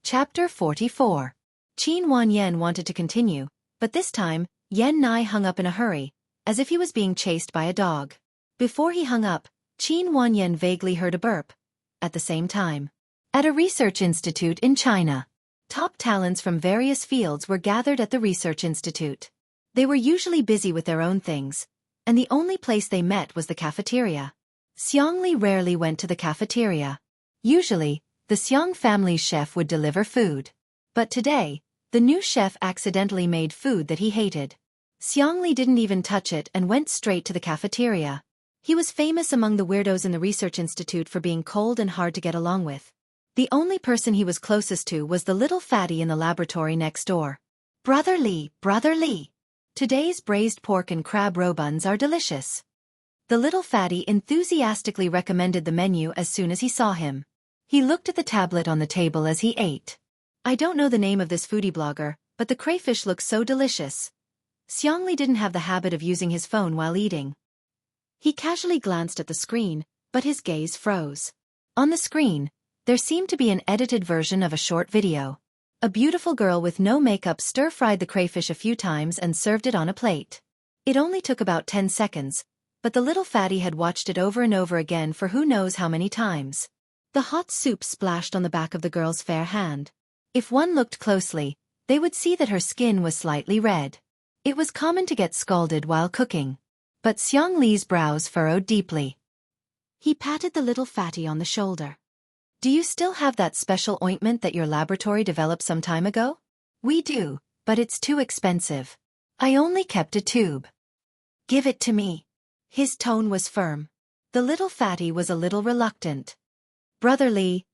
Chapter 44. Qin Wan Yen wanted to continue, but this time, Yen Nai hung up in a hurry, as if he was being chased by a dog. Before he hung up, Qin Wan Yen vaguely heard a burp. At the same time, at a research institute in China, top talents from various fields were gathered at the research institute. They were usually busy with their own things, and the only place they met was the cafeteria. Xiangli rarely went to the cafeteria. Usually, the Xiang family's chef would deliver food. But today, the new chef accidentally made food that he hated. Xiangli didn't even touch it and went straight to the cafeteria. He was famous among the weirdos in the research institute for being cold and hard to get along with. The only person he was closest to was the little fatty in the laboratory next door. Brother Li, Brother Li. Today's braised pork and crab roe buns are delicious. The little fatty enthusiastically recommended the menu as soon as he saw him. He looked at the tablet on the table as he ate. I don't know the name of this foodie blogger, but the crayfish looks so delicious. Xiangli didn't have the habit of using his phone while eating. He casually glanced at the screen, but his gaze froze. On the screen, there seemed to be an edited version of a short video. A beautiful girl with no makeup stir-fried the crayfish a few times and served it on a plate. It only took about 10 seconds, but the little fatty had watched it over and over again for who knows how many times. The hot soup splashed on the back of the girl's fair hand. If one looked closely, they would see that her skin was slightly red. It was common to get scalded while cooking. But Xiangli's brows furrowed deeply. He patted the little fatty on the shoulder. Do you still have that special ointment that your laboratory developed some time ago? We do, but it's too expensive. I only kept a tube. Give it to me. His tone was firm. The little fatty was a little reluctant. Brother Li,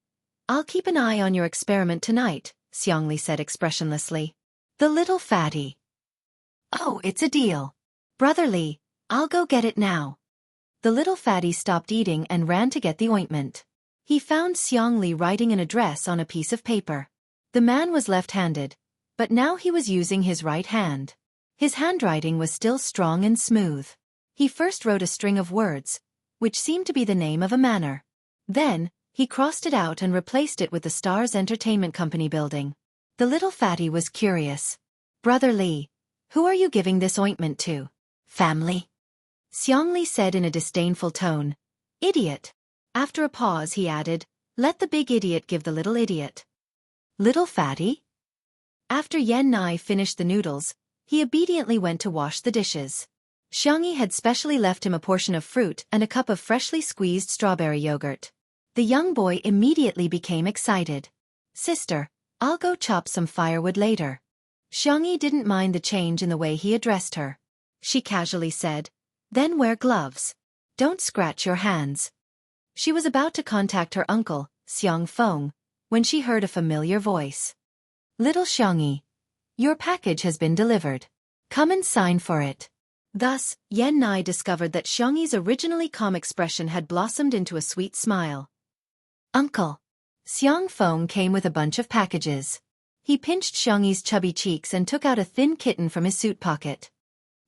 I'll keep an eye on your experiment tonight, Xiangli said expressionlessly. The little fatty. Oh, it's a deal. Brother Li, I'll go get it now. The little fatty stopped eating and ran to get the ointment. He found Xiangli writing an address on a piece of paper. The man was left-handed, but now he was using his right hand. His handwriting was still strong and smooth. He first wrote a string of words, which seemed to be the name of a manor. Then, he crossed it out and replaced it with the Stars Entertainment Company building. The little fatty was curious. Brother Li, who are you giving this ointment to? Family. Xiangli said in a disdainful tone. Idiot. After a pause he added, let the big idiot give the little idiot. Little fatty? After Yen Nai finished the noodles, he obediently went to wash the dishes. Xiangyi had specially left him a portion of fruit and a cup of freshly squeezed strawberry yogurt. The young boy immediately became excited. Sister, I'll go chop some firewood later. Xiangyi didn't mind the change in the way he addressed her. She casually said, then wear gloves. Don't scratch your hands. She was about to contact her uncle, Xiaofan, when she heard a familiar voice. Little Xiangyi, your package has been delivered. Come and sign for it. Thus, Yen Nai discovered that Xiangyi's originally calm expression had blossomed into a sweet smile. Uncle. Xiaofan came with a bunch of packages. He pinched Xiangyi's chubby cheeks and took out a thin kitten from his suit pocket.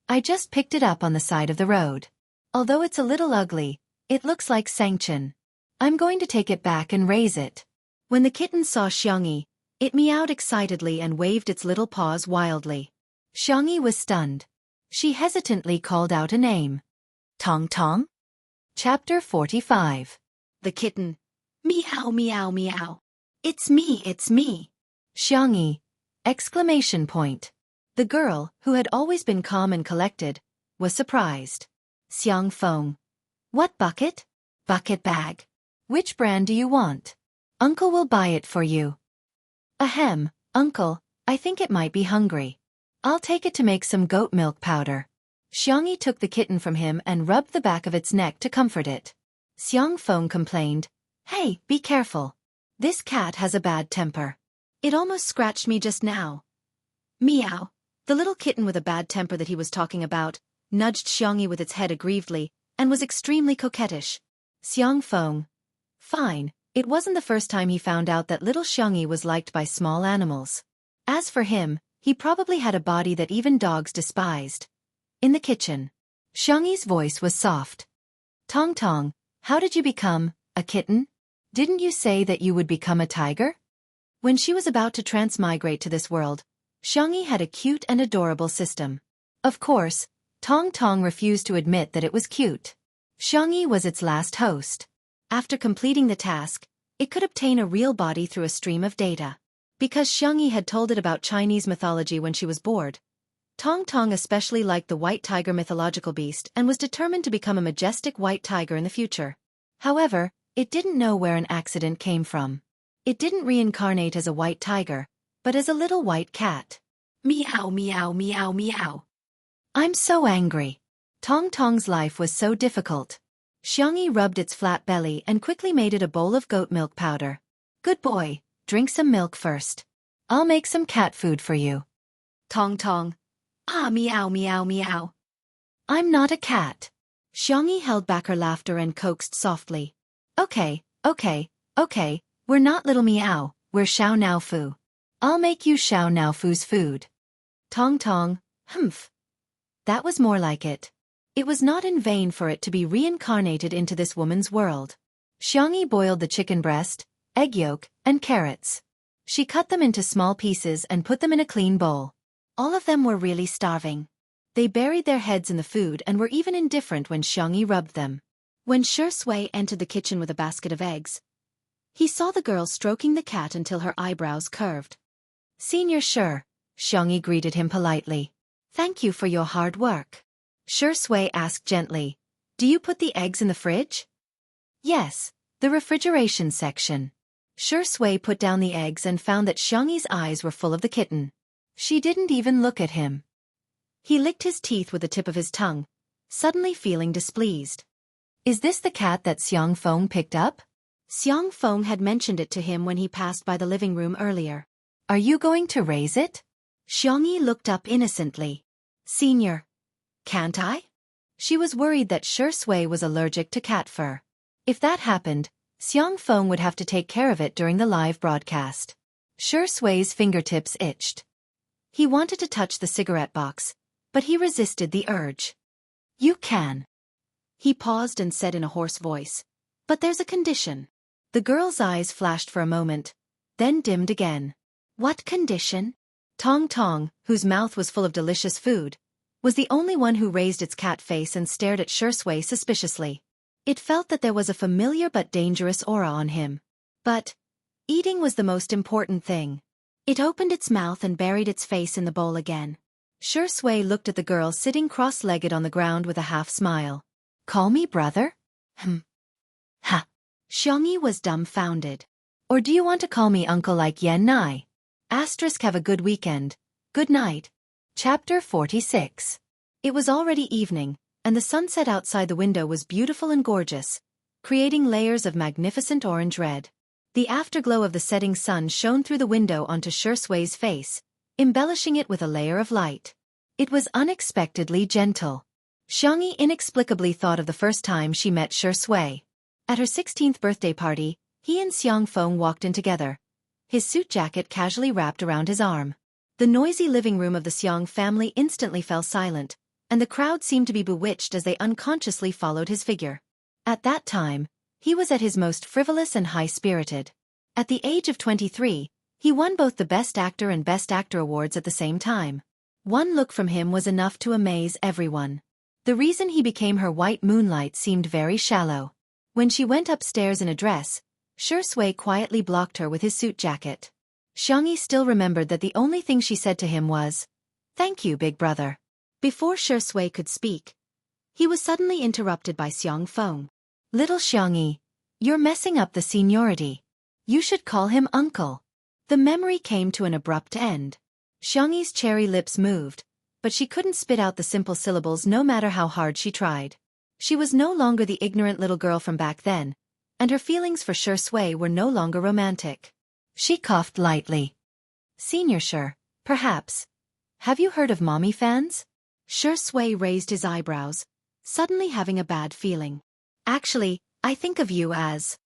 I just picked it up on the side of the road. Although it's a little ugly, it looks like Sangchen. I'm going to take it back and raise it. When the kitten saw Xiangyi, it meowed excitedly and waved its little paws wildly. Xiangyi was stunned. She hesitantly called out a name. Tong Tong? Chapter 45. The kitten. Meow meow meow. It's me, it's me. Xiangyi! Exclamation point. The girl, who had always been calm and collected, was surprised. Xiaofan. What bucket? Bucket bag. Which brand do you want? Uncle will buy it for you. Ahem, Uncle, I think it might be hungry. I'll take it to make some goat milk powder. Xiangyi took the kitten from him and rubbed the back of its neck to comfort it. Xiaofan complained, Hey, be careful. This cat has a bad temper. It almost scratched me just now. Meow. The little kitten with a bad temper that he was talking about, nudged Xiangyi with its head aggrievedly, and was extremely coquettish. Xiaofan. Fine, it wasn't the first time he found out that little Xiangyi was liked by small animals. As for him, he probably had a body that even dogs despised. In the kitchen, Xiangyi's voice was soft. Tong Tong, how did you become a kitten? Didn't you say that you would become a tiger? When she was about to transmigrate to this world, Xiangyi had a cute and adorable system. Of course, Tong Tong refused to admit that it was cute. Xiangyi was its last host. After completing the task, it could obtain a real body through a stream of data. Because Xiangyi had told it about Chinese mythology when she was bored, Tong Tong especially liked the white tiger mythological beast and was determined to become a majestic white tiger in the future. However, it didn't know where an accident came from. It didn't reincarnate as a white tiger, but as a little white cat. Meow meow meow meow. I'm so angry. Tong Tong's life was so difficult. Xiangyi rubbed its flat belly and quickly made it a bowl of goat milk powder. Good boy, drink some milk first. I'll make some cat food for you. Tong Tong. Ah meow meow meow. I'm not a cat. Xiangyi held back her laughter and coaxed softly. Okay, we're not little meow, we're Xiao Now Fu. I'll make you Xiao Now Fu's food. Tong Tong, humph. That was more like it. It was not in vain for it to be reincarnated into this woman's world. Xiangyi boiled the chicken breast, egg yolk, and carrots. She cut them into small pieces and put them in a clean bowl. All of them were really starving. They buried their heads in the food and were even indifferent when Xiangyi rubbed them. When Shi Sui entered the kitchen with a basket of eggs, he saw the girl stroking the cat until her eyebrows curved. Senior Shi, Xiangyi greeted him politely. Thank you for your hard work. Shi Sui asked gently, do you put the eggs in the fridge? Yes, the refrigeration section. Shi Sui put down the eggs and found that Xiangyi's eyes were full of the kitten. She didn't even look at him. He licked his teeth with the tip of his tongue, suddenly feeling displeased. Is this the cat that Xiaofan picked up? Xiaofan had mentioned it to him when he passed by the living room earlier. Are you going to raise it? Xiangyi looked up innocently. Senior. Can't I? She was worried that Shi Sui was allergic to cat fur. If that happened, Xiaofan would have to take care of it during the live broadcast. Shi Sui's fingertips itched. He wanted to touch the cigarette box, but he resisted the urge. You can. He paused and said in a hoarse voice, but there's a condition. The girl's eyes flashed for a moment, then dimmed again. What condition? Tong Tong, whose mouth was full of delicious food, was the only one who raised its cat face and stared at Shi Sui suspiciously. It felt that there was a familiar but dangerous aura on him. But eating was the most important thing. It opened its mouth and buried its face in the bowl again. Shi Sui looked at the girl sitting cross-legged on the ground with a half-smile. Call me brother? Ha. Xiangyi was dumbfounded. Or do you want to call me uncle like Yan Nai? Have a good weekend. Good night. Chapter 46. It was already evening, and the sunset outside the window was beautiful and gorgeous, creating layers of magnificent orange red. The afterglow of the setting sun shone through the window onto Shi Sui's face, embellishing it with a layer of light. It was unexpectedly gentle. Xiangyi inexplicably thought of the first time she met Shi Sui. At her 16th birthday party, he and Xiaofan walked in together, his suit jacket casually wrapped around his arm. The noisy living room of the Xiang family instantly fell silent, and the crowd seemed to be bewitched as they unconsciously followed his figure. At that time, he was at his most frivolous and high-spirited. At the age of 23, he won both the Best Actor and Best Actor awards at the same time. One look from him was enough to amaze everyone. The reason he became her white moonlight seemed very shallow. When she went upstairs in a dress, Shi Sui quietly blocked her with his suit jacket. Xiangyi still remembered that the only thing she said to him was, "Thank you, big brother." Before Shi Sui could speak, he was suddenly interrupted by Xiaofan. Little Xiangyi, you're messing up the seniority. You should call him uncle. The memory came to an abrupt end. Xiangyi's cherry lips moved, but she couldn't spit out the simple syllables no matter how hard she tried. She was no longer the ignorant little girl from back then, and her feelings for Shi Sui were no longer romantic. She coughed lightly. Senior Shi, perhaps. Have you heard of mommy fans? Shi Sui raised his eyebrows, suddenly having a bad feeling. Actually, I think of you as...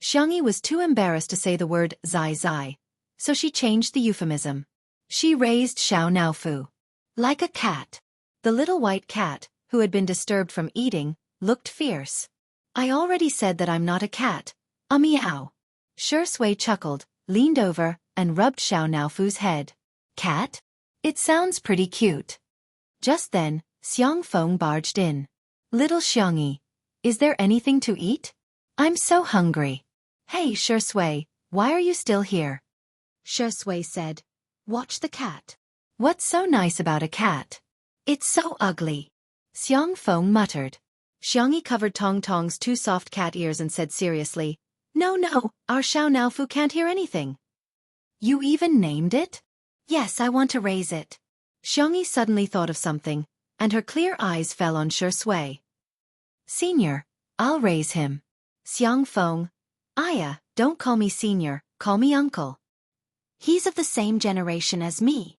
Xiangyi was too embarrassed to say the word zai zai, so she changed the euphemism. She raised Xiao Now Fu. Like a cat. The little white cat, who had been disturbed from eating, looked fierce. I already said that I'm not a cat. A meow. Shi Sui chuckled, leaned over, and rubbed Xiao Naofu's head. Cat? It sounds pretty cute. Just then, Xiaofan barged in. Little Xiangyi, is there anything to eat? I'm so hungry. Hey Shui, why are you still here? Shui said. Watch the cat. What's so nice about a cat? It's so ugly. Xiaofan muttered. Xiangyi covered Tong Tong's two soft cat ears and said seriously, No, our Xiao Naofu can't hear anything. You even named it? Yes, I want to raise it. Xiangyi suddenly thought of something, and her clear eyes fell on Shui. Senior, I'll raise him. Xiaofan. Aya, don't call me senior, call me uncle. He's of the same generation as me.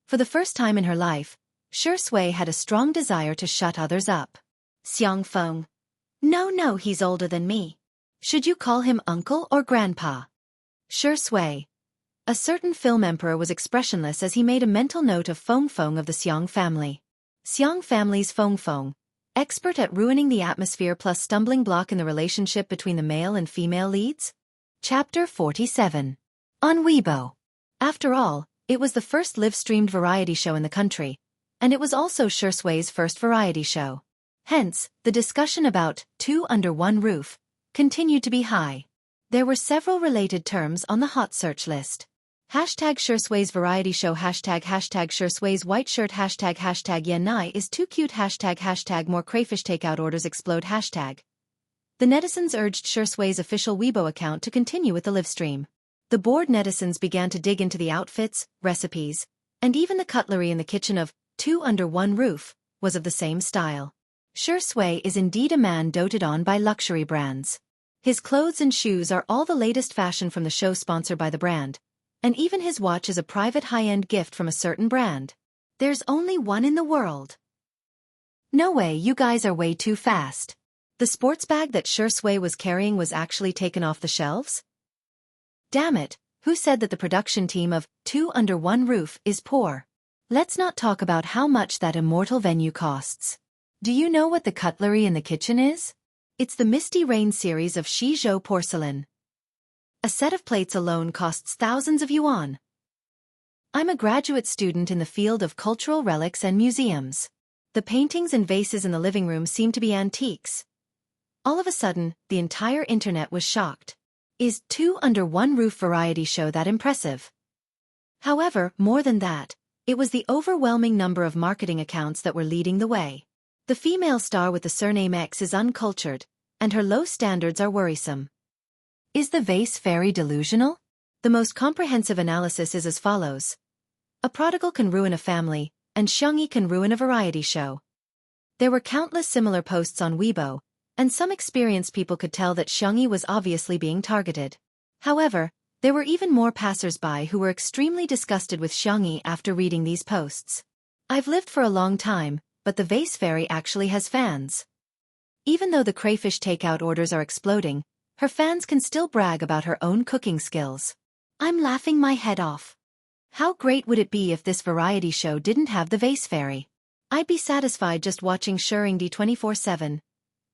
For the first time in her life, Shui had a strong desire to shut others up. Xiaofan. No, he's older than me. Should you call him uncle or grandpa? Shui. A certain film emperor was expressionless as he made a mental note of Feng of the Xiang family. Xiang family's Feng, expert at ruining the atmosphere plus stumbling block in the relationship between the male and female leads? Chapter 47. On Weibo. After all, it was the first live-streamed variety show in the country, and it was also Shui's first variety show. Hence, the discussion about two under one roof continued to be high. There were several related terms on the hot search list. Hashtag Shui's variety show, hashtag Shui's white shirt, hashtag Yan Nai is too cute, hashtag more crayfish takeout orders explode, hashtag. The netizens urged Shui's official Weibo account to continue with the live stream. The bored netizens began to dig into the outfits, recipes, and even the cutlery in the kitchen of Two Under One Roof was of the same style. Shui is indeed a man doted on by luxury brands. His clothes and shoes are all the latest fashion from the show sponsored by the brand, and even his watch is a private high-end gift from a certain brand. There's only one in the world. No way, you guys are way too fast. The sports bag that Shui was carrying was actually taken off the shelves? Damn it, who said that the production team of Two Under One Roof is poor? Let's not talk about how much that immortal venue costs. Do you know what the cutlery in the kitchen is? It's the Misty Rain series of Shizhou porcelain. A set of plates alone costs thousands of yuan. I'm a graduate student in the field of cultural relics and museums. The paintings and vases in the living room seem to be antiques. All of a sudden, the entire internet was shocked. Is Two Under One Roof variety show that impressive? However, more than that, it was the overwhelming number of marketing accounts that were leading the way. The female star with the surname X is uncultured, and her low standards are worrisome. Is the vase fairy delusional? The most comprehensive analysis is as follows. A prodigal can ruin a family, and Xiangyi can ruin a variety show. There were countless similar posts on Weibo, and some experienced people could tell that Xiangyi was obviously being targeted. However, there were even more passers-by who were extremely disgusted with Xiangyi after reading these posts. I've lived for a long time, but the vase fairy actually has fans. Even though the crayfish takeout orders are exploding, her fans can still brag about her own cooking skills. I'm laughing my head off. How great would it be if this variety show didn't have the vase fairy? I'd be satisfied just watching Shuringdi 24/7.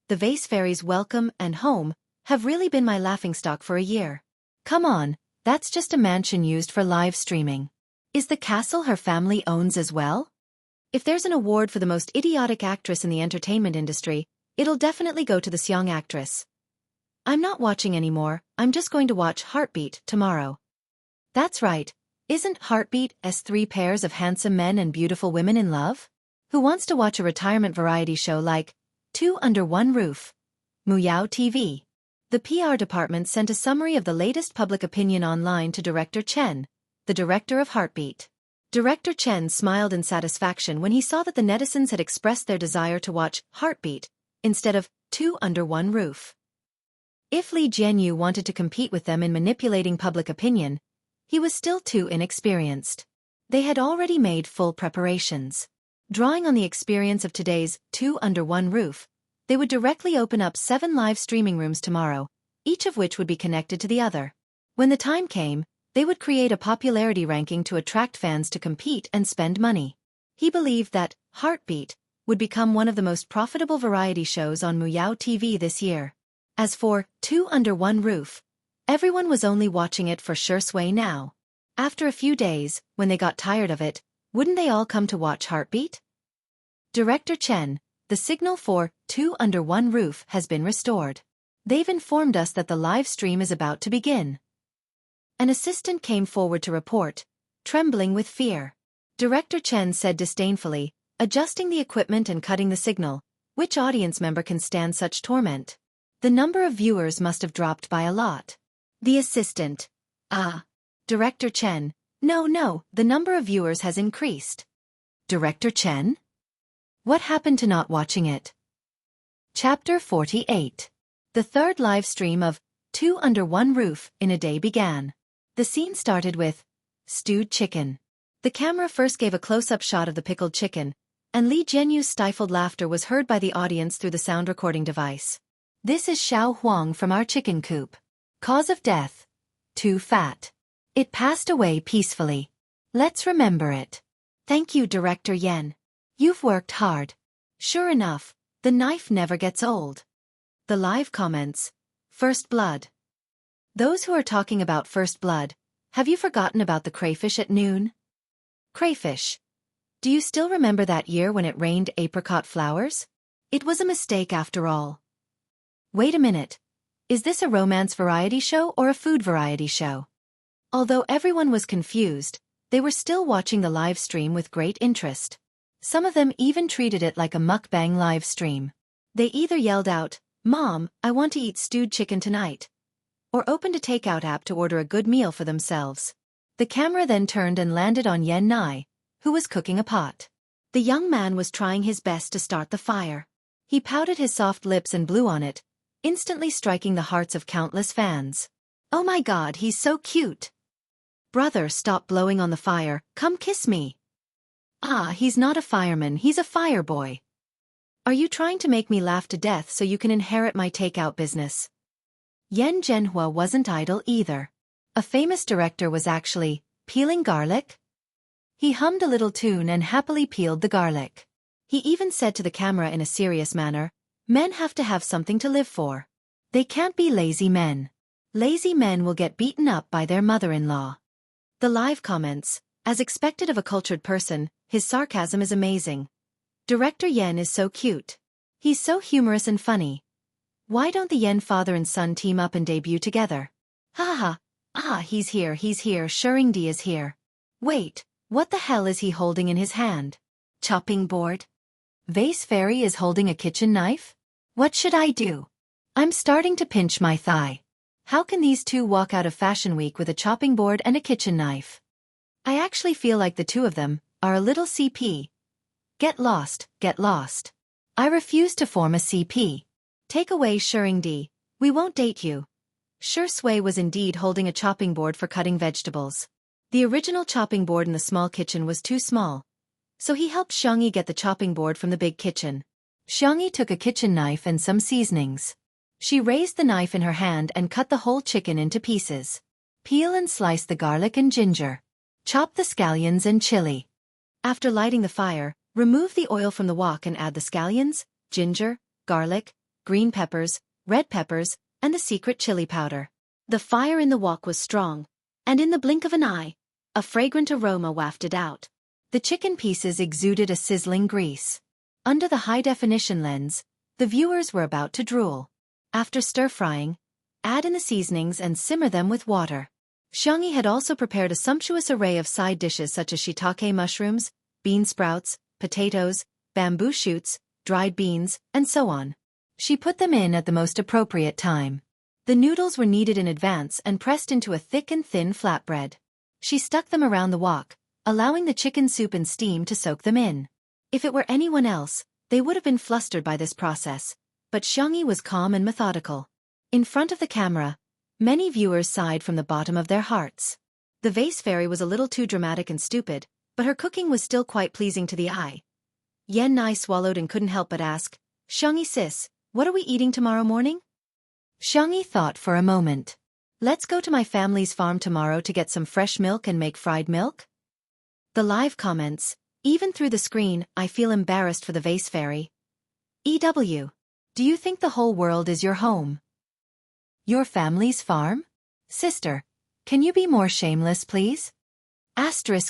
The vase fairy's welcome and home have really been my laughingstock for a year. Come on, that's just a mansion used for live streaming. Is the castle her family owns as well? If there's an award for the most idiotic actress in the entertainment industry, it'll definitely go to the Xiang actress. I'm not watching anymore, I'm just going to watch Heartbeat tomorrow. That's right, isn't Heartbeat three pairs of handsome men and beautiful women in love? Who wants to watch a retirement variety show like Two Under One Roof? Muyao TV. The PR department sent a summary of the latest public opinion online to Director Chen, the director of Heartbeat. Director Chen smiled in satisfaction when he saw that the netizens had expressed their desire to watch Heartbeat instead of Two Under One Roof. If Li Jianyu wanted to compete with them in manipulating public opinion, he was still too inexperienced. They had already made full preparations. Drawing on the experience of today's Two Under One Roof, they would directly open up 7 live streaming rooms tomorrow, each of which would be connected to the other. When the time came, they would create a popularity ranking to attract fans to compete and spend money. He believed that Heartbeat would become one of the most profitable variety shows on Muyao TV this year. As for Two Under One Roof, everyone was only watching it for Shui now. After a few days, when they got tired of it, wouldn't they all come to watch Heartbeat? Director Chen, the signal for Two Under One Roof has been restored. They've informed us that the live stream is about to begin. An assistant came forward to report, trembling with fear. Director Chen said disdainfully, adjusting the equipment and cutting the signal, which audience member can stand such torment? The number of viewers must have dropped by a lot. The assistant. Director Chen. No, the number of viewers has increased. Director Chen? What happened to not watching it? Chapter 48. The third live stream of Two Under One Roof in a Day began. The scene started with stewed chicken. The camera first gave a close-up shot of the pickled chicken, and Li Jianyu's stifled laughter was heard by the audience through the sound recording device. This is Xiao Huang from our chicken coop. Cause of death: too fat. It passed away peacefully. Let's remember it. Thank you, Director Yen. You've worked hard. Sure enough, the knife never gets old. The live comments. First blood. Those who are talking about first blood, have you forgotten about the crayfish at noon? Crayfish. Do you still remember that year when it rained apricot flowers? It was a mistake after all. Wait a minute. Is this a romance variety show or a food variety show? Although everyone was confused, they were still watching the live stream with great interest. Some of them even treated it like a mukbang live stream. They either yelled out, "Mom, I want to eat stewed chicken tonight," or opened a takeout app to order a good meal for themselves. The camera then turned and landed on Yen Nai, who was cooking a pot. The young man was trying his best to start the fire. He pouted his soft lips and blew on it, instantly striking the hearts of countless fans. Oh my God, he's so cute! Brother, stop blowing on the fire, come kiss me. He's not a fireman, he's a fire boy. Are you trying to make me laugh to death so you can inherit my takeout business? Yen Zhenhua wasn't idle either. A famous director was actually peeling garlic. He hummed a little tune and happily peeled the garlic. He even said to the camera in a serious manner, "Men have to have something to live for. They can't be lazy men. Lazy men will get beaten up by their mother-in-law." The live comments. As expected of a cultured person, his sarcasm is amazing. Director Yen is so cute. He's so humorous and funny. Why don't the Yen father and son team up and debut together? Ha ha. He's here, Shuringdi is here. Wait, what the hell is he holding in his hand? Chopping board? Vase Fairy is holding a kitchen knife? What should I do? I'm starting to pinch my thigh. How can these two walk out of Fashion Week with a chopping board and a kitchen knife? I actually feel like the two of them are a little CP. Get lost, get lost. I refuse to form a CP. Take away Shuringdi, we won't date you. Sure Sui was indeed holding a chopping board for cutting vegetables. The original chopping board in the small kitchen was too small, so he helped Xiangyi get the chopping board from the big kitchen. Xiangyi took a kitchen knife and some seasonings. She raised the knife in her hand and cut the whole chicken into pieces. Peel and slice the garlic and ginger. Chop the scallions and chili. After lighting the fire, remove the oil from the wok and add the scallions, ginger, garlic, green peppers, red peppers, and the secret chili powder. The fire in the wok was strong, and in the blink of an eye, a fragrant aroma wafted out. The chicken pieces exuded a sizzling grease. Under the high-definition lens, the viewers were about to drool. After stir-frying, add in the seasonings and simmer them with water. Xiangyi had also prepared a sumptuous array of side dishes such as shiitake mushrooms, bean sprouts, potatoes, bamboo shoots, dried beans, and so on. She put them in at the most appropriate time. The noodles were kneaded in advance and pressed into a thick and thin flatbread. She stuck them around the wok, allowing the chicken soup and steam to soak them in. If it were anyone else, they would have been flustered by this process, but Xiangyi was calm and methodical. In front of the camera, many viewers sighed from the bottom of their hearts. The vase fairy was a little too dramatic and stupid, but her cooking was still quite pleasing to the eye. Yen Nai swallowed and couldn't help but ask, "Xiangyi sis, what are we eating tomorrow morning?" Xiangyi thought for a moment. "Let's go to my family's farm tomorrow to get some fresh milk and make fried milk?" The live comments. Even through the screen, I feel embarrassed for the vase fairy. EW. Do you think the whole world is your home? Your family's farm? Sister, can you be more shameless, please?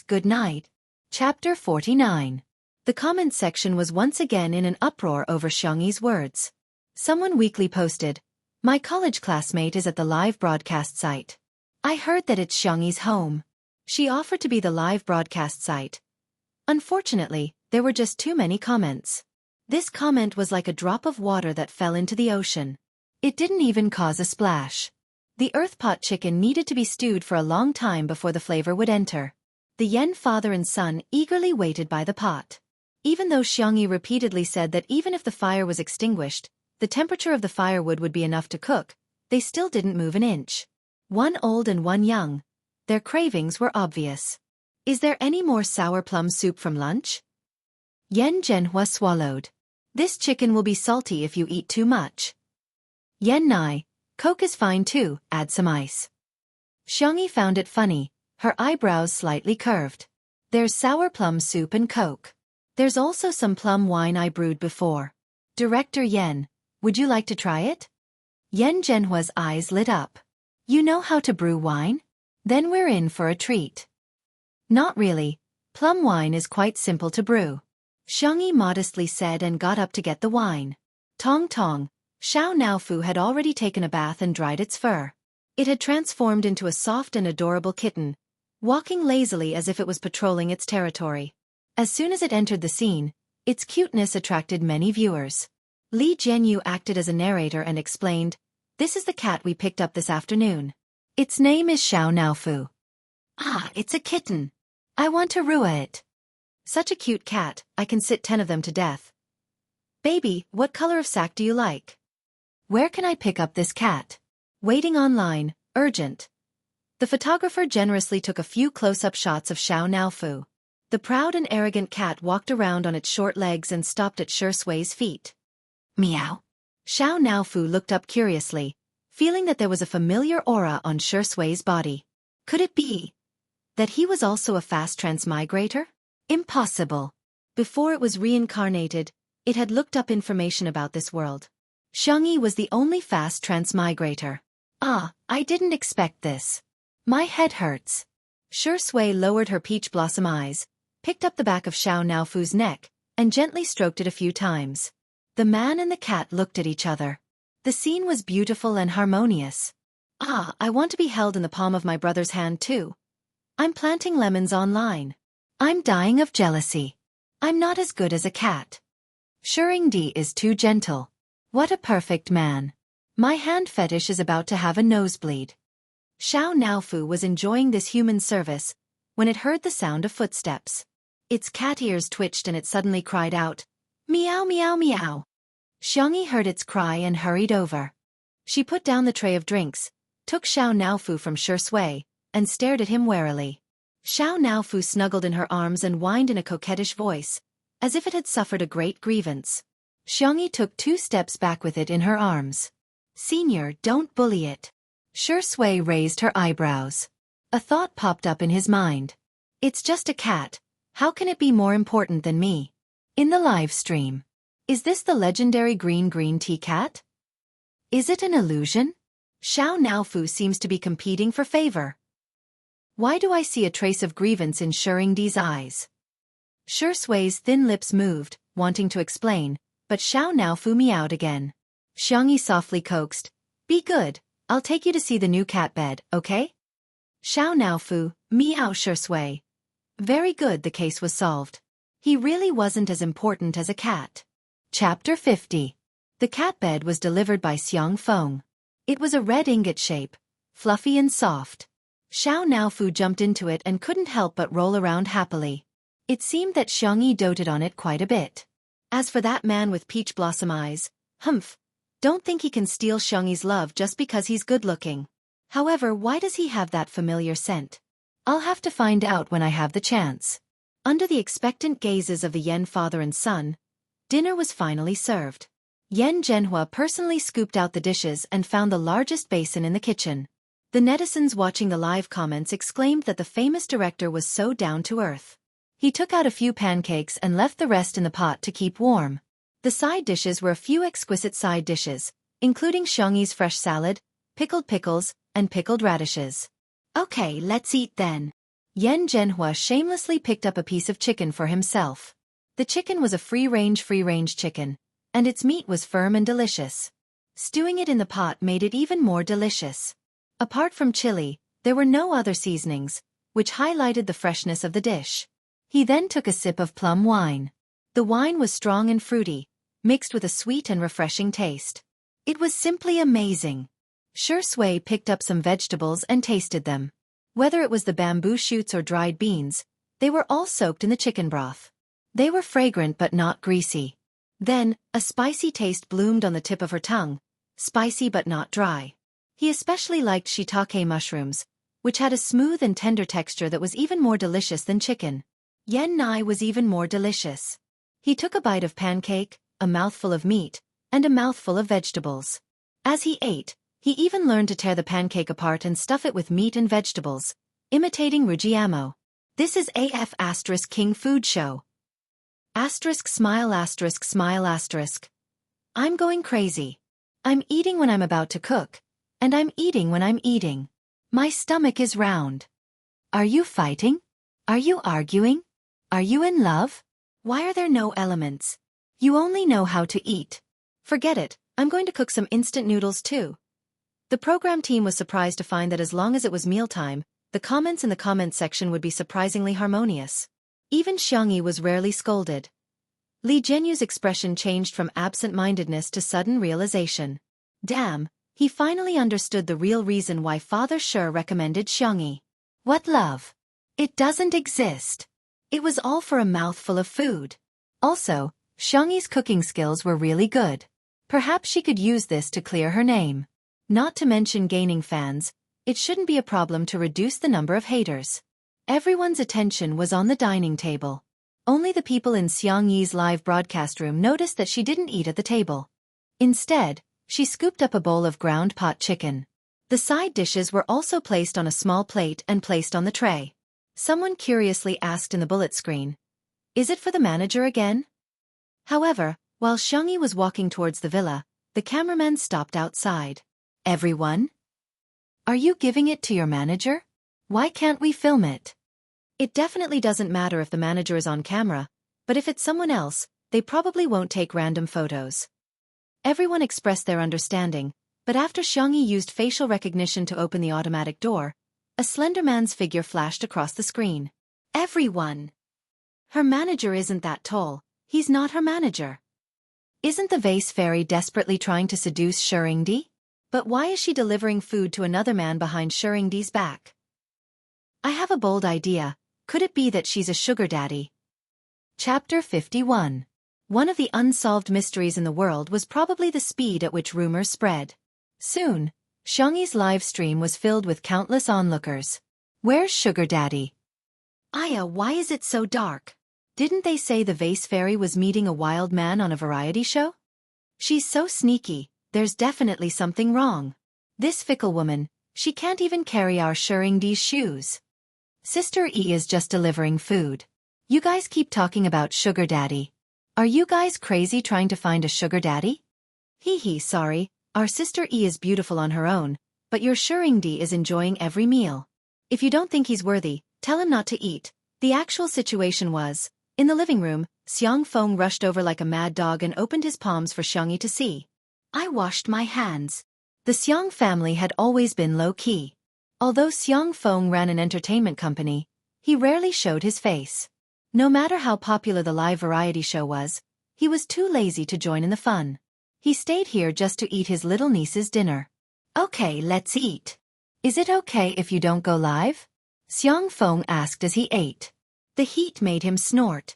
Good night. Chapter 49. The comment section was once again in an uproar over Xiangyi's words. Someone weakly posted, "My college classmate is at the live broadcast site. I heard that it's Xiangyi's home. She offered to be the live broadcast site." Unfortunately, there were just too many comments. This comment was like a drop of water that fell into the ocean. It didn't even cause a splash. The earth pot chicken needed to be stewed for a long time before the flavor would enter. The Yen father and son eagerly waited by the pot. Even though Xiangyi repeatedly said that even if the fire was extinguished, the temperature of the firewood would be enough to cook, they still didn't move an inch. One old and one young. Their cravings were obvious. "Is there any more sour plum soup from lunch?" Yen Zhenhua swallowed. "This chicken will be salty if you eat too much." Yen Nai, "Coke is fine too, add some ice." Xiangyi found it funny, her eyebrows slightly curved. "There's sour plum soup and Coke. There's also some plum wine I brewed before. Director Yen, would you like to try it?" Yen Zhenhua's eyes lit up. "You know how to brew wine? Then we're in for a treat." "Not really. Plum wine is quite simple to brew," Xiangyi modestly said and got up to get the wine. Tong tong, Xiao Naofu had already taken a bath and dried its fur. It had transformed into a soft and adorable kitten, walking lazily as if it was patrolling its territory. As soon as it entered the scene, its cuteness attracted many viewers. Li Jianyu acted as a narrator and explained, "This is the cat we picked up this afternoon. Its name is Xiao Naofu." "Ah, it's a kitten. I want to rua it. Such a cute cat, I can sit 10 of them to death. Baby, what color of sack do you like? Where can I pick up this cat? Waiting online, urgent." The photographer generously took a few close-up shots of Xiao Naofu. The proud and arrogant cat walked around on its short legs and stopped at Shi Sui's feet. "Meow." Xiao Naofu looked up curiously, feeling that there was a familiar aura on Shi Sui's body. Could it be that he was also a fast transmigrator? Impossible. Before it was reincarnated, it had looked up information about this world. Xiangyi was the only fast transmigrator. "Ah, I didn't expect this. My head hurts." Shi Sui lowered her peach blossom eyes, picked up the back of Xiao Naofu's neck, and gently stroked it a few times. The man and the cat looked at each other. The scene was beautiful and harmonious. "Ah, I want to be held in the palm of my brother's hand too. I'm planting lemons online. I'm dying of jealousy. I'm not as good as a cat. Shuringdi is too gentle. What a perfect man. My hand fetish is about to have a nosebleed." Xiao Naofu was enjoying this human service when it heard the sound of footsteps. Its cat ears twitched and it suddenly cried out, "Meow meow meow." Xiangyi heard its cry and hurried over. She put down the tray of drinks, took Xiao Naofu from Shi Sui, and stared at him warily. Xiao Naofu snuggled in her arms and whined in a coquettish voice, as if it had suffered a great grievance. Xiangyi took 2 steps back with it in her arms. "Senior, don't bully it." Shi Sui raised her eyebrows. A thought popped up in his mind. "It's just a cat, how can it be more important than me?" In the live stream. Is this the legendary green tea cat? Is it an illusion? Xiao Naofu seems to be competing for favor. Why do I see a trace of grievance in Shuringdi's eyes? Shi Sui's thin lips moved, wanting to explain, but Xiao Naofu meowed again. Xiangyi softly coaxed, "Be good, I'll take you to see the new cat bed, okay?" Xiao Naofu, meow Shi Sui. Very good, the case was solved. He really wasn't as important as a cat. Chapter 50. The cat bed was delivered by Xiang Feng. It was a red ingot shape, fluffy and soft. Xiao Naofu jumped into it and couldn't help but roll around happily. It seemed that Xiangyi doted on it quite a bit. As for that man with peach blossom eyes, humph, don't think he can steal Xiangyi's love just because he's good-looking. However, why does he have that familiar scent? I'll have to find out when I have the chance. Under the expectant gazes of the Yen father and son, dinner was finally served. Yen Zhenhua personally scooped out the dishes and found the largest basin in the kitchen. The netizens watching the live comments exclaimed that the famous director was so down to earth. He took out a few pancakes and left the rest in the pot to keep warm. The side dishes were a few exquisite side dishes, including Xiangyi's fresh salad, pickled pickles, and pickled radishes. "Okay, let's eat then." Yan Zhenhua shamelessly picked up a piece of chicken for himself. The chicken was a free-range chicken, and its meat was firm and delicious. Stewing it in the pot made it even more delicious. Apart from chili, there were no other seasonings, which highlighted the freshness of the dish. He then took a sip of plum wine. The wine was strong and fruity, mixed with a sweet and refreshing taste. It was simply amazing. Shi Sui picked up some vegetables and tasted them. Whether it was the bamboo shoots or dried beans, they were all soaked in the chicken broth. They were fragrant but not greasy. Then, a spicy taste bloomed on the tip of her tongue, spicy but not dry. He especially liked shiitake mushrooms, which had a smooth and tender texture that was even more delicious than chicken. Yen Nai was even more delicious. He took a bite of pancake, a mouthful of meat, and a mouthful of vegetables. As he ate, he even learned to tear the pancake apart and stuff it with meat and vegetables, imitating Rujiamo. This is AF * King Food Show. Smile *. I'm going crazy. I'm eating when I'm about to cook, and I'm eating when I'm eating. My stomach is round. Are you fighting? Are you arguing? Are you in love? Why are there no elements? You only know how to eat. Forget it, I'm going to cook some instant noodles too. The program team was surprised to find that as long as it was mealtime, the comments in the comments section would be surprisingly harmonious. Even Xiangyi was rarely scolded. Li Jianyu's expression changed from absent-mindedness to sudden realization. Damn, he finally understood the real reason why Father Shi recommended Xiangyi. What love? It doesn't exist. It was all for a mouthful of food. Also, Xiangyi's cooking skills were really good. Perhaps she could use this to clear her name. Not to mention gaining fans, it shouldn't be a problem to reduce the number of haters. Everyone's attention was on the dining table. Only the people in Xiangyi's live broadcast room noticed that she didn't eat at the table. Instead, she scooped up a bowl of ground pot chicken. The side dishes were also placed on a small plate and placed on the tray. Someone curiously asked in the bullet screen, "Is it for the manager again?" However, while Xiangyi was walking towards the villa, the cameraman stopped outside. "Everyone? Are you giving it to your manager? Why can't we film it?" It definitely doesn't matter if the manager is on camera, but if it's someone else, they probably won't take random photos. Everyone expressed their understanding, but after Xiangyi used facial recognition to open the automatic door, a slender man's figure flashed across the screen. Everyone! Her manager isn't that tall, he's not her manager. Isn't the vase fairy desperately trying to seduce Shengdi? But why is she delivering food to another man behind Shengdi's back? I have a bold idea. Could it be that she's a sugar daddy? Chapter 51. One of the unsolved mysteries in the world was probably the speed at which rumors spread. Soon, Xiangyi's live stream was filled with countless onlookers. Where's Sugar Daddy? Aya, why is it so dark? Didn't they say the vase fairy was meeting a wild man on a variety show? She's so sneaky, there's definitely something wrong. This fickle woman, she can't even carry our Shengdi's shoes. Sister E is just delivering food. You guys keep talking about Sugar Daddy. Are you guys crazy trying to find a sugar daddy? Hee, sorry, our sister E is beautiful on her own, but your Shengdi is enjoying every meal. If you don't think he's worthy, tell him not to eat. The actual situation was, in the living room, Xiaofan rushed over like a mad dog and opened his palms for Xiangyi to see. I washed my hands. The Xiang family had always been low-key. Although Xiaofan ran an entertainment company, he rarely showed his face. No matter how popular the live variety show was, he was too lazy to join in the fun. He stayed here just to eat his little niece's dinner. Okay, let's eat. Is it okay if you don't go live? Xiaofan asked as he ate. The heat made him snort.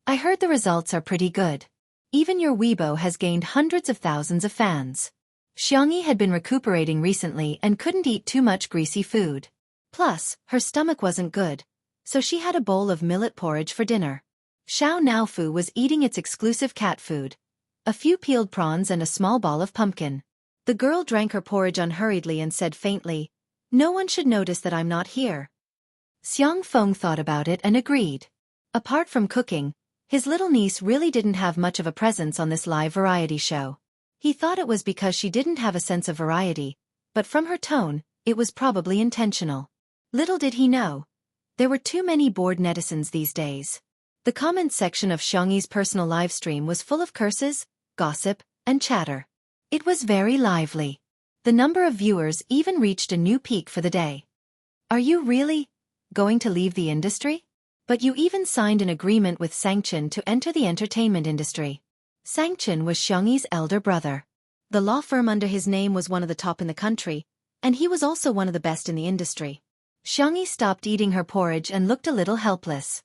I heard the results are pretty good. Even your Weibo has gained hundreds of thousands of fans. Xiangyi had been recuperating recently and couldn't eat too much greasy food. Plus, her stomach wasn't good, so she had a bowl of millet porridge for dinner. Xiao Naofu was eating its exclusive cat food, a few peeled prawns and a small ball of pumpkin. The girl drank her porridge unhurriedly and said faintly, "No one should notice that I'm not here." Xiaofan thought about it and agreed. Apart from cooking, his little niece really didn't have much of a presence on this live variety show. He thought it was because she didn't have a sense of variety, but from her tone, it was probably intentional. Little did he know, There were too many bored netizens these days. The comments section of Xiangyi's personal livestream was full of curses, gossip, and chatter. It was very lively. The number of viewers even reached a new peak for the day. Are you really going to leave the industry? But you even signed an agreement with Sangchen to enter the entertainment industry. Sangchen was Xiangyi's elder brother. The law firm under his name was one of the top in the country, and he was also one of the best in the industry. Xiangyi stopped eating her porridge and looked a little helpless.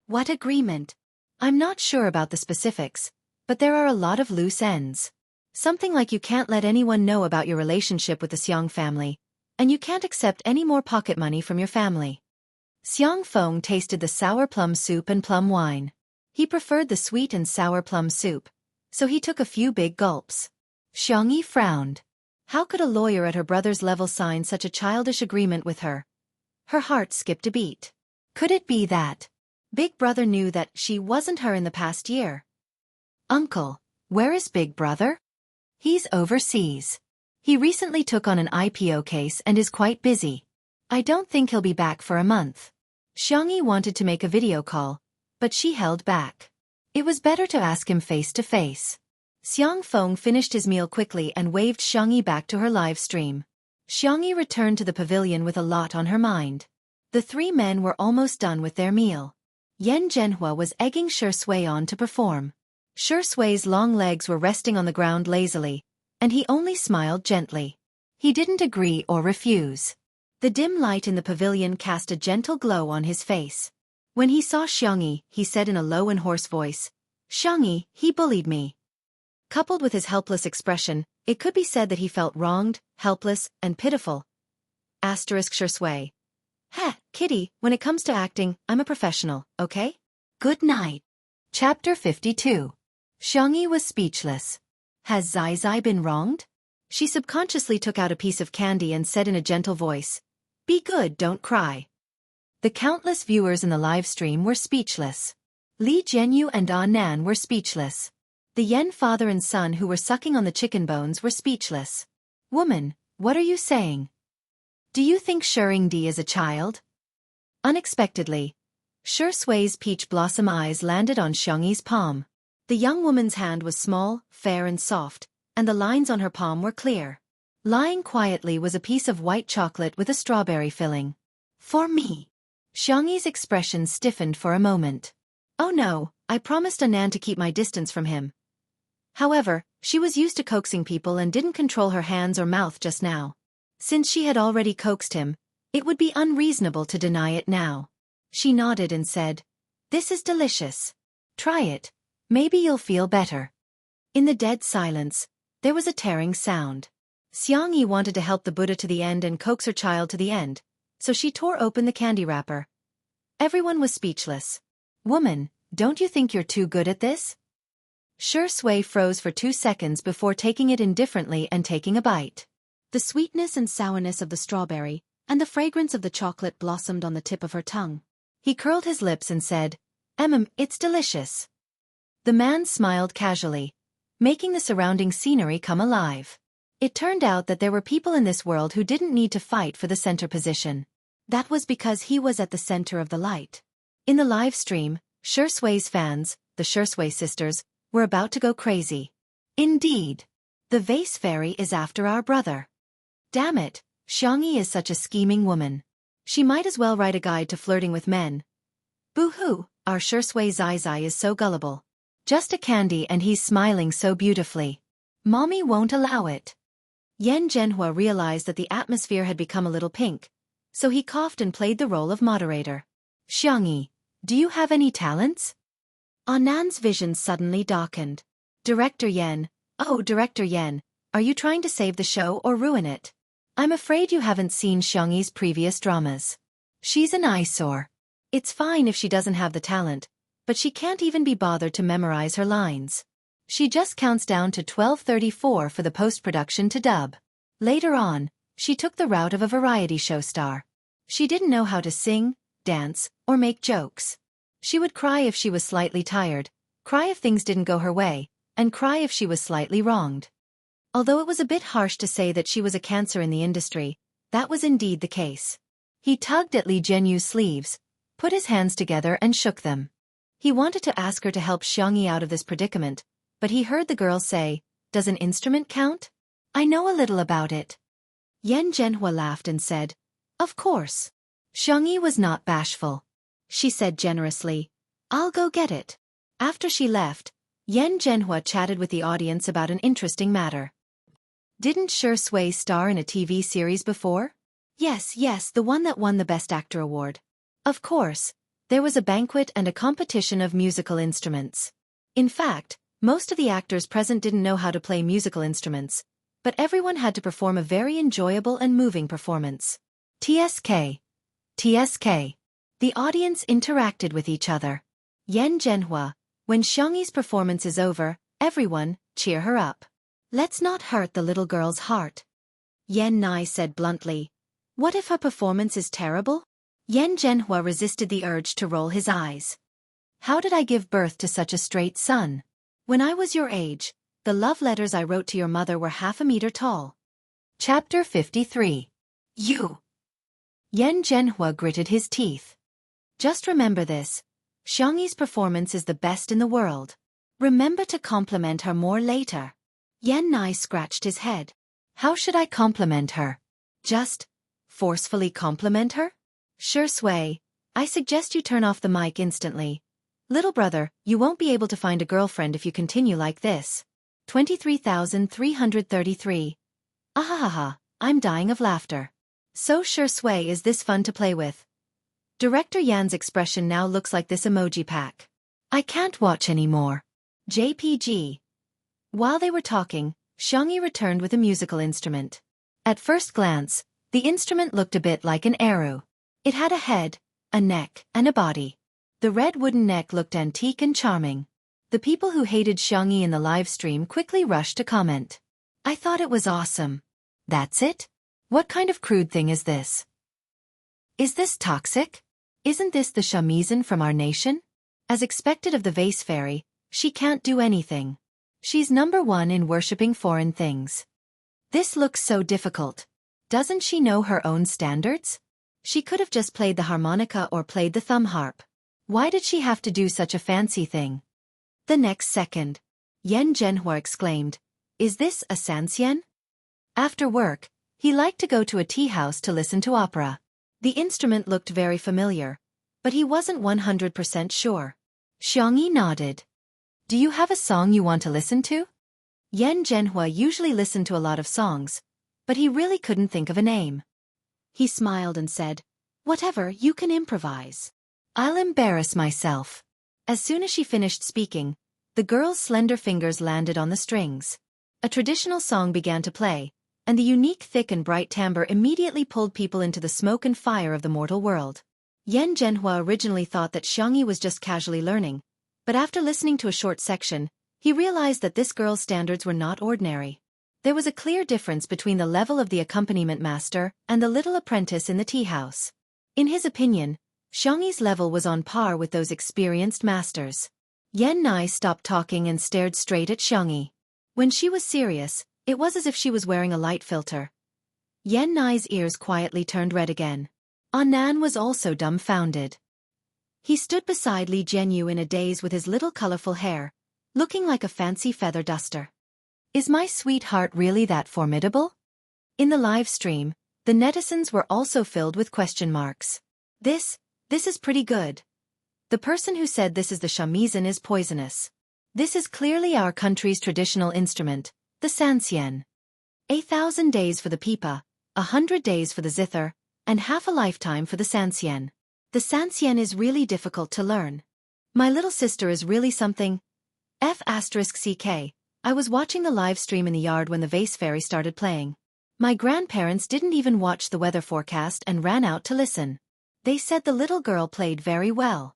What agreement? I'm not sure about the specifics, but there are a lot of loose ends. Something like you can't let anyone know about your relationship with the Xiang family, and you can't accept any more pocket money from your family. Xiaofan tasted the sour plum soup and plum wine. He preferred the sweet and sour plum soup, so he took a few big gulps. Xiangyi frowned. How could a lawyer at her brother's level sign such a childish agreement with her? Her heart skipped a beat. Could it be that Big Brother knew that she wasn't her in the past year? Uncle, where is Big Brother? He's overseas. He recently took on an IPO case and is quite busy. I don't think he'll be back for a month. Xiangyi wanted to make a video call, but she held back. It was better to ask him face to face. Xiaofan finished his meal quickly and waved Xiangyi back to her live stream. Xiangyi returned to the pavilion with a lot on her mind. The three men were almost done with their meal. Yan Zhenhua was egging Shui on to perform. Shui's long legs were resting on the ground lazily, and he only smiled gently. He didn't agree or refuse. The dim light in the pavilion cast a gentle glow on his face. When he saw Xiangyi, he said in a low and hoarse voice, "Xiangyi, he bullied me." Coupled with his helpless expression, it could be said that he felt wronged, helpless, and pitiful. Shui. Kitty, when it comes to acting, I'm a professional, okay? Good night. Chapter 52. Xiangyi was speechless. Has Zai been wronged? She subconsciously took out a piece of candy and said in a gentle voice, "Be good, don't cry." The countless viewers in the live stream were speechless. Li Jianyu and Nan were speechless. The Yen father and son who were sucking on the chicken bones were speechless. Woman, what are you saying? Do you think Shuringdi is a child? Unexpectedly, Shui's peach blossom eyes landed on Xiangyi's palm. The young woman's hand was small, fair and soft, and the lines on her palm were clear. Lying quietly was a piece of white chocolate with a strawberry filling. For me. Xiangyi's expression stiffened for a moment. Oh no, I promised Nan to keep my distance from him. However, she was used to coaxing people and didn't control her hands or mouth just now. Since she had already coaxed him, it would be unreasonable to deny it now. She nodded and said, "This is delicious. Try it. Maybe you'll feel better." In the dead silence, there was a tearing sound. Xiangyi wanted to help the Buddha to the end and coax her child to the end, so she tore open the candy wrapper. Everyone was speechless. Woman, don't you think you're too good at this? Shui froze for 2 seconds before taking it indifferently and taking a bite. The sweetness and sourness of the strawberry and the fragrance of the chocolate blossomed on the tip of her tongue. He curled his lips and said, It's delicious." The man smiled casually, making the surrounding scenery come alive. It turned out that there were people in this world who didn't need to fight for the center position. That was because he was at the center of the light. In the live stream, Shui's fans, the Shui sisters, were about to go crazy. Indeed. The vase fairy is after our brother. Damn it, Xiangyi is such a scheming woman. She might as well write a guide to flirting with men. Boo-hoo, our Shui Zai is so gullible. Just a candy and he's smiling so beautifully. Mommy won't allow it. Yan Zhenhua realized that the atmosphere had become a little pink, so he coughed and played the role of moderator. Xiangyi, do you have any talents? Anan's vision suddenly darkened. Director Yan, oh Director Yan, are you trying to save the show or ruin it? I'm afraid you haven't seen Xiangyi's previous dramas. She's an eyesore. It's fine if she doesn't have the talent, but she can't even be bothered to memorize her lines. She just counts down to 12:34 for the post-production to dub. Later on, she took the route of a variety show star. She didn't know how to sing, dance, or make jokes. She would cry if she was slightly tired, cry if things didn't go her way, and cry if she was slightly wronged. Although it was a bit harsh to say that she was a cancer in the industry, that was indeed the case. He tugged at Li Jianyu's sleeves, put his hands together and shook them. He wanted to ask her to help Xiangyi out of this predicament, but he heard the girl say, "Does an instrument count? I know a little about it." Yan Zhenhua laughed and said, "Of course." Xiangyi was not bashful. She said generously, "I'll go get it." After she left, Yan Zhenhua chatted with the audience about an interesting matter. "Didn't Shi Sui star in a TV series before?" Yes, the one that won the Best Actor award." "Of course. There was a banquet and a competition of musical instruments. In fact, most of the actors present didn't know how to play musical instruments, but everyone had to perform a very enjoyable and moving performance. TSK. TSK. The audience interacted with each other. Yan Zhenhua, when Xiangyi's performance is over, everyone, cheer her up. Let's not hurt the little girl's heart." Yan Nai said bluntly, "What if her performance is terrible?" Yan Zhenhua resisted the urge to roll his eyes. "How did I give birth to such a straight son? When I was your age, the love letters I wrote to your mother were 1/2 meter tall." Chapter 53. You. Yan Zhenhua gritted his teeth. "Just remember this. Xiangyi's performance is the best in the world. Remember to compliment her more later." Yan Nai scratched his head. "How should I compliment her? Just forcefully compliment her? Shi Sui, I suggest you turn off the mic instantly. Little brother, you won't be able to find a girlfriend if you continue like this." 23,333. Ahahaha, I'm dying of laughter. So Shi Sui, is this fun to play with? Director Yan's expression now looks like this emoji pack. I can't watch anymore. JPG. While they were talking, Xiangyi returned with a musical instrument. At first glance, the instrument looked a bit like an arrow. It had a head, a neck, and a body. The red wooden neck looked antique and charming. The people who hated Xiangyi in the live stream quickly rushed to comment. "I thought it was awesome." "That's it? What kind of crude thing is this? Is this toxic? Isn't this the shamisen from our nation?" As expected of the vase fairy, she can't do anything. She's #1 in worshipping foreign things. This looks so difficult. Doesn't she know her own standards? She could have just played the harmonica or played the thumb harp. Why did she have to do such a fancy thing? The next second, Yan Zhenhua exclaimed, "Is this a sansien?" After work, he liked to go to a tea house to listen to opera. The instrument looked very familiar, but he wasn't 100% sure. Xiangyi nodded. "Do you have a song you want to listen to?" Yan Zhenhua usually listened to a lot of songs, but he really couldn't think of a name. He smiled and said, "Whatever, you can improvise. I'll embarrass myself." As soon as she finished speaking, the girl's slender fingers landed on the strings. A traditional song began to play, and the unique thick and bright timbre immediately pulled people into the smoke and fire of the mortal world. Yan Zhenhua originally thought that Xiangyi was just casually learning, but after listening to a short section, he realized that this girl's standards were not ordinary. There was a clear difference between the level of the accompaniment master and the little apprentice in the tea house. In his opinion, Xiangyi's level was on par with those experienced masters. Yan Nai stopped talking and stared straight at Xiangyi. When she was serious, it was as if she was wearing a light filter. Yan Nai's ears quietly turned red again. Annan was also dumbfounded. He stood beside Li Zhenyu in a daze with his little colorful hair, looking like a fancy feather duster. Is my sweetheart really that formidable? In the live stream, the netizens were also filled with question marks. This is pretty good. The person who said this is the shamisen is poisonous. This is clearly our country's traditional instrument, the sansien. 1,000 days for the pipa, 100 days for the zither, and half a lifetime for the sansien. The sansien is really difficult to learn. My little sister is really something. F***ck. I was watching the live stream in the yard when the vase fairy started playing. My grandparents didn't even watch the weather forecast and ran out to listen. They said the little girl played very well.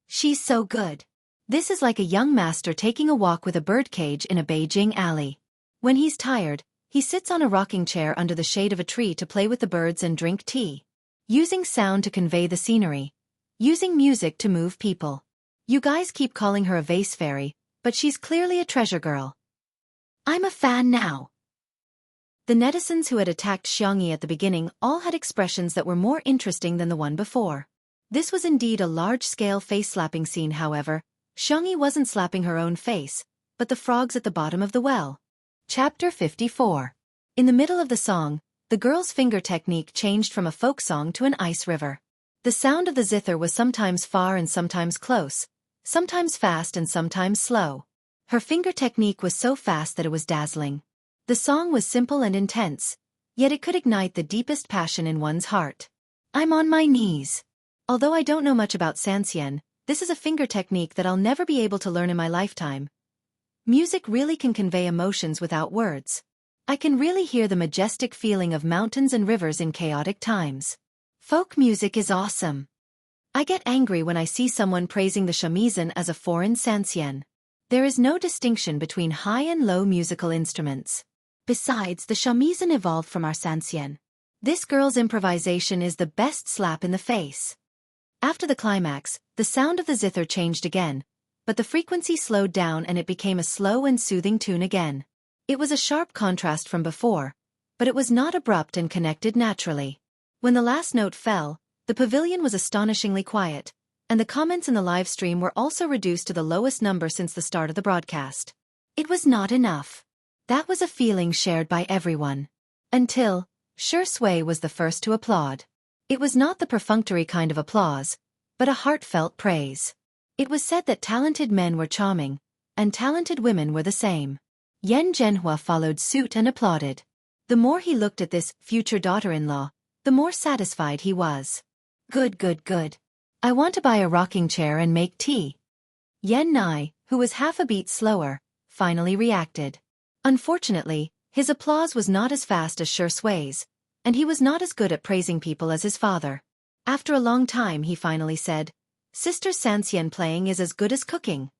She's so good. This is like a young master taking a walk with a birdcage in a Beijing alley. When he's tired, he sits on a rocking chair under the shade of a tree to play with the birds and drink tea. Using sound to convey the scenery. Using music to move people. You guys keep calling her a vase fairy, but she's clearly a treasure girl. I'm a fan now. The netizens who had attacked Xiangyi at the beginning all had expressions that were more interesting than the one before. This was indeed a large-scale face-slapping scene. However, Xiangyi wasn't slapping her own face, but the frogs at the bottom of the well. Chapter 54. In the middle of the song, the girl's finger technique changed from a folk song to an ice river. The sound of the zither was sometimes far and sometimes close, sometimes fast and sometimes slow. Her finger technique was so fast that it was dazzling. The song was simple and intense, yet it could ignite the deepest passion in one's heart. I'm on my knees. Although I don't know much about Sanxian, this is a finger technique that I'll never be able to learn in my lifetime. Music really can convey emotions without words. I can really hear the majestic feeling of mountains and rivers in chaotic times. Folk music is awesome. I get angry when I see someone praising the shamisen as a foreign Sanxian. There is no distinction between high and low musical instruments. Besides, the shamisen evolved from our Sanxian. This girl's improvisation is the best slap in the face. After the climax, the sound of the zither changed again, but the frequency slowed down and it became a slow and soothing tune again. It was a sharp contrast from before, but it was not abrupt and connected naturally. When the last note fell, the pavilion was astonishingly quiet, and the comments in the live stream were also reduced to the lowest number since the start of the broadcast. It was not enough. That was a feeling shared by everyone. Until Shui was the first to applaud. It was not the perfunctory kind of applause, but a heartfelt praise. It was said that talented men were charming, and talented women were the same. Yan Zhenhua followed suit and applauded. The more he looked at this future daughter-in-law, the more satisfied he was. Good, good, good. I want to buy a rocking chair and make tea. Yan Nai, who was half a beat slower, finally reacted. Unfortunately, his applause was not as fast as Shui's, and he was not as good at praising people as his father. After a long time he finally said, Sister Sanxian playing is as good as cooking.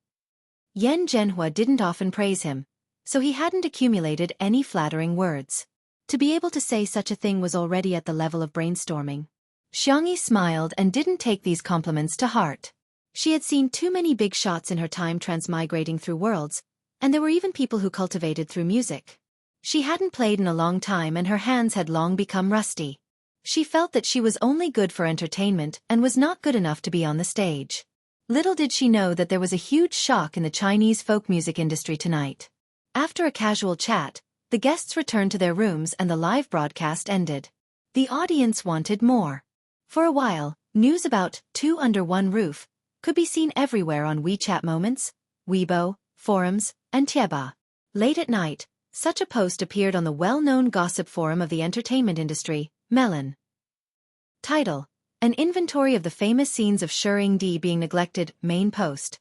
Yan Zhenhua didn't often praise him, so he hadn't accumulated any flattering words. To be able to say such a thing was already at the level of brainstorming. Xiangyi smiled and didn't take these compliments to heart. She had seen too many big shots in her time transmigrating through worlds, and there were even people who cultivated through music. She hadn't played in a long time and her hands had long become rusty. She felt that she was only good for entertainment and was not good enough to be on the stage. Little did she know that there was a huge shock in the Chinese folk music industry tonight. After a casual chat, the guests returned to their rooms and the live broadcast ended. The audience wanted more. For a while, news about Two Under One Roof could be seen everywhere on WeChat Moments, Weibo, forums, and Tieba. Late at night, such a post appeared on the well-known gossip forum of the entertainment industry, Melon. Title: An inventory of the famous scenes of Shuringdi being neglected. Main post.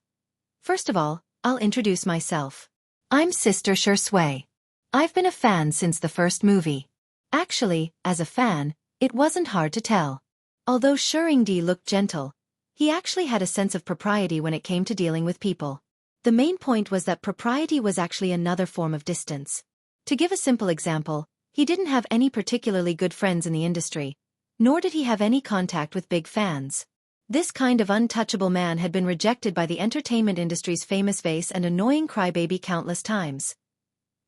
First of all, I'll introduce myself. I'm Sister Shui. I've been a fan since the first movie. Actually, as a fan, it wasn't hard to tell. Although Shuringdi looked gentle, he actually had a sense of propriety when it came to dealing with people. The main point was that propriety was actually another form of distance. To give a simple example, he didn't have any particularly good friends in the industry, nor did he have any contact with big fans. This kind of untouchable man had been rejected by the entertainment industry's famous vase and annoying crybaby countless times.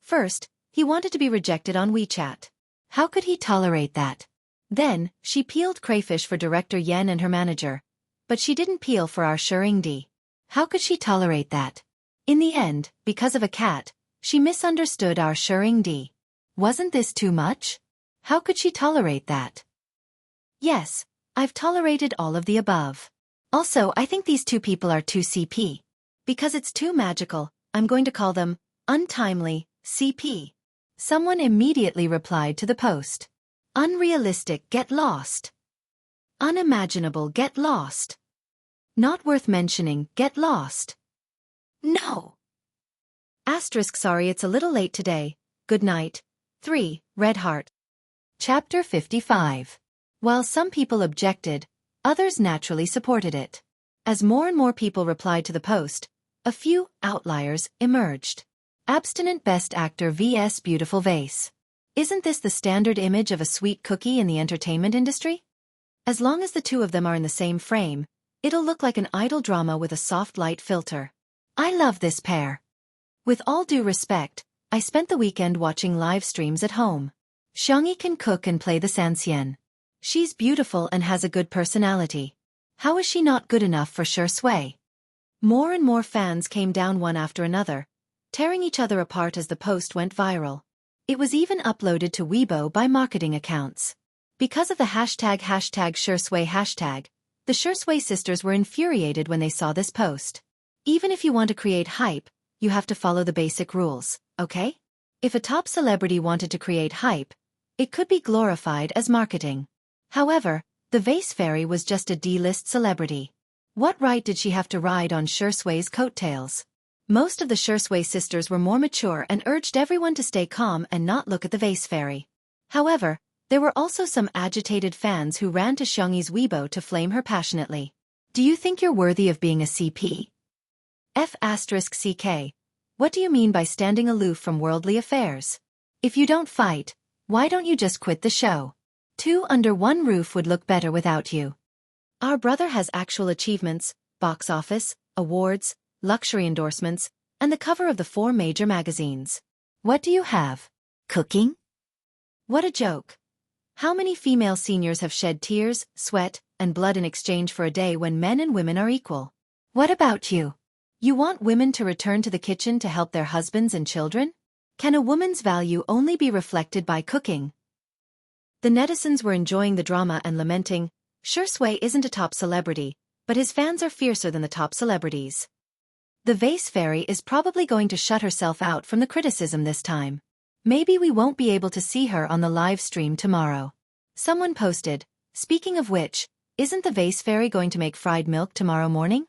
First, he wanted to be rejected on WeChat. How could he tolerate that? Then, she peeled crayfish for director Yen and her manager. But she didn't peel for our Shuringdi. How could she tolerate that? In the end, because of a cat, she misunderstood our Shuringdi. Wasn't this too much? How could she tolerate that? Yes, I've tolerated all of the above. Also, I think these two people are too CP. Because it's too magical, I'm going to call them untimely CP. Someone immediately replied to the post. Unrealistic, get lost. Unimaginable, get lost. Not worth mentioning, get lost. No. Asterisk sorry it's a little late today. Good night. 3. Red Heart. Chapter 55. While some people objected, others naturally supported it. As more and more people replied to the post, a few outliers emerged. Abstinent Best Actor vs Beautiful Vase. Isn't this the standard image of a sweet cookie in the entertainment industry? As long as the two of them are in the same frame, it'll look like an idol drama with a soft light filter. I love this pair. With all due respect, I spent the weekend watching live streams at home. Xiangyi can cook and play the Sanxian. She's beautiful and has a good personality. How is she not good enough for Shui? More and more fans came down one after another, tearing each other apart as the post went viral. It was even uploaded to Weibo by marketing accounts. Because of the hashtag #Shui hashtag, the Shui sisters were infuriated when they saw this post. Even if you want to create hype, you have to follow the basic rules, okay? If a top celebrity wanted to create hype, it could be glorified as marketing. However, the vase fairy was just a D-list celebrity. What right did she have to ride on Shui's coattails? Most of the Shui sisters were more mature and urged everyone to stay calm and not look at the vase fairy. However, there were also some agitated fans who ran to Xiangyi's Weibo to flame her passionately. Do you think you're worthy of being a CP? F***CK. What do you mean by standing aloof from worldly affairs? If you don't fight, why don't you just quit the show? 2 under 1 roof would look better without you. Our brother has actual achievements, box office, awards, luxury endorsements, and the cover of the 4 major magazines. What do you have? Cooking? What a joke. How many female seniors have shed tears, sweat, and blood in exchange for a day when men and women are equal? What about you? You want women to return to the kitchen to help their husbands and children? Can a woman's value only be reflected by cooking? The netizens were enjoying the drama and lamenting, Shui isn't a top celebrity, but his fans are fiercer than the top celebrities. The vase fairy is probably going to shut herself out from the criticism this time. Maybe we won't be able to see her on the live stream tomorrow. Someone posted, speaking of which, isn't the vase fairy going to make fried milk tomorrow morning?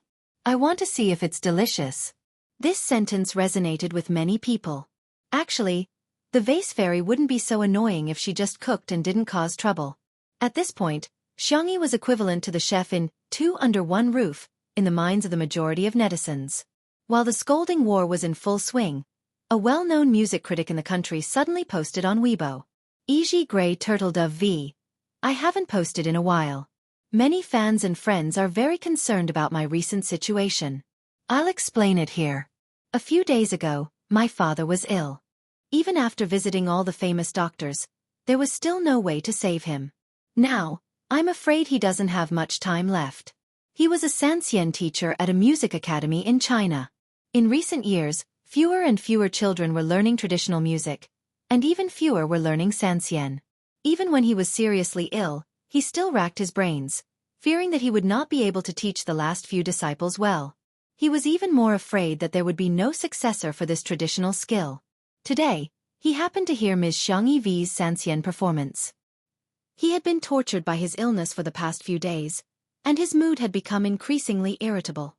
I want to see if it's delicious. This sentence resonated with many people. Actually, the vase fairy wouldn't be so annoying if she just cooked and didn't cause trouble. At this point, Xiangyi was equivalent to the chef in 2 under 1 roof, in the minds of the majority of netizens. While the scolding war was in full swing, a well-known music critic in the country suddenly posted on Weibo. E.g. Grey Turtle Dove V. I haven't posted in a while. Many fans and friends are very concerned about my recent situation. I'll explain it here. A few days ago, my father was ill. Even after visiting all the famous doctors, there was still no way to save him. Now, I'm afraid he doesn't have much time left. He was a Sanxian teacher at a music academy in China. In recent years, fewer and fewer children were learning traditional music, and even fewer were learning Sanxian. Even when he was seriously ill, he still racked his brains, fearing that he would not be able to teach the last few disciples well. He was even more afraid that there would be no successor for this traditional skill. Today, he happened to hear Ms. Xiangyi V's Sanxian performance. He had been tortured by his illness for the past few days, and his mood had become increasingly irritable.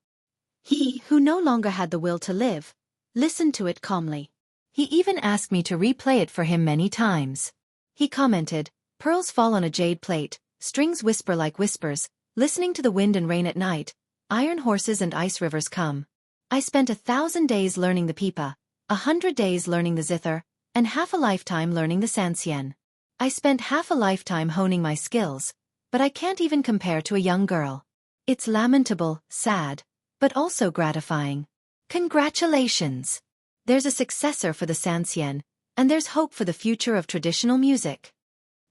He, who no longer had the will to live, listened to it calmly. He even asked me to replay it for him many times. He commented, pearls fall on a jade plate, strings whisper like whispers, listening to the wind and rain at night, iron horses and ice rivers come. I spent 1,000 days learning the pipa, 100 days learning the zither, and half a lifetime learning the Sanxian. I spent half a lifetime honing my skills, but I can't even compare to a young girl. It's lamentable, sad, but also gratifying. Congratulations! There's a successor for the Sanxian, and there's hope for the future of traditional music.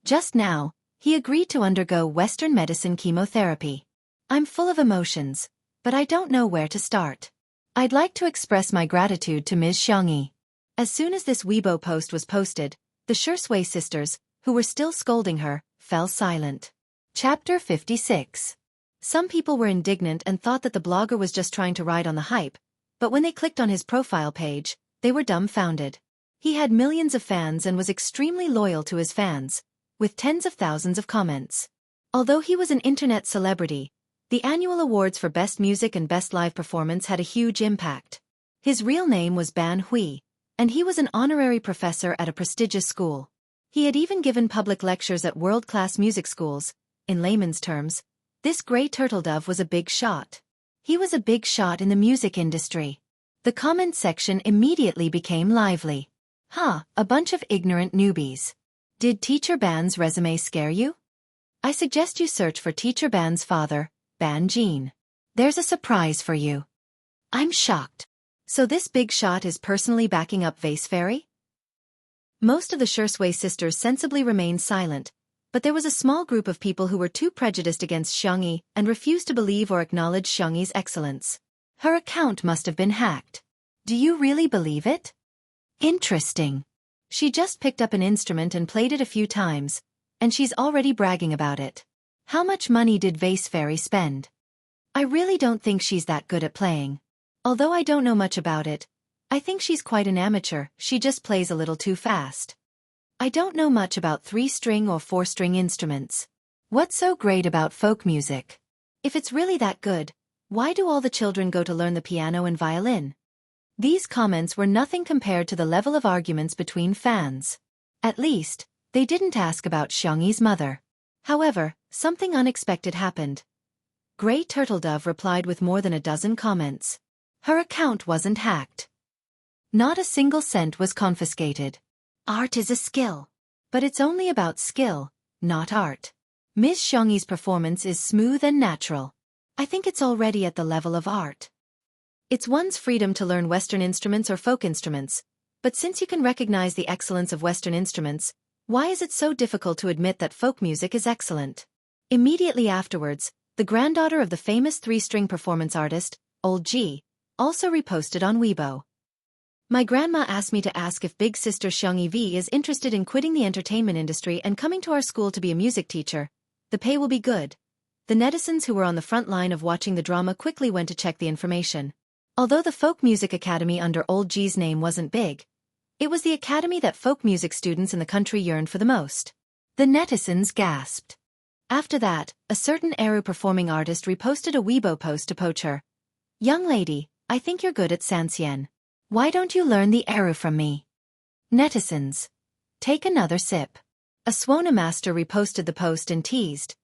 Just now, he agreed to undergo Western medicine chemotherapy. I'm full of emotions, but I don't know where to start. I'd like to express my gratitude to Ms. Xiangyi. As soon as this Weibo post was posted, the Shui sisters, who were still scolding her, fell silent. Chapter 56. Some people were indignant and thought that the blogger was just trying to ride on the hype, but when they clicked on his profile page, they were dumbfounded. He had millions of fans and was extremely loyal to his fans, with tens of thousands of comments. Although he was an internet celebrity, the annual awards for Best Music and Best Live Performance had a huge impact. His real name was Ban Hui, and he was an honorary professor at a prestigious school. He had even given public lectures at world-class music schools. In layman's terms, this gray turtle dove was a big shot. He was a big shot in the music industry. The comment section immediately became lively. A bunch of ignorant newbies. Did Teacher Ban's resume scare you? I suggest you search for Teacher Ban's father, Ban Jean. There's a surprise for you. I'm shocked. So this big shot is personally backing up Vase Fairy? Most of the Shui sisters sensibly remained silent, But there was a small group of people who were too prejudiced against Xiangyi and refused to believe or acknowledge Xiangyi's excellence. Her account must have been hacked. Do you really believe it? Interesting. She just picked up an instrument and played it a few times, and she's already bragging about it. How much money did Vase Fairy spend? I really don't think she's that good at playing. Although I don't know much about it, I think she's quite an amateur, she just plays a little too fast. I don't know much about 3-string or 4-string instruments. What's so great about folk music? If it's really that good, why do all the children go to learn the piano and violin? These comments were nothing compared to the level of arguments between fans. At least, they didn't ask about Xiangyi's mother. However, something unexpected happened. Grey Turtledove replied with more than a dozen comments. Her account wasn't hacked. Not a single cent was confiscated. Art is a skill. But it's only about skill, not art. Miss Xiangyi's performance is smooth and natural. I think it's already at the level of art. It's one's freedom to learn Western instruments or folk instruments, but since you can recognize the excellence of Western instruments, why is it so difficult to admit that folk music is excellent? Immediately afterwards, the granddaughter of the famous 3-string performance artist, Old G, also reposted on Weibo. My grandma asked me to ask if big sister Xiangyi V is interested in quitting the entertainment industry and coming to our school to be a music teacher. The pay will be good. The netizens who were on the front line of watching the drama quickly went to check the information. Although the Folk Music Academy under Old G's name wasn't big, it was the academy that folk music students in the country yearned for the most. The netizens gasped. After that, a certain Eru performing artist reposted a Weibo post to poach her. Young lady, I think you're good at Sanxian. Why don't you learn the Eru from me? Netizens. Take another sip. A Swona master reposted the post and teased.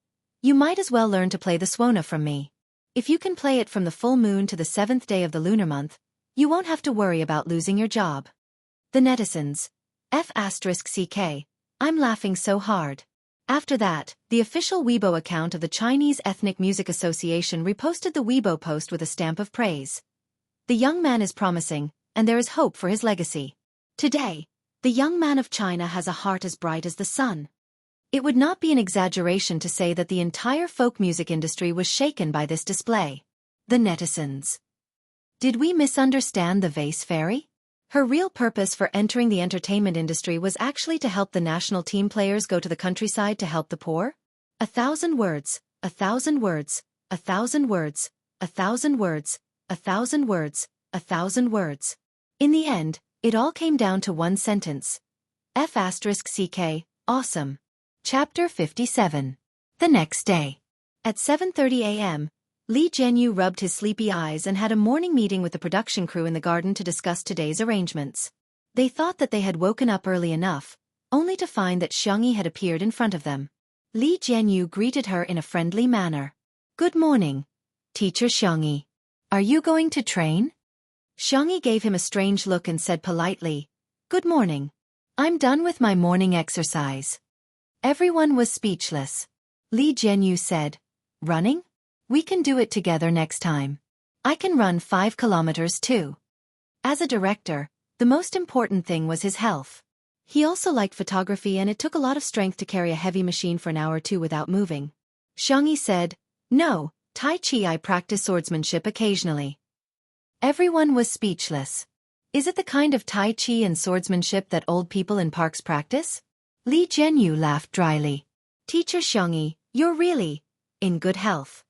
You might as well learn to play the Swona from me. If you can play it from the full moon to the 7th day of the lunar month, you won't have to worry about losing your job. The netizens. F***CK. I'm laughing so hard. After that, the official Weibo account of the Chinese Ethnic Music Association reposted the Weibo post with a stamp of praise. The young man is promising, and there is hope for his legacy. Today, the young man of China has a heart as bright as the sun. It would not be an exaggeration to say that the entire folk music industry was shaken by this display. The netizens. Did we misunderstand the Vase Fairy? Her real purpose for entering the entertainment industry was actually to help the national team players go to the countryside to help the poor? 1,000 words, 1,000 words, 1,000 words, 1,000 words, 1,000 words, 1,000 words. In the end, it all came down to one sentence. F***CK, awesome. Chapter 57. The next day. At 7:30 a.m., Li Jianyu rubbed his sleepy eyes and had a morning meeting with the production crew in the garden to discuss today's arrangements. They thought that they had woken up early enough, only to find that Xiangyi had appeared in front of them. Li Jianyu greeted her in a friendly manner. Good morning, Teacher Xiangyi. Are you going to train? Xiangyi gave him a strange look and said politely, Good morning. I'm done with my morning exercise. Everyone was speechless. Li Jianyu said, Running? We can do it together next time. I can run 5 kilometers too. As a director, the most important thing was his health. He also liked photography and it took a lot of strength to carry a heavy machine for an hour or two without moving. Xiangyi said, No, Tai Chi I practice swordsmanship occasionally. Everyone was speechless. Is it the kind of Tai Chi and swordsmanship that old people in parks practice? Li Jianyu laughed dryly. Teacher Xiangyi, you're really in good health.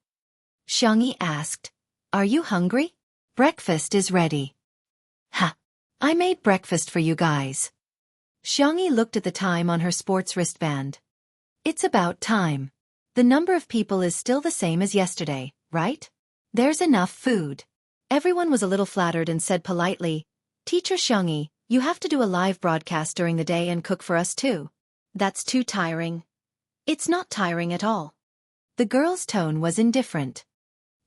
Xiangyi asked, Are you hungry? Breakfast is ready. Ha! I made breakfast for you guys. Xiangyi looked at the time on her sports wristband. It's about time. The number of people is still the same as yesterday, right? There's enough food. Everyone was a little flattered and said politely, Teacher Xiangyi, you have to do a live broadcast during the day and cook for us too. That's too tiring. It's not tiring at all. The girl's tone was indifferent.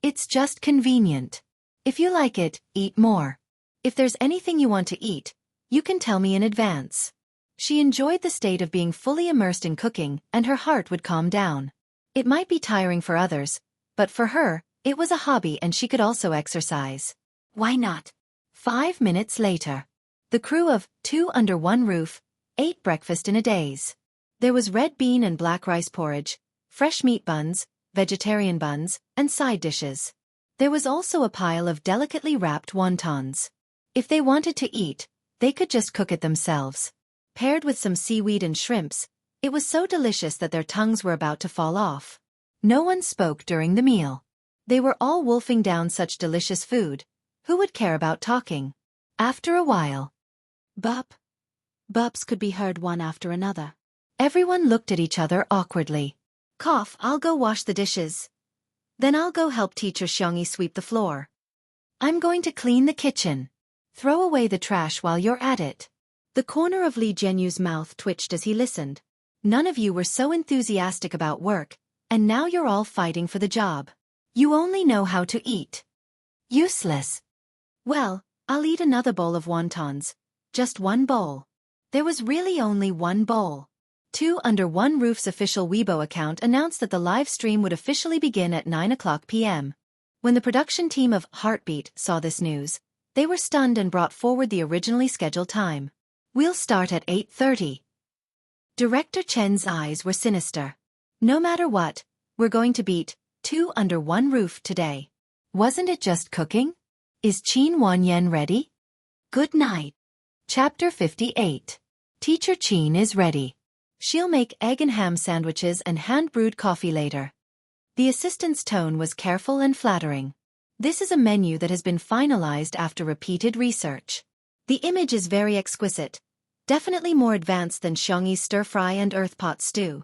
It's just convenient. If you like it, eat more. If there's anything you want to eat, you can tell me in advance. She enjoyed the state of being fully immersed in cooking, and her heart would calm down. It might be tiring for others, but for her, it was a hobby and she could also exercise. Why not? 5 minutes later. The crew of 2 Under One Roof ate breakfast in a daze. There was red bean and black rice porridge, fresh meat buns, vegetarian buns, and side dishes. There was also a pile of delicately wrapped wontons. If they wanted to eat, they could just cook it themselves. Paired with some seaweed and shrimps, it was so delicious that their tongues were about to fall off. No one spoke during the meal. They were all wolfing down such delicious food. Who would care about talking? After a while, burps could be heard one after another. Everyone looked at each other awkwardly. Cough, I'll go wash the dishes. Then I'll go help teacher Xiangyi sweep the floor. I'm going to clean the kitchen. Throw away the trash while you're at it. The corner of Li Jianyu's mouth twitched as he listened. None of you were so enthusiastic about work, and now you're all fighting for the job. You only know how to eat. Useless. Well, I'll eat another bowl of wontons. Just one bowl. There was really only one bowl. Two Under One Roof's official Weibo account announced that the live stream would officially begin at 9:00 p.m. When the production team of Heartbeat saw this news, they were stunned and brought forward the originally scheduled time. We'll start at 8:30. Director Chen's eyes were sinister. No matter what, we're going to beat Two Under One Roof today. Wasn't it just cooking? Is Qin Wanyan ready? Good night. Chapter 58. Teacher Qin is ready. She'll make egg and ham sandwiches and hand-brewed coffee later. The assistant's tone was careful and flattering. This is a menu that has been finalized after repeated research. The image is very exquisite, definitely more advanced than Xiangyi's stir-fry and earth-pot stew.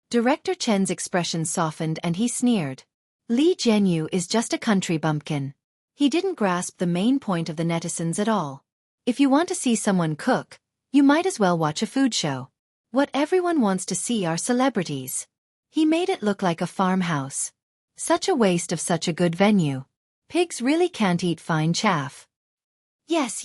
Director Chen's expression softened and he sneered. Li Jianyu is just a country bumpkin. He didn't grasp the main point of the netizens at all. If you want to see someone cook, you might as well watch a food show. What everyone wants to see are celebrities. He made it look like a farmhouse. Such a waste of such a good venue. Pigs really can't eat fine chaff. Yes,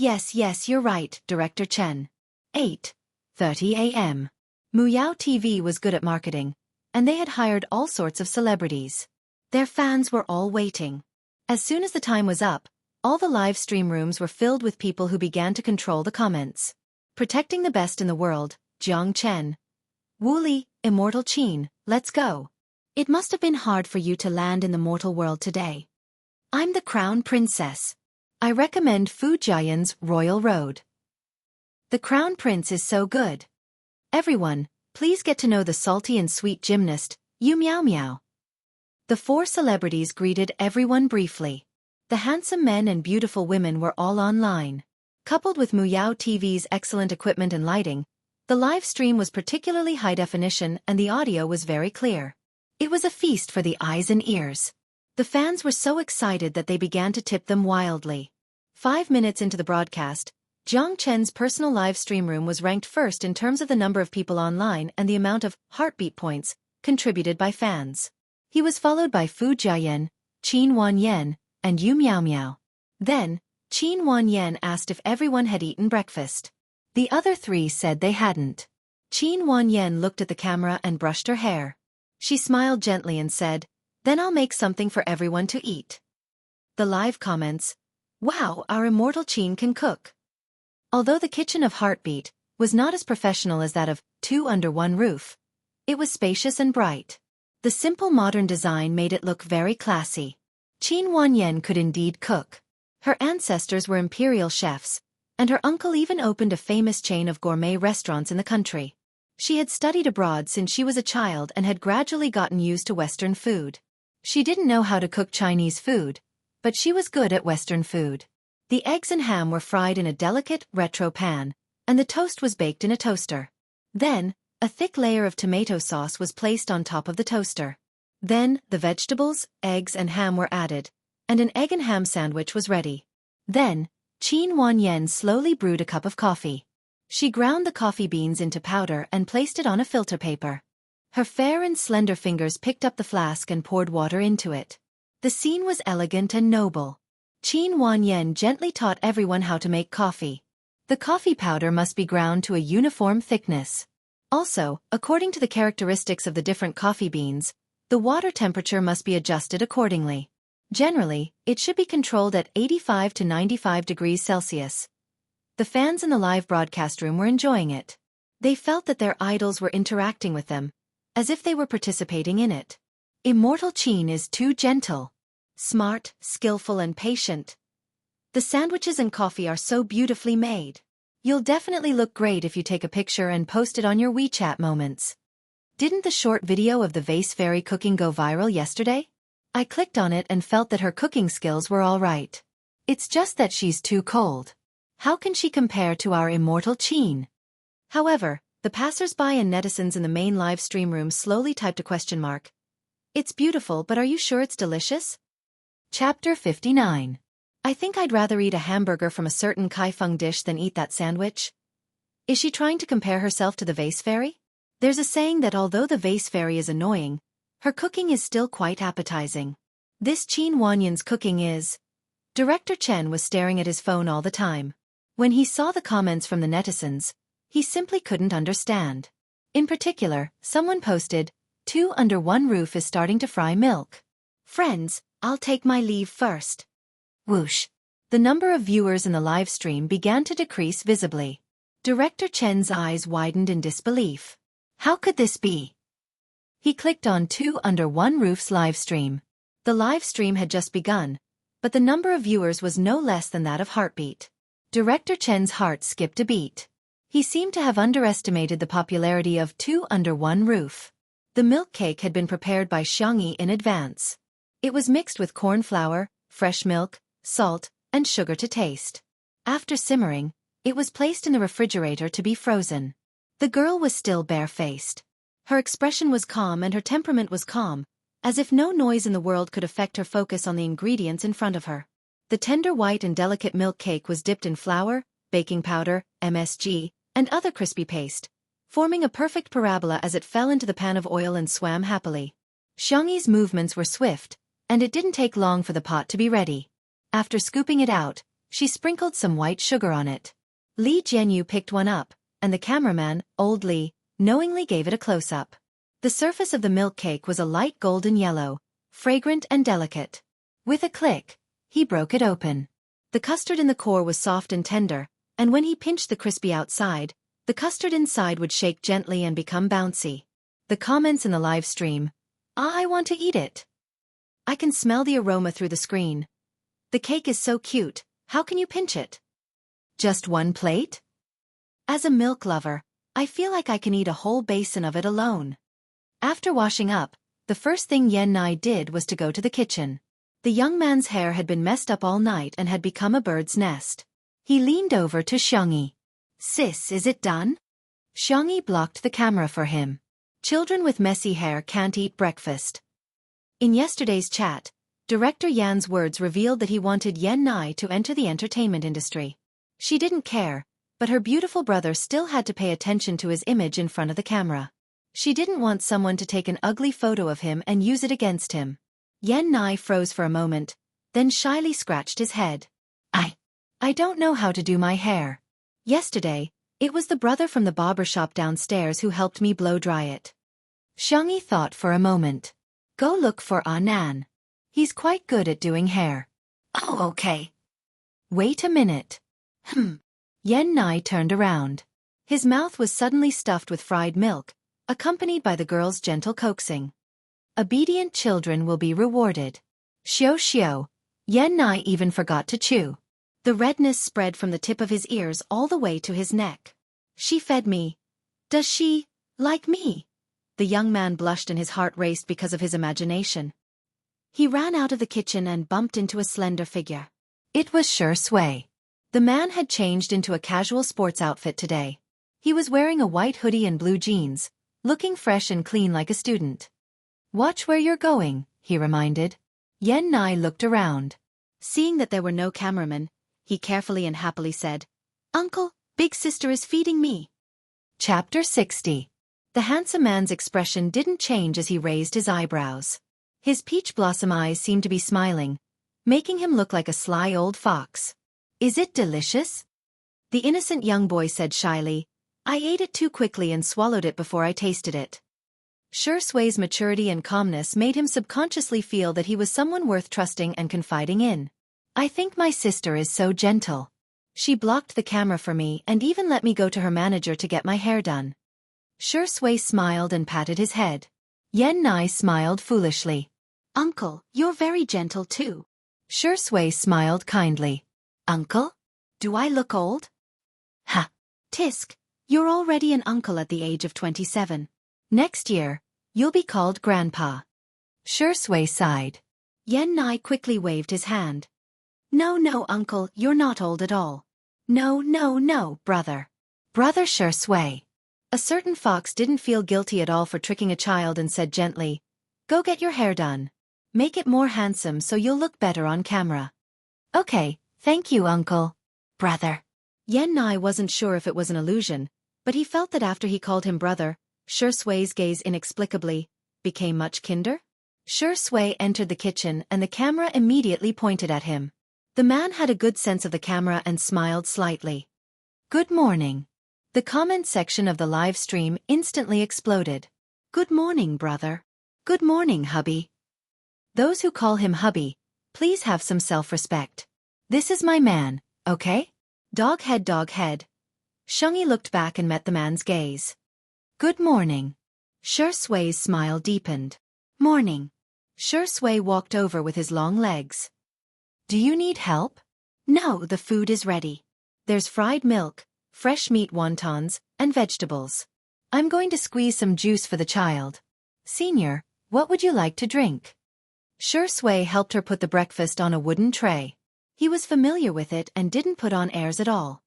you're right, Director Chen. 8:30 a.m. Muyao TV was good at marketing, and they had hired all sorts of celebrities. Their fans were all waiting. As soon as the time was up, all the live stream rooms were filled with people who began to control the comments. Protecting the best in the world, Jiang Chen. Wu Li, Immortal Qin, let's go. It must have been hard for you to land in the mortal world today. I'm the Crown Princess. I recommend Fu Jiayan's Royal Road. The Crown Prince is so good. Everyone, please get to know the salty and sweet gymnast, Yu Miao Miao. The four celebrities greeted everyone briefly. The handsome men and beautiful women were all online. Coupled with Muyao TV's excellent equipment and lighting, the live stream was particularly high definition and the audio was very clear. It was a feast for the eyes and ears. The fans were so excited that they began to tip them wildly. 5 minutes into the broadcast, Jiang Chen's personal live stream room was ranked first in terms of the number of people online and the amount of heartbeat points contributed by fans. He was followed by Fu Jiayan, Qin Wanyan, and Yu Miao Miao. Then, Qin Wanyan asked if everyone had eaten breakfast. The other three said they hadn't. Qin Wanyan looked at the camera and brushed her hair. She smiled gently and said, "Then I'll make something for everyone to eat." The live comments, "Wow, our immortal Qin can cook." Although the kitchen of Heartbeat was not as professional as that of Two Under One Roof, it was spacious and bright. The simple modern design made it look very classy. Qin Wanyan could indeed cook. Her ancestors were imperial chefs, and her uncle even opened a famous chain of gourmet restaurants in the country. She had studied abroad since she was a child and had gradually gotten used to Western food. She didn't know how to cook Chinese food, but she was good at Western food. The eggs and ham were fried in a delicate, retro pan, and the toast was baked in a toaster. Then, a thick layer of tomato sauce was placed on top of the toaster. Then, the vegetables, eggs and ham were added, and an egg and ham sandwich was ready. Then, Qin Wanyan slowly brewed a cup of coffee. She ground the coffee beans into powder and placed it on a filter paper. Her fair and slender fingers picked up the flask and poured water into it. The scene was elegant and noble. Qin Wanyan gently taught everyone how to make coffee. The coffee powder must be ground to a uniform thickness. Also, according to the characteristics of the different coffee beans, the water temperature must be adjusted accordingly. Generally, it should be controlled at 85 to 95 degrees Celsius. The fans in the live broadcast room were enjoying it. They felt that their idols were interacting with them, as if they were participating in it. Immortal Qin is too gentle. Smart, skillful and patient. The sandwiches and coffee are so beautifully made. You'll definitely look great if you take a picture and post it on your WeChat moments. Didn't the short video of the vase fairy cooking go viral yesterday? I clicked on it and felt that her cooking skills were all right. It's just that she's too cold. How can she compare to our immortal Qin? However, the passers-by and netizens in the main live stream room slowly typed a question mark. It's beautiful, but are you sure it's delicious? Chapter 59. I think I'd rather eat a hamburger from a certain Kaifeng dish than eat that sandwich. Is she trying to compare herself to the vase fairy? There's a saying that although the vase fairy is annoying, her cooking is still quite appetizing. This Qin Wanyan's cooking is... Director Chen was staring at his phone all the time. When he saw the comments from the netizens, he simply couldn't understand. In particular, someone posted, 2 under 1 roof is starting to fry milk. Friends, I'll take my leave first. Whoosh. The number of viewers in the live stream began to decrease visibly. Director Chen's eyes widened in disbelief. How could this be? He clicked on 2 under 1 roof's live stream. The live stream had just begun, but the number of viewers was no less than that of Heartbeat. Director Chen's heart skipped a beat. He seemed to have underestimated the popularity of 2 under 1 roof. The milk cake had been prepared by Xiangyi in advance. It was mixed with corn flour, fresh milk, salt, and sugar to taste. After simmering, it was placed in the refrigerator to be frozen. The girl was still barefaced. Her expression was calm and her temperament was calm, as if no noise in the world could affect her focus on the ingredients in front of her. The tender white and delicate milk cake was dipped in flour, baking powder, MSG, and other crispy paste, forming a perfect parabola as it fell into the pan of oil and swam happily. Xiangyi's movements were swift, and it didn't take long for the pot to be ready. After scooping it out, she sprinkled some white sugar on it. Li Jianyu picked one up, and the cameraman, old Li, knowingly gave it a close-up. The surface of the milk cake was a light golden yellow, fragrant and delicate. With a click, he broke it open. The custard in the core was soft and tender, and when he pinched the crispy outside, the custard inside would shake gently and become bouncy. The comments in the live stream, I want to eat it. I can smell the aroma through the screen. The cake is so cute, how can you pinch it? Just 1 plate? As a milk lover, I feel like I can eat a whole basin of it alone. After washing up, the first thing Yan Nai did was to go to the kitchen. The young man's hair had been messed up all night and had become a bird's nest. He leaned over to Xiangyi. Sis, is it done? Xiangyi blocked the camera for him. Children with messy hair can't eat breakfast. In yesterday's chat, Director Yan's words revealed that he wanted Yan Nai to enter the entertainment industry. She didn't care, but her beautiful brother still had to pay attention to his image in front of the camera. She didn't want someone to take an ugly photo of him and use it against him. Yan Nai froze for a moment, then shyly scratched his head. I don't know how to do my hair. Yesterday, it was the brother from the barber shop downstairs who helped me blow dry it. Xiangyi thought for a moment. Go look for Anan. He's quite good at doing hair. Oh, okay. Wait a minute. Yan Nai turned around. His mouth was suddenly stuffed with fried milk, accompanied by the girl's gentle coaxing. Obedient children will be rewarded. Xiao xiao. Yan Nai even forgot to chew. The redness spread from the tip of his ears all the way to his neck. She fed me. Does she like me? The young man blushed and his heart raced because of his imagination. He ran out of the kitchen and bumped into a slender figure. It was Shi Sui. The man had changed into a casual sports outfit today. He was wearing a white hoodie and blue jeans, looking fresh and clean like a student. Watch where you're going, he reminded. Yan Nai looked around. Seeing that there were no cameramen, he carefully and happily said, Uncle, big sister is feeding me. Chapter 60. The handsome man's expression didn't change as he raised his eyebrows. His peach blossom eyes seemed to be smiling, making him look like a sly old fox. Is it delicious? The innocent young boy said shyly, I ate it too quickly and swallowed it before I tasted it. Shi Sui's maturity and calmness made him subconsciously feel that he was someone worth trusting and confiding in. I think my sister is so gentle. She blocked the camera for me and even let me go to her manager to get my hair done. Shui smiled and patted his head. Yan Nai smiled foolishly. Uncle, you're very gentle too. Shui smiled kindly. Uncle? Do I look old? Ha! Tisk, you're already an uncle at the age of 27. Next year, you'll be called Grandpa. Shui sighed. Yan Nai quickly waved his hand. No, uncle, you're not old at all. No, brother. Brother Shui. A certain fox didn't feel guilty at all for tricking a child and said gently, "Go get your hair done. Make it more handsome so you'll look better on camera." Okay, thank you, uncle. Brother. Yan Nai wasn't sure if it was an illusion, but he felt that after he called him brother, Shui's gaze inexplicably became much kinder. Shui entered the kitchen and the camera immediately pointed at him. The man had a good sense of the camera and smiled slightly. Good morning. The comment section of the live stream instantly exploded. Good morning, brother. Good morning, hubby. Those who call him hubby, please have some self-respect. This is my man, okay? Dog head. Shungi looked back and met the man's gaze. Good morning. Shui's smile deepened. Morning. Shui walked over with his long legs. Do you need help? No, the food is ready. There's fried milk, fresh meat wontons, and vegetables. I'm going to squeeze some juice for the child. Senior, what would you like to drink? Shui helped her put the breakfast on a wooden tray. He was familiar with it and didn't put on airs at all.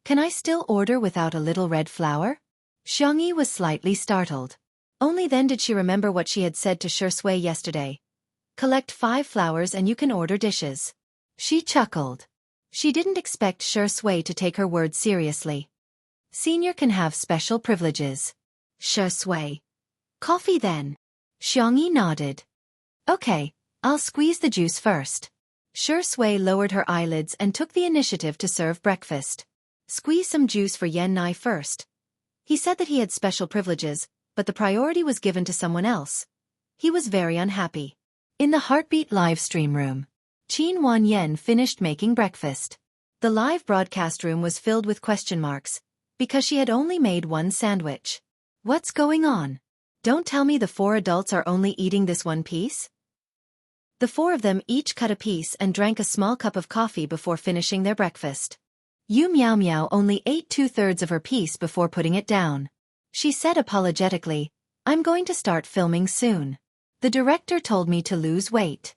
Can I still order without a little red flour? Xiangyi was slightly startled. Only then did she remember what she had said to Shui yesterday. Collect 5 flowers and you can order dishes. She chuckled. She didn't expect Shui to take her words seriously. Senior can have special privileges. Shui. Coffee then. Xiangyi nodded. Okay, I'll squeeze the juice first. Shui lowered her eyelids and took the initiative to serve breakfast. Squeeze some juice for Yan Nai first. He said that he had special privileges, but the priority was given to someone else. He was very unhappy. In the Heartbeat live stream room, Qin Wanyan finished making breakfast. The live broadcast room was filled with question marks, because she had only made one sandwich. What's going on? Don't tell me the 4 adults are only eating this one piece? The 4 of them each cut a piece and drank a small cup of coffee before finishing their breakfast. Yu Miao Miao only ate 2/3 of her piece before putting it down. She said apologetically, I'm going to start filming soon. The director told me to lose weight.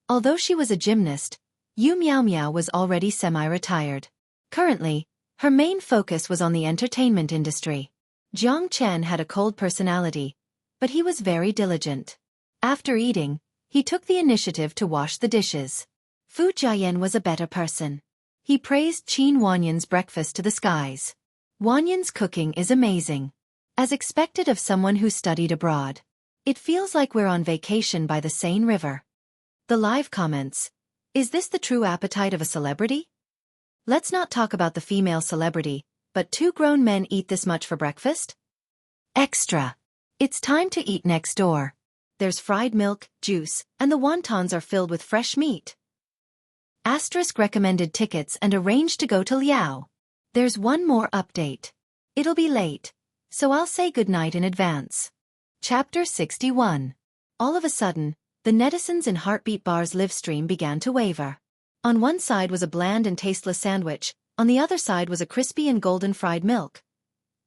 Although she was a gymnast, Yu Miao Miao was already semi-retired. Currently, her main focus was on the entertainment industry. Jiang Chen had a cold personality, but he was very diligent. After eating, he took the initiative to wash the dishes. Fu Jiayan was a better person. He praised Qin Wanyan's breakfast to the skies. Wanyan's cooking is amazing. As expected of someone who studied abroad. It feels like we're on vacation by the Seine River. The live comments. Is this the true appetite of a celebrity? Let's not talk about the female celebrity, but 2 grown men eat this much for breakfast? Extra. It's time to eat next door. There's fried milk, juice, and the wontons are filled with fresh meat. Asterisk recommended tickets and arranged to go to Liao. There's one more update. It'll be late, so I'll say goodnight in advance. Chapter 61. All of a sudden, the netizens in Heartbeat Bar's live stream began to waver. On one side was a bland and tasteless sandwich, on the other side was a crispy and golden fried milk.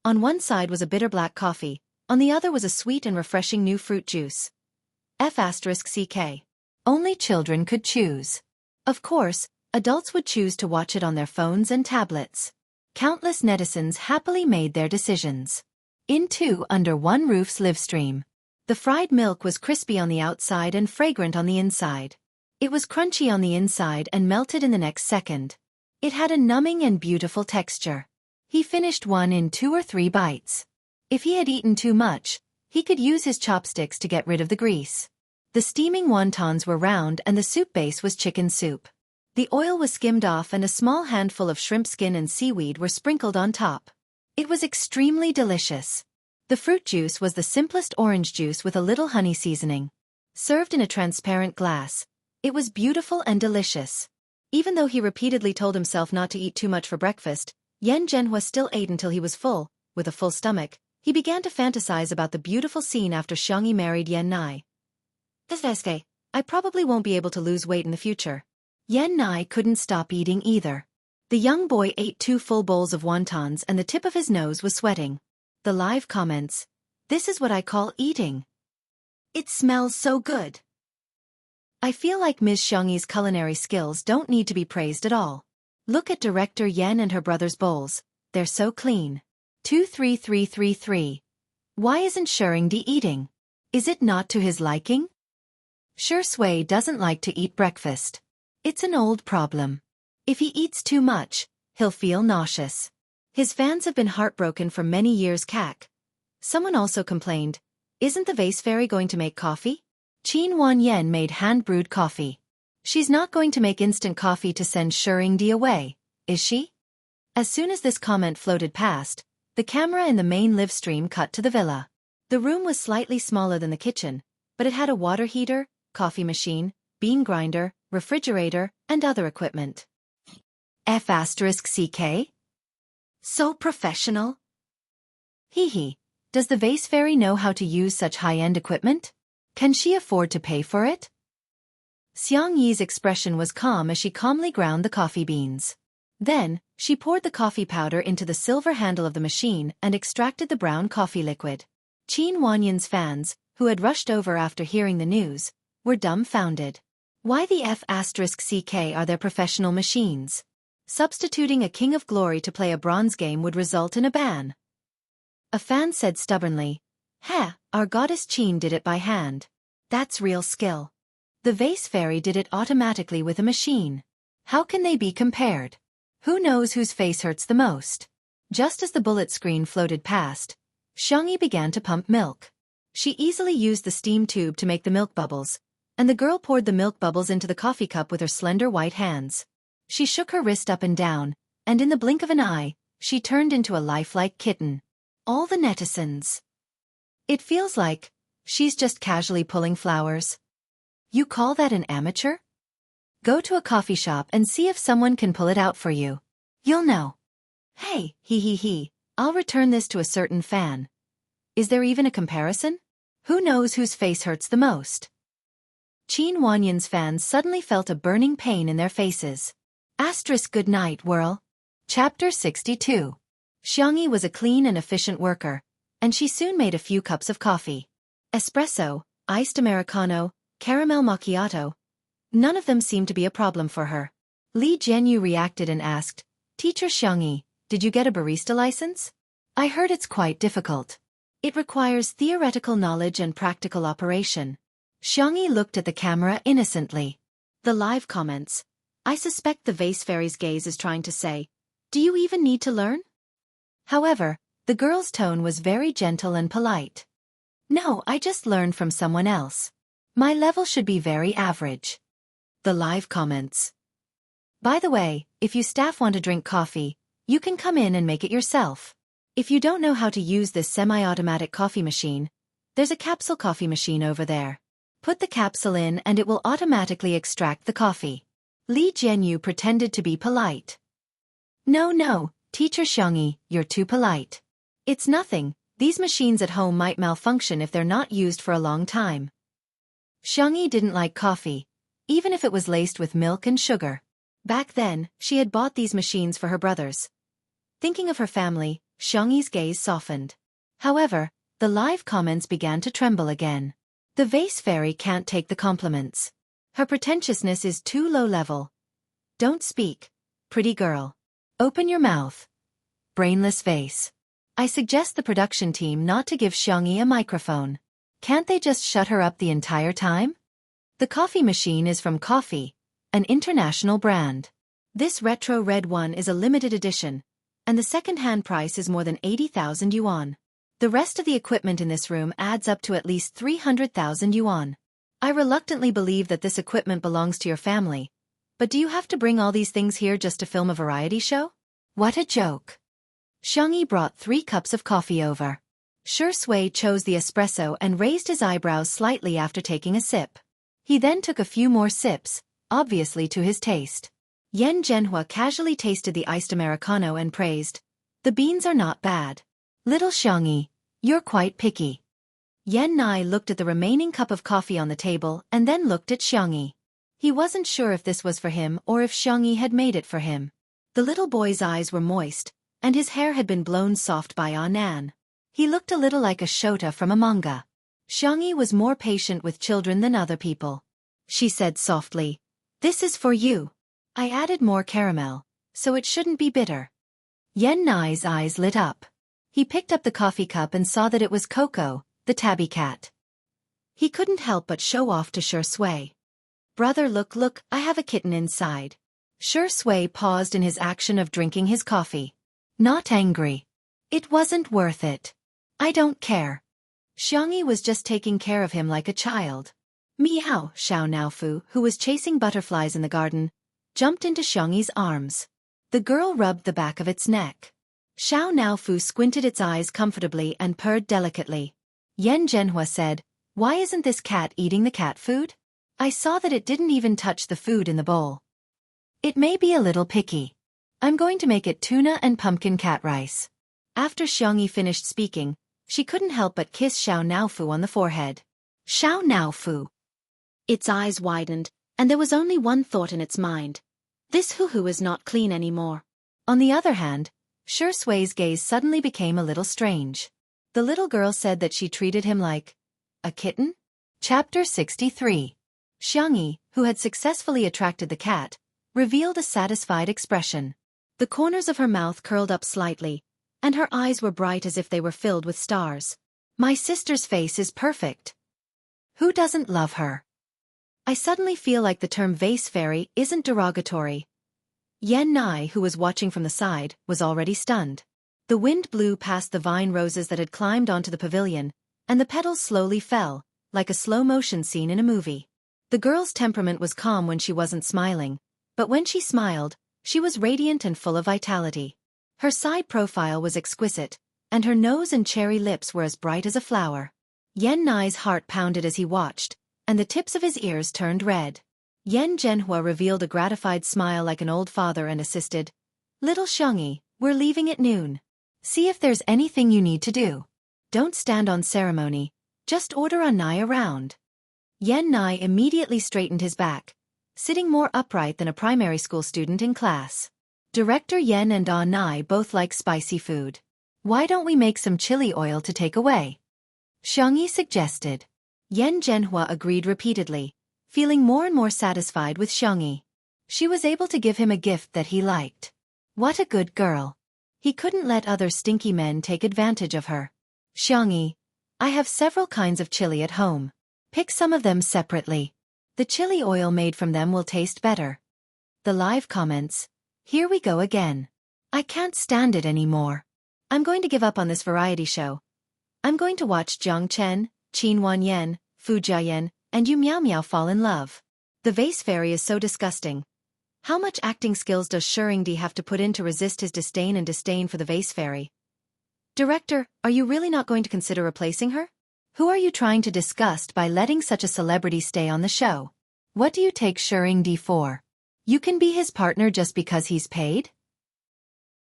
On one side was a bitter black coffee, on the other was a sweet and refreshing new fruit juice. F***CK. Only children could choose. Of course, adults would choose to watch it on their phones and tablets. Countless netizens happily made their decisions. In 2 Under One Roof's live stream. The fried milk was crispy on the outside and fragrant on the inside. It was crunchy on the inside and melted in the next second. It had a numbing and beautiful texture. He finished one in 2 or 3 bites. If he had eaten too much, he could use his chopsticks to get rid of the grease. The steaming wontons were round and the soup base was chicken soup. The oil was skimmed off and a small handful of shrimp skin and seaweed were sprinkled on top. It was extremely delicious. The fruit juice was the simplest orange juice with a little honey seasoning. Served in a transparent glass, it was beautiful and delicious. Even though he repeatedly told himself not to eat too much for breakfast, Yan Zhenhua still ate until he was full. With a full stomach, he began to fantasize about the beautiful scene after Xiangyi married Yan Nai. I probably won't be able to lose weight in the future. Yan Nai couldn't stop eating either. The young boy ate 2 full bowls of wontons and the tip of his nose was sweating. The live comments. This is what I call eating. It smells so good. I feel like Ms. Xiangyi's culinary skills don't need to be praised at all. Look at director Yan and her brother's bowls. They're so clean. 23333. Why isn't Shengdi eating? Is it not to his liking? Shui doesn't like to eat breakfast. It's an old problem. If he eats too much, he'll feel nauseous. His fans have been heartbroken for many years. Someone also complained, isn't the vase fairy going to make coffee? Qin Wanyan made hand-brewed coffee. She's not going to make instant coffee to send Shengdi away, is she? As soon as this comment floated past, the camera in the main live stream cut to the villa. The room was slightly smaller than the kitchen, but it had a water heater, coffee machine, bean grinder, refrigerator, and other equipment. F***CK? So professional? Hee. Does the vase fairy know how to use such high-end equipment? Can she afford to pay for it? Xiang Yi's expression was calm as she calmly ground the coffee beans. Then, she poured the coffee powder into the silver handle of the machine and extracted the brown coffee liquid. Qin Wanyan's fans, who had rushed over after hearing the news, were dumbfounded. Why the F***CK are their professional machines? Substituting a King of Glory to play a bronze game would result in a ban. A fan said stubbornly, our goddess Qin did it by hand. That's real skill. The vase fairy did it automatically with a machine. How can they be compared? Who knows whose face hurts the most? Just as the bullet screen floated past, Xiangyi began to pump milk. She easily used the steam tube to make the milk bubbles, and the girl poured the milk bubbles into the coffee cup with her slender white hands. She shook her wrist up and down, and in the blink of an eye, she turned into a lifelike kitten. All the netizens. It feels like she's just casually pulling flowers. You call that an amateur? Go to a coffee shop and see if someone can pull it out for you. You'll know. Hey, I'll return this to a certain fan. Is there even a comparison? Who knows whose face hurts the most? Qin Wanyan's fans suddenly felt a burning pain in their faces. Good night, Whirl. Chapter 62. Xiangyi was a clean and efficient worker, and she soon made a few cups of coffee. Espresso, iced Americano, caramel macchiato. None of them seemed to be a problem for her. Li Jianyu reacted and asked, Teacher Xiangyi, did you get a barista license? I heard it's quite difficult. It requires theoretical knowledge and practical operation. Xiangyi looked at the camera innocently. The live comments. I suspect the vase fairy's gaze is trying to say, do you even need to learn? However, the girl's tone was very gentle and polite. No, I just learned from someone else. My level should be very average. The live comments. By the way, if you staff want to drink coffee, you can come in and make it yourself. If you don't know how to use this semi-automatic coffee machine, there's a capsule coffee machine over there. Put the capsule in and it will automatically extract the coffee. Li Jianyu pretended to be polite. No, Teacher Xiangyi, you're too polite. It's nothing, these machines at home might malfunction if they're not used for a long time. Xiangyi didn't like coffee, even if it was laced with milk and sugar. Back then, she had bought these machines for her brothers. Thinking of her family, Xiangyi's gaze softened. However, the live comments began to tremble again. The vase fairy can't take the compliments. Her pretentiousness is too low level. Don't speak, pretty girl. Open your mouth. Brainless vase. I suggest the production team not to give Xiangyi a microphone. Can't they just shut her up the entire time? The coffee machine is from Coffee, an international brand. This retro red one is a limited edition, and the second-hand price is more than 80,000 yuan. The rest of the equipment in this room adds up to at least 300,000 yuan. I reluctantly believe that this equipment belongs to your family, but do you have to bring all these things here just to film a variety show? What a joke. Xiangyi brought 3 cups of coffee over. Shui chose the espresso and raised his eyebrows slightly after taking a sip. He then took a few more sips, obviously to his taste. Yan Zhenhua casually tasted the iced Americano and praised, "The beans are not bad. Little Xiangyi, you're quite picky." Yan Nai looked at the remaining cup of coffee on the table and then looked at Xiangyi. He wasn't sure if this was for him or if Xiangyi had made it for him. The little boy's eyes were moist, and his hair had been blown soft by Nan. He looked a little like a Shota from a manga. Xiangyi was more patient with children than other people. She said softly, "This is for you. I added more caramel, so it shouldn't be bitter." Yan Nai's eyes lit up. He picked up the coffee cup and saw that it was Coco, the tabby cat. He couldn't help but show off to Sure Sui. "Brother, look, I have a kitten inside." Sure Sui paused in his action of drinking his coffee. Not angry. "It wasn't worth it. I don't care." Xiangyi was just taking care of him like a child. Meow, Xiao Naofu, who was chasing butterflies in the garden, jumped into Xiangyi's arms. The girl rubbed the back of its neck. Xiao Naofu squinted its eyes comfortably and purred delicately. Yan Zhenhua said, "Why isn't this cat eating the cat food? I saw that it didn't even touch the food in the bowl. It may be a little picky. I'm going to make it tuna and pumpkin cat rice." After Xiangyi finished speaking, she couldn't help but kiss Xiao Naofu on the forehead. Xiao Naofu. Its eyes widened, and there was only one thought in its mind. This hoo-hoo is not clean anymore. On the other hand, Sure Sui's gaze suddenly became a little strange. The little girl said that she treated him like a kitten? Chapter 63. Xiangyi, who had successfully attracted the cat, revealed a satisfied expression. The corners of her mouth curled up slightly, and her eyes were bright as if they were filled with stars. "My sister's face is perfect. Who doesn't love her?" I suddenly feel like the term vase fairy isn't derogatory. Yan Nai, who was watching from the side, was already stunned. The wind blew past the vine roses that had climbed onto the pavilion, and the petals slowly fell, like a slow-motion scene in a movie. The girl's temperament was calm when she wasn't smiling, but when she smiled, she was radiant and full of vitality. Her side profile was exquisite, and her nose and cherry lips were as bright as a flower. Yan Nai's heart pounded as he watched, and the tips of his ears turned red. Yan Zhenhua revealed a gratified smile like an old father and assisted, "Little Xiangyi, we're leaving at noon. See if there's anything you need to do. Don't stand on ceremony, just order Nai around." Yan Nai immediately straightened his back, sitting more upright than a primary school student in class. Director Yan and Nai both like spicy food. "Why don't we make some chili oil to take away?" Xiangyi suggested. Yan Zhenhua agreed repeatedly, feeling more and more satisfied with Xiangyi. She was able to give him a gift that he liked. What a good girl. He couldn't let other stinky men take advantage of her. "Xiangyi, I have several kinds of chili at home. Pick some of them separately. The chili oil made from them will taste better." The live comments. "Here we go again. I can't stand it anymore. I'm going to give up on this variety show. I'm going to watch Jiang Chen, Qin Wanyan, Fu Jiayan, and Yu Miao Miao fall in love. The vase fairy is so disgusting. How much acting skills does Shuringdi have to put in to resist his disdain and disdain for the vase fairy? Director, are you really not going to consider replacing her? Who are you trying to disgust by letting such a celebrity stay on the show? What do you take Shuringdi for? You can be his partner just because he's paid?"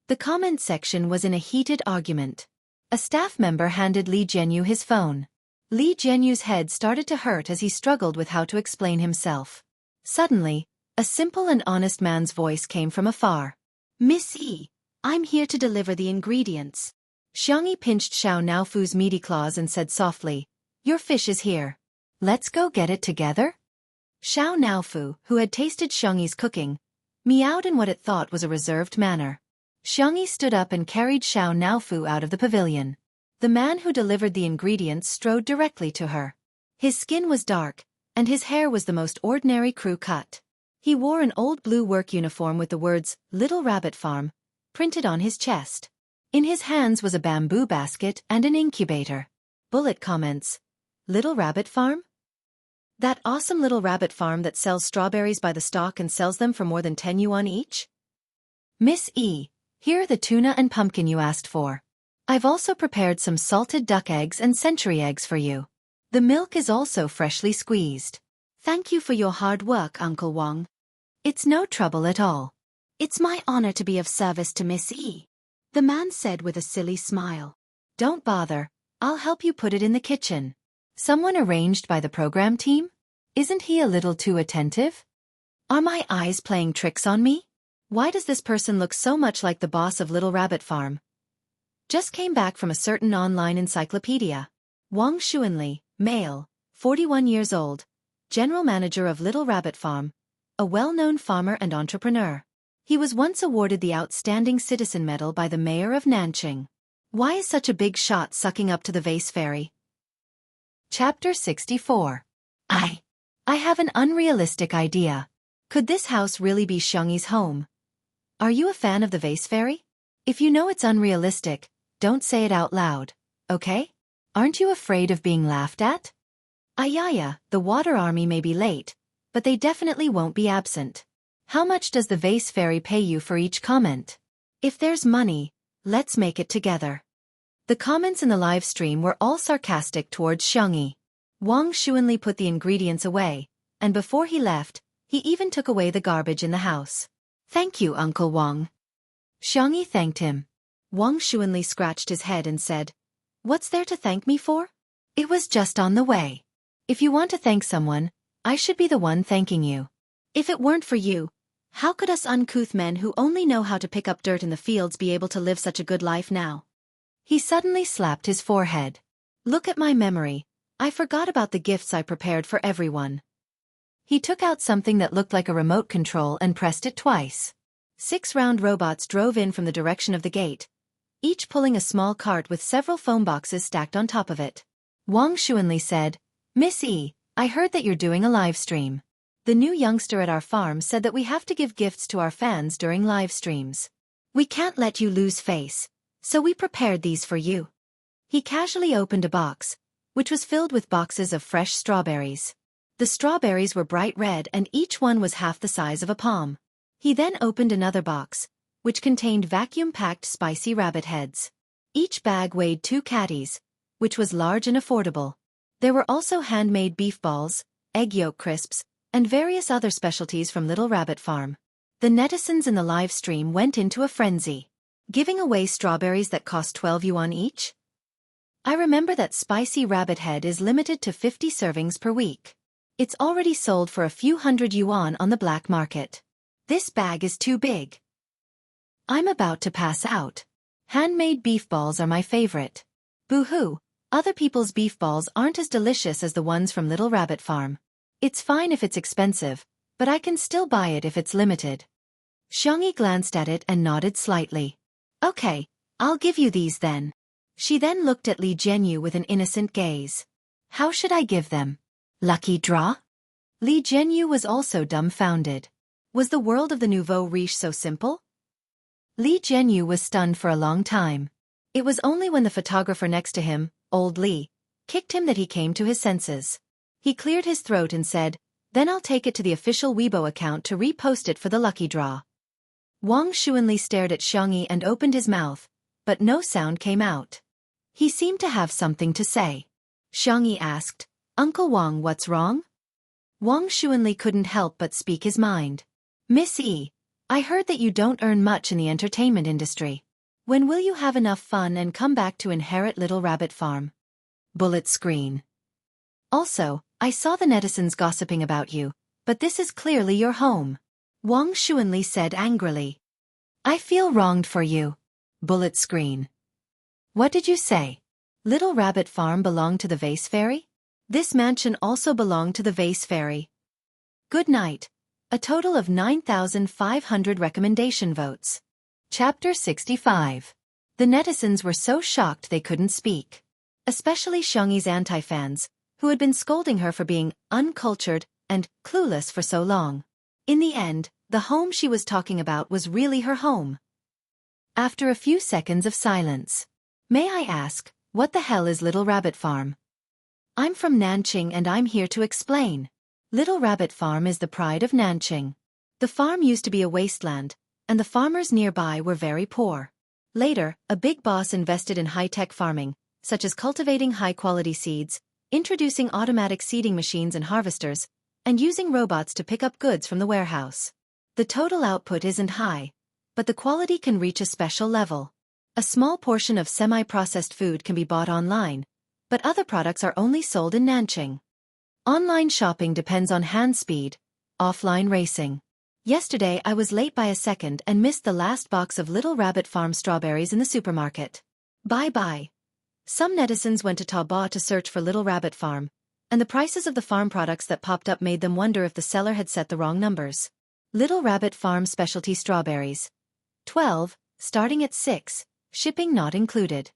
The comment section was in a heated argument. A staff member handed Li Jianyu his phone. Li Jianyu's head started to hurt as he struggled with how to explain himself. Suddenly, a simple and honest man's voice came from afar. "Miss Yi, I'm here to deliver the ingredients." Xiangyi pinched Xiao Naofu's meaty claws and said softly, "Your fish is here. Let's go get it together?" Xiao Naofu, who had tasted Xiangyi's cooking, meowed in what it thought was a reserved manner. Xiangyi stood up and carried Xiao Naofu out of the pavilion. The man who delivered the ingredients strode directly to her. His skin was dark, and his hair was the most ordinary crew cut. He wore an old blue work uniform with the words, "Little Rabbit Farm," printed on his chest. In his hands was a bamboo basket and an incubator. Bullet comments. "Little Rabbit Farm? That awesome Little Rabbit Farm that sells strawberries by the stalk and sells them for more than 10 yuan each? Miss E, here are the tuna and pumpkin you asked for. I've also prepared some salted duck eggs and century eggs for you. The milk is also freshly squeezed. Thank you for your hard work, Uncle Wang. It's no trouble at all." It's my honor to be of service to Miss E, the man said with a silly smile. Don't bother, I'll help you put it in the kitchen. Someone arranged by the program team? Isn't he a little too attentive? Are my eyes playing tricks on me? Why does this person look so much like the boss of Little Rabbit Farm? Just came back from a certain online encyclopedia. Wang Xuanli, male, 41 years old, general manager of Little Rabbit Farm, a well-known farmer and entrepreneur. He was once awarded the Outstanding Citizen Medal by the mayor of Nanqing. Why is such a big shot sucking up to the vase fairy? Chapter 64. I have an unrealistic idea. Could this house really be Xiangyi's home? Are you a fan of the vase fairy? If you know it's unrealistic, don't say it out loud, okay? Aren't you afraid of being laughed at? Ayaya, the water army may be late, but they definitely won't be absent. How much does the vase fairy pay you for each comment? If there's money, let's make it together. The comments in the live stream were all sarcastic towards Xiangyi. Wang Xuanli put the ingredients away, and before he left, he even took away the garbage in the house. Thank you, Uncle Wang. Xiangyi thanked him. Wang Xuanli scratched his head and said, What's there to thank me for? It was just on the way. If you want to thank someone, I should be the one thanking you. If it weren't for you, how could us uncouth men who only know how to pick up dirt in the fields be able to live such a good life now? He suddenly slapped his forehead. Look at my memory. I forgot about the gifts I prepared for everyone. He took out something that looked like a remote control and pressed it twice. 6 round robots drove in from the direction of the gate, each pulling a small cart with several foam boxes stacked on top of it. Wang Xuanli said, Miss E, I heard that you're doing a live stream. The new youngster at our farm said that we have to give gifts to our fans during live streams. We can't let you lose face, so we prepared these for you. He casually opened a box, which was filled with boxes of fresh strawberries. The strawberries were bright red and each one was half the size of a palm. He then opened another box, which contained vacuum-packed spicy rabbit heads. Each bag weighed 2 catties, which was large and affordable. There were also handmade beef balls, egg yolk crisps, and various other specialties from Little Rabbit Farm. The netizens in the live stream went into a frenzy, giving away strawberries that cost 12 yuan each. I remember that spicy rabbit head is limited to 50 servings per week. It's already sold for a few hundred yuan on the black market. This bag is too big. I'm about to pass out. Handmade beef balls are my favorite. Boo-hoo, other people's beef balls aren't as delicious as the ones from Little Rabbit Farm. It's fine if it's expensive, but I can still buy it if it's limited. Xiangyi glanced at it and nodded slightly. Okay, I'll give you these then. She then looked at Li Jianyu with an innocent gaze. How should I give them? Lucky draw? Li Jianyu was also dumbfounded. Was the world of the nouveau riche so simple? Li Jianyu was stunned for a long time. It was only when the photographer next to him, old Li, kicked him that he came to his senses. He cleared his throat and said, Then I'll take it to the official Weibo account to repost it for the lucky draw. Wang Xuanli stared at Xiangyi and opened his mouth, but no sound came out. He seemed to have something to say. Xiangyi asked, Uncle Wang, what's wrong? Wang Xuanli couldn't help but speak his mind. Miss E, I heard that you don't earn much in the entertainment industry. When will you have enough fun and come back to inherit Little Rabbit Farm? Bullet screen. Also, I saw the netizens gossiping about you, but this is clearly your home. Wang Xuanli said angrily. I feel wronged for you. Bullet screen. What did you say? Little Rabbit Farm belonged to the Vase Fairy? This mansion also belonged to the Vase Fairy. Good night. A total of 9,500 recommendation votes. Chapter 65. The netizens were so shocked they couldn't speak. Especially Xiangyi's anti-fans, who had been scolding her for being uncultured and clueless for so long. In the end, the home she was talking about was really her home. After a few seconds of silence. May I ask, what the hell is Little Rabbit Farm? I'm from Nanqing and I'm here to explain. Little Rabbit Farm is the pride of Nanqing. The farm used to be a wasteland, and the farmers nearby were very poor. Later, a big boss invested in high-tech farming, such as cultivating high-quality seeds, introducing automatic seeding machines and harvesters, and using robots to pick up goods from the warehouse. The The total output isn't high, but the quality can reach a special level. A small portion of semi-processed food can be bought online, but other products are only sold in Nanjing. Online shopping depends on hand speed, offline racing. Yesterday I was late by a second and missed the last box of Little Rabbit Farm strawberries in the supermarket. Bye-bye. Some netizens went to Taobao to search for Little Rabbit Farm, and the prices of the farm products that popped up made them wonder if the seller had set the wrong numbers. Little Rabbit Farm specialty strawberries. 12, starting at 6, shipping not included.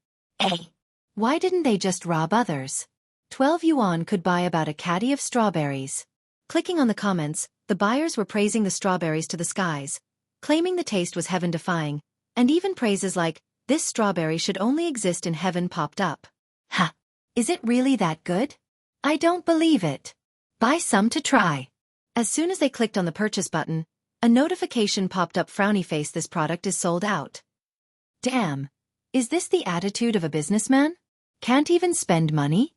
Why didn't they just rob others? 12 yuan could buy about a caddy of strawberries. Clicking on the comments, the buyers were praising the strawberries to the skies, claiming the taste was heaven-defying, and even phrases like, "This strawberry should only exist in heaven" popped up. Ha! Is it really that good? I don't believe it. Buy some to try. As soon as they clicked on the purchase button, a notification popped up: frowny face, this product is sold out. Damn. Is this the attitude of a businessman? Can't even spend money?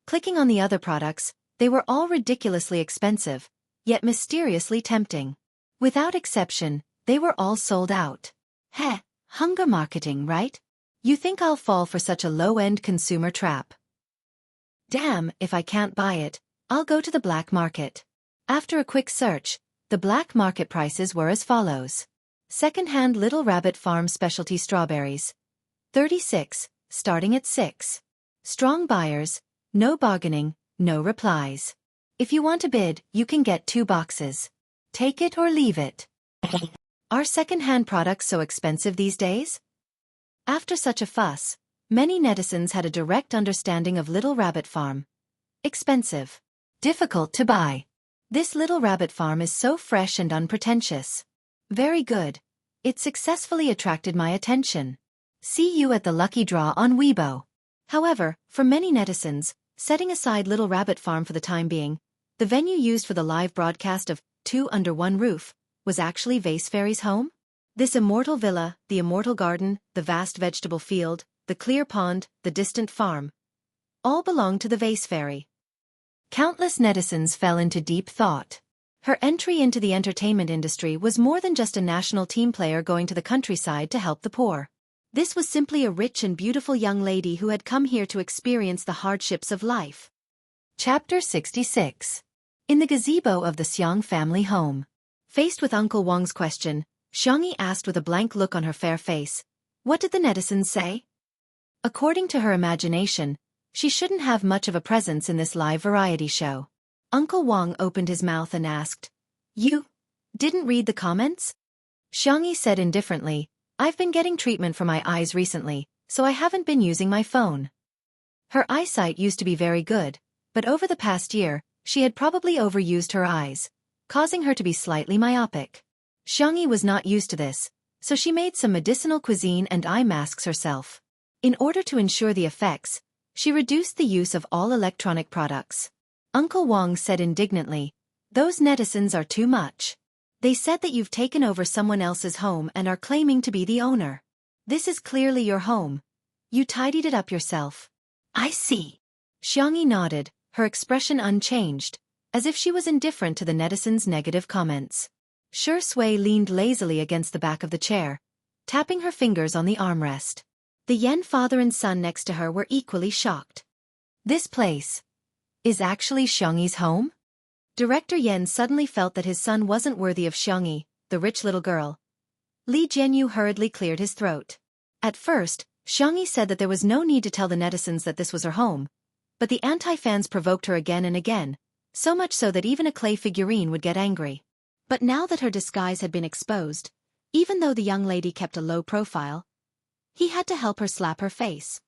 Clicking on the other products, they were all ridiculously expensive, yet mysteriously tempting. Without exception, they were all sold out. Heh, hunger marketing, right? You think I'll fall for such a low-end consumer trap? Damn, if I can't buy it, I'll go to the black market. After a quick search, the black market prices were as follows. Second-hand Little Rabbit Farm specialty strawberries. 36, starting at 6. Strong buyers, no bargaining, no replies. If you want to bid, you can get 2 boxes. Take it or leave it. Are second-hand products so expensive these days? After such a fuss, many netizens had a direct understanding of Little Rabbit Farm. Expensive. Difficult to buy. This Little Rabbit Farm is so fresh and unpretentious. Very good. It successfully attracted my attention. See you at the lucky draw on Weibo. However, for many netizens, setting aside Little Rabbit Farm for the time being, the venue used for the live broadcast of Two Under One Roof was actually Vase Fairy's home. This immortal villa, the immortal garden, the vast vegetable field, the clear pond, the distant farm, all belonged to the Vase Fairy. Countless netizens fell into deep thought. Her entry into the entertainment industry was more than just a national team player going to the countryside to help the poor. This was simply a rich and beautiful young lady who had come here to experience the hardships of life. Chapter 66. In the gazebo of the Xiang family home. Faced with Uncle Wang's question, Xiangyi asked with a blank look on her fair face, "What did the netizens say?" According to her imagination, she shouldn't have much of a presence in this live variety show. Uncle Wang opened his mouth and asked, "You didn't read the comments?" Xiangyi said indifferently, "I've been getting treatment for my eyes recently, so I haven't been using my phone." Her eyesight used to be very good, but over the past year, she had probably overused her eyes, causing her to be slightly myopic. Xiangyi was not used to this, so she made some medicinal cuisine and eye masks herself. In order to ensure the effects, she reduced the use of all electronic products. Uncle Wang said indignantly, "Those netizens are too much. They said that you've taken over someone else's home and are claiming to be the owner. This is clearly your home. You tidied it up yourself." "I see." Xiangyi nodded, her expression unchanged, as if she was indifferent to the netizens' negative comments. Shi Sui leaned lazily against the back of the chair, tapping her fingers on the armrest. The Yen father and son next to her were equally shocked. This place is actually Xiangyi's home? Director Yen suddenly felt that his son wasn't worthy of Xiangyi, the rich little girl. Li Jianyu hurriedly cleared his throat. At first, Xiangyi said that there was no need to tell the netizens that this was her home, but the anti-fans provoked her again and again, so much so that even a clay figurine would get angry. But now that her disguise had been exposed, even though the young lady kept a low profile, he had to help her slap her face.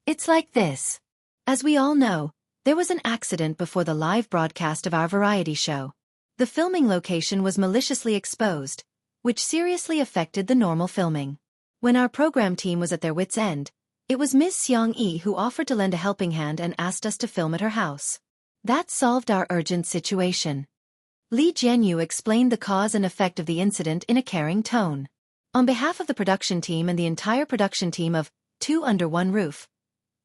It's like this. As we all know, there was an accident before the live broadcast of our variety show. The filming location was maliciously exposed, which seriously affected the normal filming. When our program team was at their wits' end, it was Ms. Xiang Yi who offered to lend a helping hand and asked us to film at her house. That solved our urgent situation. Li Jianyu explained the cause and effect of the incident in a caring tone. On behalf of the production team and the entire production team of Two Under One Roof,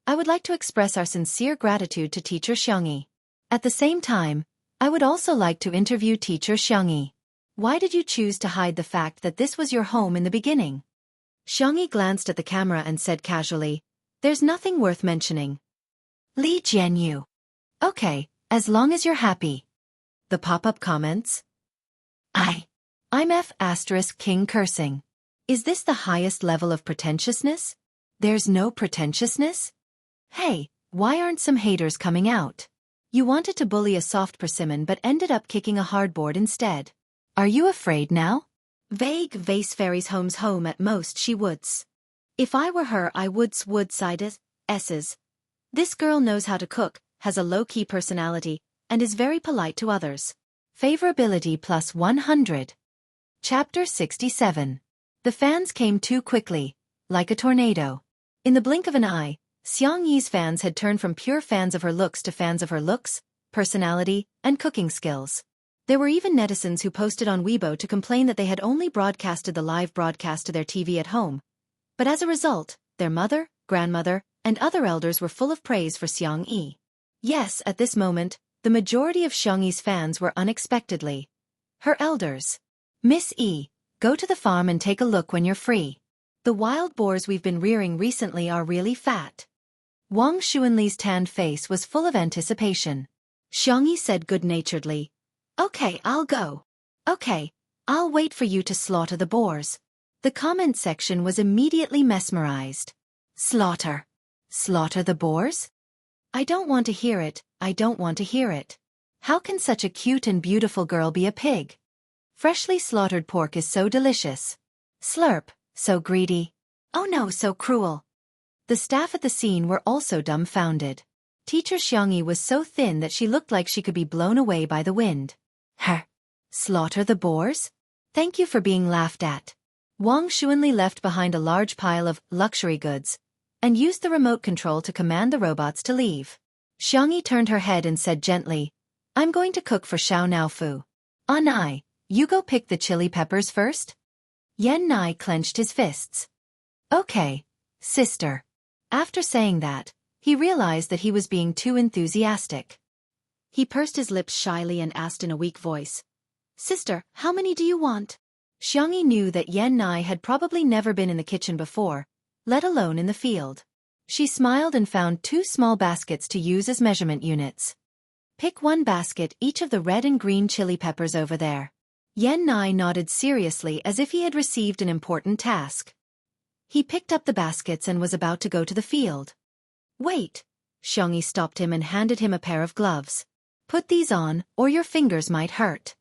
I would like to express our sincere gratitude to Teacher Xiangyi. At the same time, I would also like to interview Teacher Xiangyi. Why did you choose to hide the fact that this was your home in the beginning? Xiangyi glanced at the camera and said casually, there's nothing worth mentioning. Li Jianyu. Okay, as long as you're happy. The pop-up comments. I'm F***king cursing. Is this the highest level of pretentiousness? There's no pretentiousness? Hey, why aren't some haters coming out? You wanted to bully a soft persimmon but ended up kicking a hardboard instead. Are you afraid now? Vague vase fairy's home at most she would's. If I were her I would side S's. This girl knows how to cook, has a low-key personality, and is very polite to others. Favorability plus 100. Chapter 67. The fans came too quickly, like a tornado. In the blink of an eye, Xiangyi's fans had turned from pure fans of her looks to fans of her looks, personality, and cooking skills. There were even netizens who posted on Weibo to complain that they had only broadcasted the live broadcast to their TV at home. But as a result, their mother, grandmother, and other elders were full of praise for Xiangyi. Yes, at this moment, the majority of Xiangyi's fans were unexpectedly her elders. Miss E, go to the farm and take a look when you're free. The wild boars we've been rearing recently are really fat. Wang Xuanli's tanned face was full of anticipation. Xiangyi said good-naturedly, okay, I'll go. Okay, I'll wait for you to slaughter the boars. The comment section was immediately mesmerized. Slaughter. Slaughter the boars? I don't want to hear it, I don't want to hear it. How can such a cute and beautiful girl be a pig? Freshly slaughtered pork is so delicious. Slurp, so greedy. Oh no, so cruel. The staff at the scene were also dumbfounded. Teacher Xiangyi was so thin that she looked like she could be blown away by the wind. Her. Slaughter the boars? Thank you for being laughed at. Wang Xuanli left behind a large pile of luxury goods and used the remote control to command the robots to leave. Xiangyi turned her head and said gently, I'm going to cook for Xiao Naofu. Nai, you go pick the chili peppers first? Yan Nai clenched his fists. Okay, sister. After saying that, he realized that he was being too enthusiastic. He pursed his lips shyly and asked in a weak voice, Sister, how many do you want? Xiangyi knew that Yan Nai had probably never been in the kitchen before, let alone in the field. She smiled and found 2 small baskets to use as measurement units. Pick 1 basket each of the red and green chili peppers over there. Yan Nai nodded seriously as if he had received an important task. He picked up the baskets and was about to go to the field. Wait! Xiangyi stopped him and handed him a pair of gloves. Put these on, or your fingers might hurt.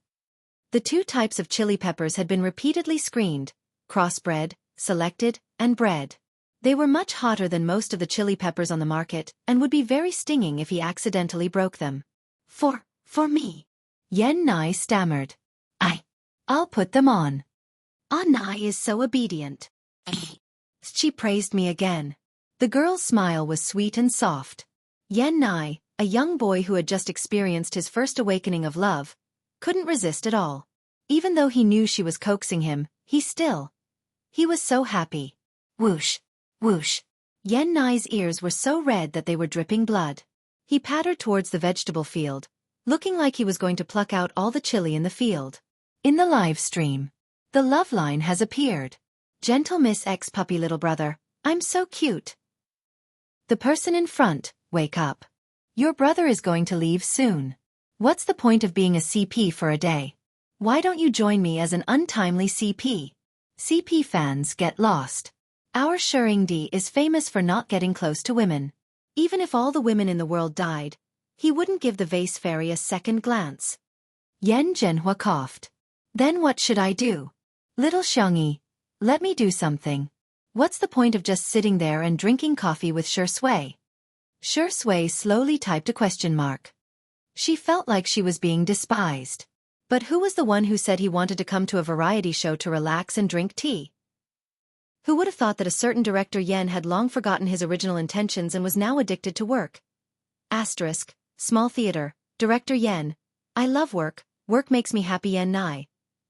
The 2 types of chili peppers had been repeatedly screened, crossbred, selected, and bred. They were much hotter than most of the chili peppers on the market and would be very stinging if he accidentally broke them. For me. Yan Nai stammered. I'll put them on. Nai is so obedient. She praised me again. The girl's smile was sweet and soft. Yan Nai, a young boy who had just experienced his first awakening of love, couldn't resist at all. Even though he knew she was coaxing him, he was so happy. Whoosh, whoosh. Yan Nai's ears were so red that they were dripping blood. He pattered towards the vegetable field, looking like he was going to pluck out all the chili in the field. In the live stream, the love line has appeared. Gentle Miss X puppy little brother, I'm so cute. The person in front, wake up. Your brother is going to leave soon. What's the point of being a CP for a day? Why don't you join me as an untimely CP? CP fans get lost. Our Shuringdi is famous for not getting close to women. Even if all the women in the world died, he wouldn't give the vase fairy a second glance. Yan Zhenhua coughed. Then what should I do? Little Xiangyi, let me do something. What's the point of just sitting there and drinking coffee with Shui? Shui slowly typed a question mark. She felt like she was being despised. But who was the one who said he wanted to come to a variety show to relax and drink tea? Who would have thought that a certain director Yen had long forgotten his original intentions and was now addicted to work? Asterisk, small theater, director Yen. I love work, work makes me happy Yen Nai.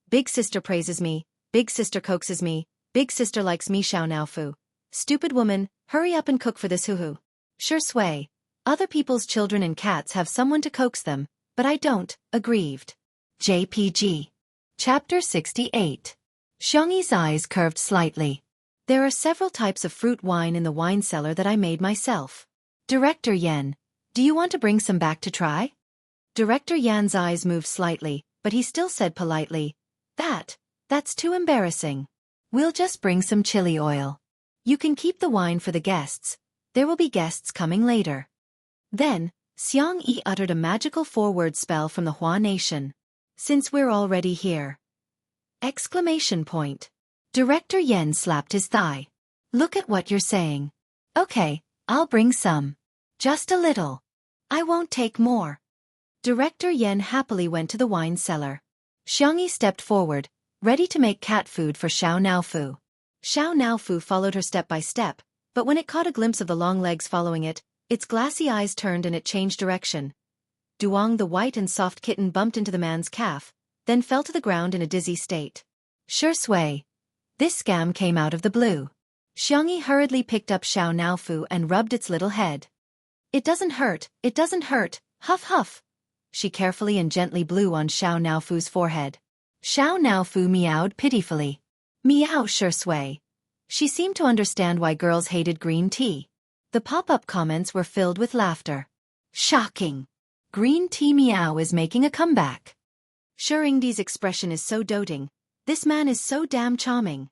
Big sister praises me, big sister coaxes me, big sister likes me Xiao Naofu. Stupid woman, hurry up and cook for this hoo-hoo. Shui, other people's children and cats have someone to coax them, but I don't, aggrieved. JPG. Chapter 68. Xiangyi's eyes curved slightly. There are several types of fruit wine in the wine cellar that I made myself. Director Yan, do you want to bring some back to try? Director Yan's eyes moved slightly, but he still said politely, That's too embarrassing. We'll just bring some chili oil. You can keep the wine for the guests. There will be guests coming later. Then, Xiangyi uttered a magical four-word spell from the Hua nation. Since we're already here. Exclamation point. Director Yan slapped his thigh. Look at what you're saying. Okay, I'll bring some. Just a little. I won't take more. Director Yan happily went to the wine cellar. Xiangyi stepped forward, ready to make cat food for Xiao Naofu. Xiao Naofu followed her step by step, but when it caught a glimpse of the long legs following it, its glassy eyes turned and it changed direction. Duong the white and soft kitten bumped into the man's calf, then fell to the ground in a dizzy state. Sure sway. This scam came out of the blue. Xiangyi hurriedly picked up Xiao Naofu and rubbed its little head. It doesn't hurt, huff huff. She carefully and gently blew on Xiao Naofu's forehead. Xiao Naofu meowed pitifully. Meow sure sway. She seemed to understand why girls hated green tea. The pop-up comments were filled with laughter. Shocking. Green tea meow is making a comeback. Sure Ingdi's expression is so doting. This man is so damn charming.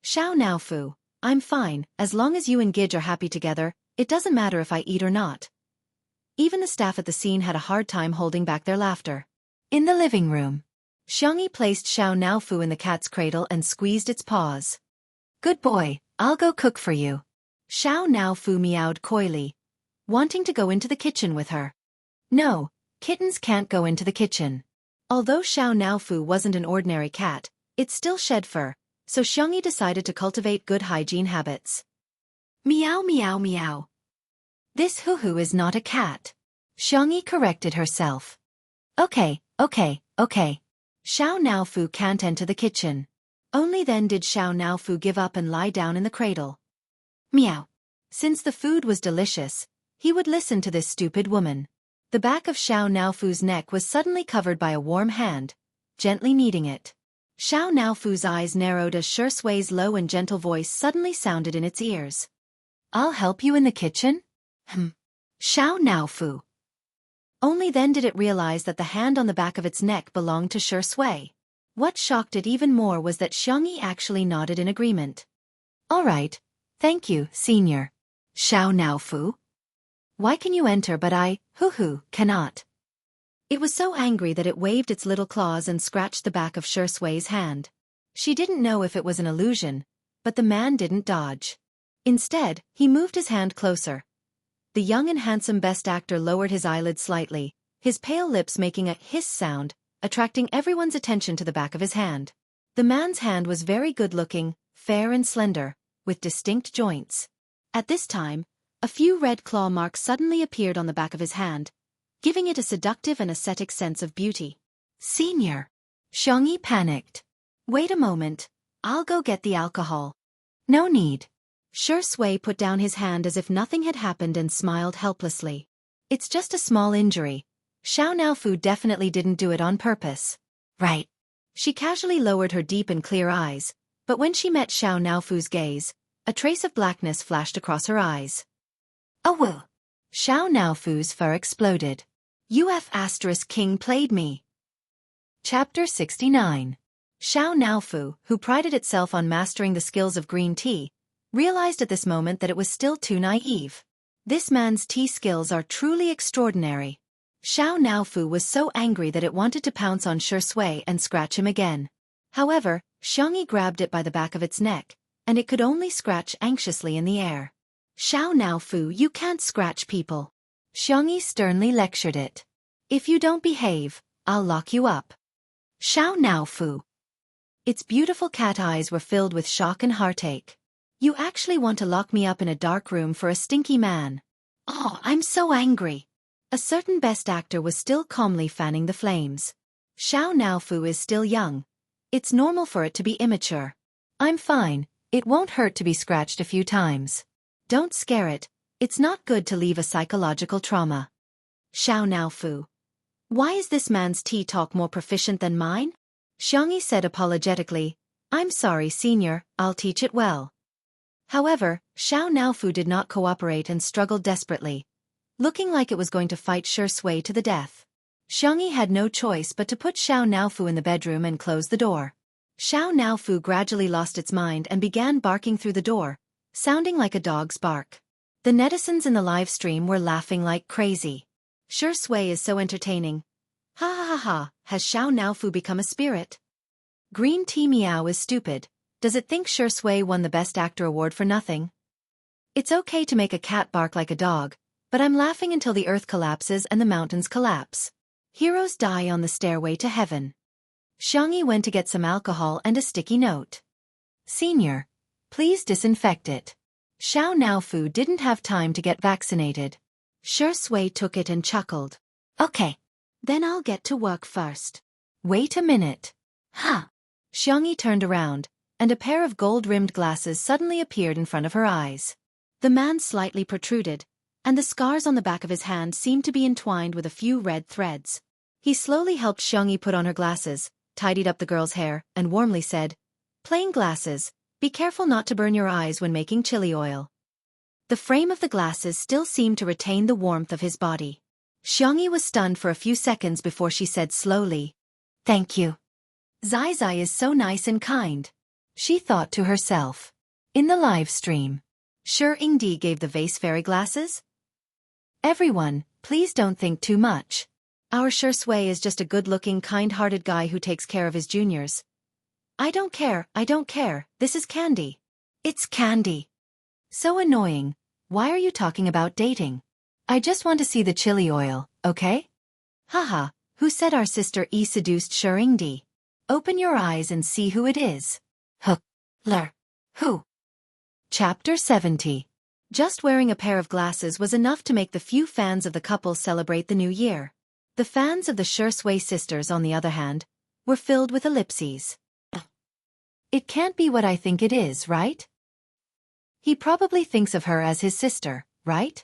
Xiao Naofu, I'm fine, as long as you and Gidge are happy together, it doesn't matter if I eat or not. Even the staff at the scene had a hard time holding back their laughter. In the living room, Xiangyi placed Xiao Naofu in the cat's cradle and squeezed its paws. Good boy, I'll go cook for you. Xiao Naofu meowed coyly, wanting to go into the kitchen with her. No, kittens can't go into the kitchen. Although Xiao Naofu wasn't an ordinary cat, it still shed fur, so Xiangyi decided to cultivate good hygiene habits. Meow meow meow. This hoo-hoo is not a cat. Xiangyi corrected herself. Okay. Xiao Naofu can't enter the kitchen. Only then did Xiao Naofu give up and lie down in the cradle. Meow. Since the food was delicious, he would listen to this stupid woman. The back of Xiao Naofu's neck was suddenly covered by a warm hand, gently kneading it. Xiao Naofu's eyes narrowed as Sure Sway's low and gentle voice suddenly sounded in its ears. I'll help you in the kitchen? Xiao Naofu. Only then did it realize that the hand on the back of its neck belonged to Sure Sway. What shocked it even more was that Xiangyi actually nodded in agreement. All right, thank you, senior. Xiao Naofu. Why can you enter but I, hoo-hoo, cannot? It was so angry that it waved its little claws and scratched the back of Sure Sway's hand. She didn't know if it was an illusion, but the man didn't dodge. Instead, he moved his hand closer. The young and handsome best actor lowered his eyelids slightly, his pale lips making a hiss sound, attracting everyone's attention to the back of his hand. The man's hand was very good-looking, fair and slender, with distinct joints. At this time, a few red claw marks suddenly appeared on the back of his hand, giving it a seductive and ascetic sense of beauty. Senior. Xiangyi panicked. Wait a moment, I'll go get the alcohol. No need. Sure Sway put down his hand as if nothing had happened and smiled helplessly. It's just a small injury. Xiao Naofu definitely didn't do it on purpose. Right. She casually lowered her deep and clear eyes, but when she met Xiao Naofu's gaze, a trace of blackness flashed across her eyes. Oh woo! Xiao Naofu's fur exploded. King played me. Chapter 69. Xiao Naofu, who prided itself on mastering the skills of green tea, realized at this moment that it was still too naive. This man's tea skills are truly extraordinary. Xiao Naofu was so angry that it wanted to pounce on Sure Sway and scratch him again. However, Xiangyi grabbed it by the back of its neck, and it could only scratch anxiously in the air. Xiao Naofu, you can't scratch people. Xiangyi sternly lectured it. If you don't behave, I'll lock you up. Xiao Naofu. Its beautiful cat eyes were filled with shock and heartache. You actually want to lock me up in a dark room for a stinky man? Oh, I'm so angry. A certain best actor was still calmly fanning the flames. Xiao Naofu is still young. It's normal for it to be immature. I'm fine, it won't hurt to be scratched a few times. Don't scare it, it's not good to leave a psychological trauma. Xiao Naofu. Why is this man's tea talk more proficient than mine? Xiangyi said apologetically, I'm sorry, senior, I'll teach it well. However, Xiao Naofu did not cooperate and struggled desperately, looking like it was going to fight Shui to the death. Xiangyi had no choice but to put Xiao Naofu in the bedroom and close the door. Xiao Naofu gradually lost its mind and began barking through the door, sounding like a dog's bark. The netizens in the live stream were laughing like crazy. Shui is so entertaining. Ha ha ha ha, has Xiao Naofu become a spirit? Green Tea Meow is stupid. Does it think Shui won the Best Actor award for nothing? It's okay to make a cat bark like a dog, but I'm laughing until the earth collapses and the mountains collapse. Heroes die on the stairway to heaven. Xiangyi went to get some alcohol and a sticky note. Senior, please disinfect it. Xiao Naofu didn't have time to get vaccinated. Shui took it and chuckled. Okay. Then I'll get to work first. Wait a minute. Huh. Xiangyi turned around, and a pair of gold-rimmed glasses suddenly appeared in front of her eyes. The man slightly protruded, and the scars on the back of his hand seemed to be entwined with a few red threads. He slowly helped Xiangyi put on her glasses, tidied up the girl's hair, and warmly said, Plain glasses, be careful not to burn your eyes when making chili oil. The frame of the glasses still seemed to retain the warmth of his body. Xiangyi was stunned for a few seconds before she said slowly, Thank you. Zai Zai is so nice and kind. She thought to herself. In the live stream, Ingdi gave the vase fairy glasses? Everyone, please don't think too much. Our Shui is just a good-looking, kind-hearted guy who takes care of his juniors. I don't care, this is candy. It's candy. So annoying. Why are you talking about dating? I just want to see the chili oil, okay? Haha, who said our sister E seduced Ingdi? Open your eyes and see who it is. Who? Chapter 70. Just wearing a pair of glasses was enough to make the few fans of the couple celebrate the new year. The fans of the Shui sisters, on the other hand, were filled with ellipses. It can't be what I think it is, right? He probably thinks of her as his sister, right?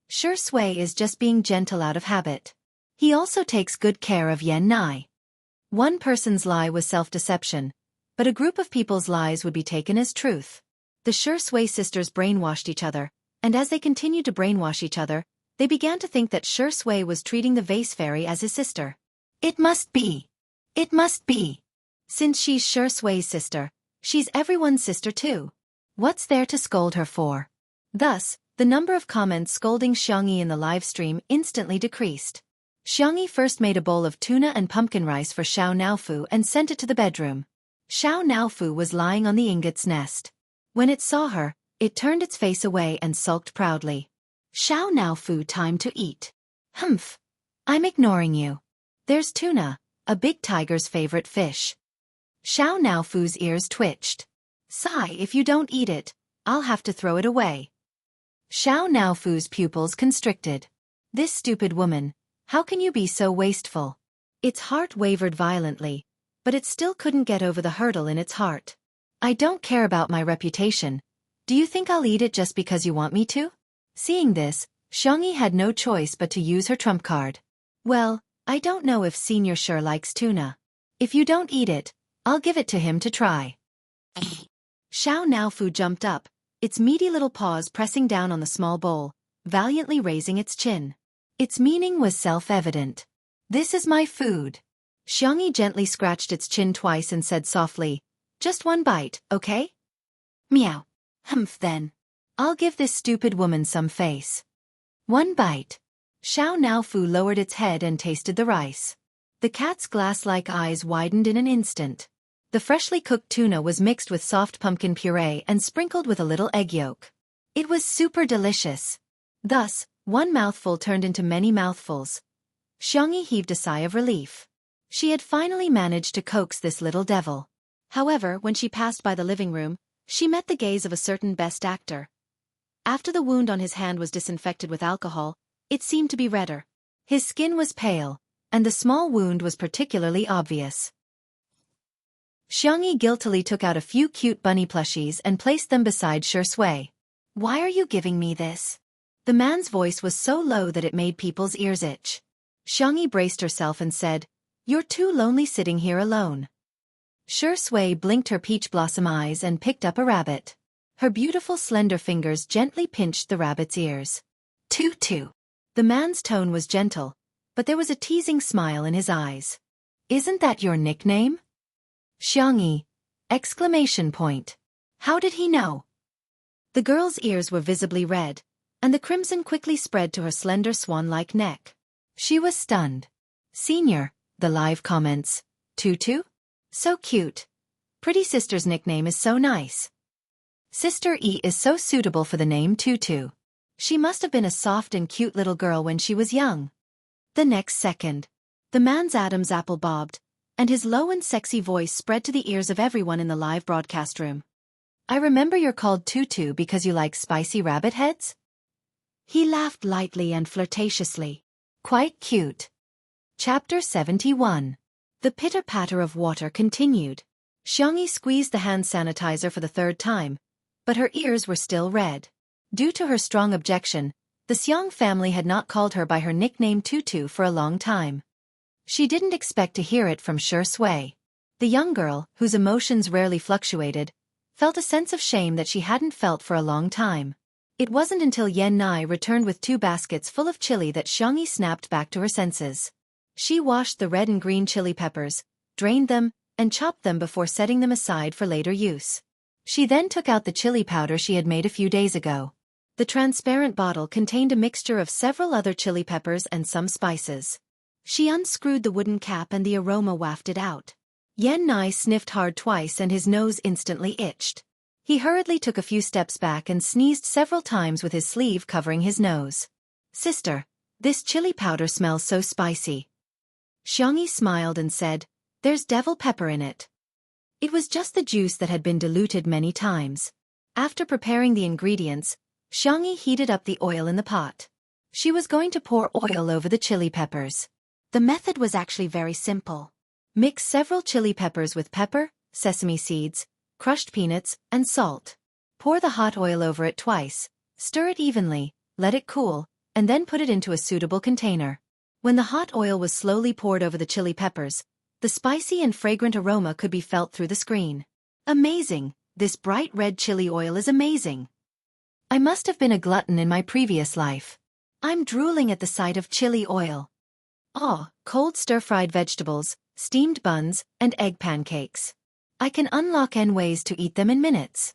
Shui is just being gentle out of habit. He also takes good care of Yan Nai. One person's lie was self-deception, but a group of people's lies would be taken as truth. The Shui sisters brainwashed each other, and as they continued to brainwash each other, they began to think that Shui was treating the vase fairy as his sister. It must be. Since she's Shui's sister, she's everyone's sister too. What's there to scold her for? Thus, the number of comments scolding Xiangyi in the live stream instantly decreased. Xiangyi first made a bowl of tuna and pumpkin rice for Xiao Naofu and sent it to the bedroom. Xiao Naofu was lying on the ingot's nest. When it saw her, it turned its face away and sulked proudly. Xiao Naofu, time to eat. Humph. I'm ignoring you. There's tuna, a big tiger's favorite fish. Xiao Naofu's ears twitched. Sigh, if you don't eat it, I'll have to throw it away. Xiao Naofu's pupils constricted. This stupid woman, how can you be so wasteful? Its heart wavered violently, but it still couldn't get over the hurdle in its heart. I don't care about my reputation. Do you think I'll eat it just because you want me to? Seeing this, Xiangyi had no choice but to use her trump card. Well, I don't know if Senior sure likes tuna. If you don't eat it, I'll give it to him to try. Xiao Naofu jumped up, its meaty little paws pressing down on the small bowl, valiantly raising its chin. Its meaning was self-evident. This is my food. Xiangyi gently scratched its chin twice and said softly, Just one bite, okay? Meow. Humph then. I'll give this stupid woman some face. One bite. Xiao Naofu lowered its head and tasted the rice. The cat's glass-like eyes widened in an instant. The freshly cooked tuna was mixed with soft pumpkin puree and sprinkled with a little egg yolk. It was super delicious. Thus, one mouthful turned into many mouthfuls. Xiangyi heaved a sigh of relief. She had finally managed to coax this little devil. However, when she passed by the living room, she met the gaze of a certain best actor. After the wound on his hand was disinfected with alcohol, it seemed to be redder. His skin was pale, and the small wound was particularly obvious. Xiangyi guiltily took out a few cute bunny plushies and placed them beside Shui. Why are you giving me this? The man's voice was so low that it made people's ears itch. Xiangyi braced herself and said, You're too lonely sitting here alone. Shui blinked her peach blossom eyes and picked up a rabbit. Her beautiful slender fingers gently pinched the rabbit's ears. Tutu. The man's tone was gentle, but there was a teasing smile in his eyes. Isn't that your nickname? Xiangyi! Exclamation point. How did he know? The girl's ears were visibly red, and the crimson quickly spread to her slender swan-like neck. She was stunned. Senior, the live comments. Tutu? So cute. Pretty sister's nickname is so nice. Sister E is so suitable for the name Tutu. She must have been a soft and cute little girl when she was young. The next second, the man's Adam's apple bobbed, and his low and sexy voice spread to the ears of everyone in the live broadcast room. I remember you're called Tutu because you like spicy rabbit heads? He laughed lightly and flirtatiously. Quite cute. Chapter 71. The pitter-patter of water continued. Xiangyi squeezed the hand sanitizer for the third time, but her ears were still red. Due to her strong objection, the Xiang family had not called her by her nickname Tutu for a long time. She didn't expect to hear it from Shui. The young girl, whose emotions rarely fluctuated, felt a sense of shame that she hadn't felt for a long time. It wasn't until Yan Nai returned with 2 baskets full of chili that Xiangyi snapped back to her senses. She washed the red and green chili peppers, drained them, and chopped them before setting them aside for later use. She then took out the chili powder she had made a few days ago. The transparent bottle contained a mixture of several other chili peppers and some spices. She unscrewed the wooden cap and the aroma wafted out. Yan Nai sniffed hard twice and his nose instantly itched. He hurriedly took a few steps back and sneezed several times with his sleeve covering his nose. Sister, this chili powder smells so spicy. Xiangyi smiled and said, There's devil pepper in it. It was just the juice that had been diluted many times. After preparing the ingredients, Xiangyi heated up the oil in the pot. She was going to pour oil over the chili peppers. The method was actually very simple. Mix several chili peppers with pepper, sesame seeds, crushed peanuts, and salt. Pour the hot oil over it twice, stir it evenly, let it cool, and then put it into a suitable container. When the hot oil was slowly poured over the chili peppers, the spicy and fragrant aroma could be felt through the screen. Amazing! This bright red chili oil is amazing. I must have been a glutton in my previous life. I'm drooling at the sight of chili oil. Oh, cold stir-fried vegetables, steamed buns, and egg pancakes. I can unlock N ways to eat them in minutes.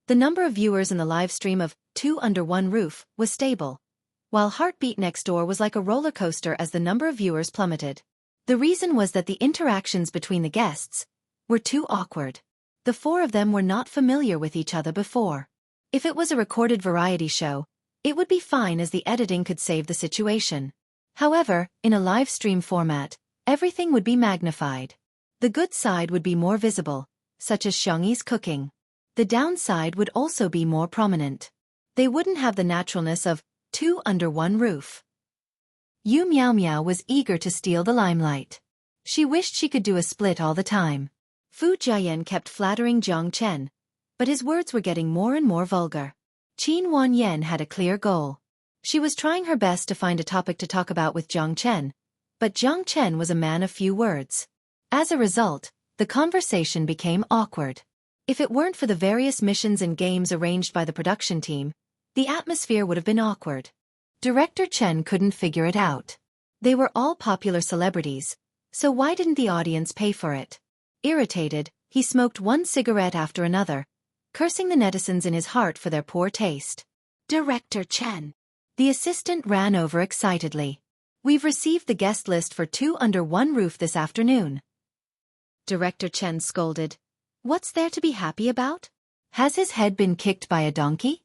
The number of viewers in the live stream of 2 Under One Roof was stable, while Heartbeat Next Door was like a roller coaster as the number of viewers plummeted. The reason was that the interactions between the guests were too awkward. The 4 of them were not familiar with each other before. If it was a recorded variety show, it would be fine as the editing could save the situation. However, in a live stream format, everything would be magnified. The good side would be more visible, such as Xiangyi's cooking. The downside would also be more prominent. They wouldn't have the naturalness of 2 Under One Roof. Yu Miao Miao was eager to steal the limelight. She wished she could do a split all the time. Fu Jiayan kept flattering Jiang Chen, but his words were getting more and more vulgar. Qin Wanyan had a clear goal. She was trying her best to find a topic to talk about with Jiang Chen, but Jiang Chen was a man of few words. As a result, the conversation became awkward. If it weren't for the various missions and games arranged by the production team, the atmosphere would have been awkward. Director Chen couldn't figure it out. They were all popular celebrities, so why didn't the audience pay for it? Irritated, he smoked one cigarette after another, cursing the netizens in his heart for their poor taste. Director Chen. The assistant ran over excitedly. We've received the guest list for 2 Under One Roof this afternoon. Director Chen scolded. What's there to be happy about? Has his head been kicked by a donkey?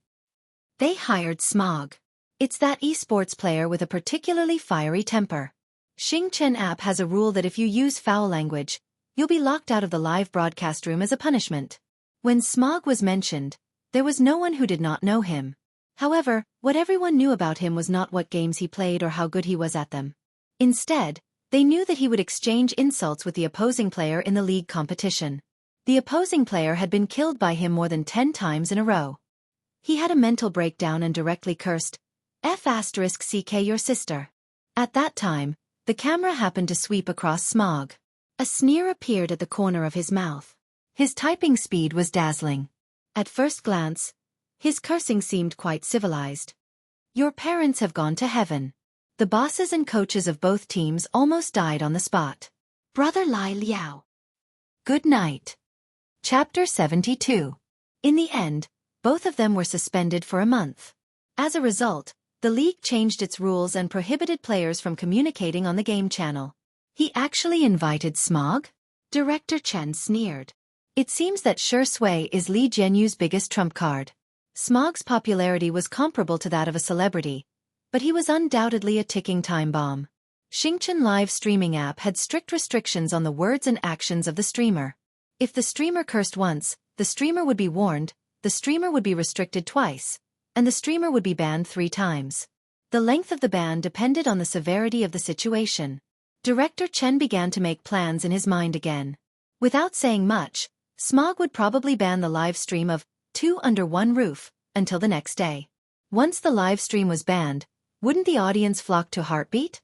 They hired Smog. It's that esports player with a particularly fiery temper. Xingchen app has a rule that if you use foul language, you'll be locked out of the live broadcast room as a punishment. When Smog was mentioned, there was no one who did not know him. However, what everyone knew about him was not what games he played or how good he was at them. Instead, they knew that he would exchange insults with the opposing player in the league competition. The opposing player had been killed by him more than 10 times in a row. He had a mental breakdown and directly cursed, F*** CK your sister. At that time, The camera happened to sweep across Smog. A sneer appeared at the corner of his mouth. His typing speed was dazzling. At first glance, his cursing seemed quite civilized. Your parents have gone to heaven. The bosses and coaches of both teams almost died on the spot. Brother Lai Liao. Good night. Chapter 72. In the end, both of them were suspended for a month. As a result, the league changed its rules and prohibited players from communicating on the game channel. He actually invited Smog? Director Chen sneered. It seems that Shi Sui is Li Jianyu's biggest trump card. Smog's popularity was comparable to that of a celebrity, but he was undoubtedly a ticking time bomb. Xingchen live streaming app had strict restrictions on the words and actions of the streamer. If the streamer cursed once, the streamer would be warned, the streamer would be restricted twice, and the streamer would be banned 3 times. The length of the ban depended on the severity of the situation. Director Chen began to make plans in his mind again. Without saying much, Smog would probably ban the live stream of Two Under One Roof until the next day. Once the live stream was banned, wouldn't the audience flock to Heartbeat?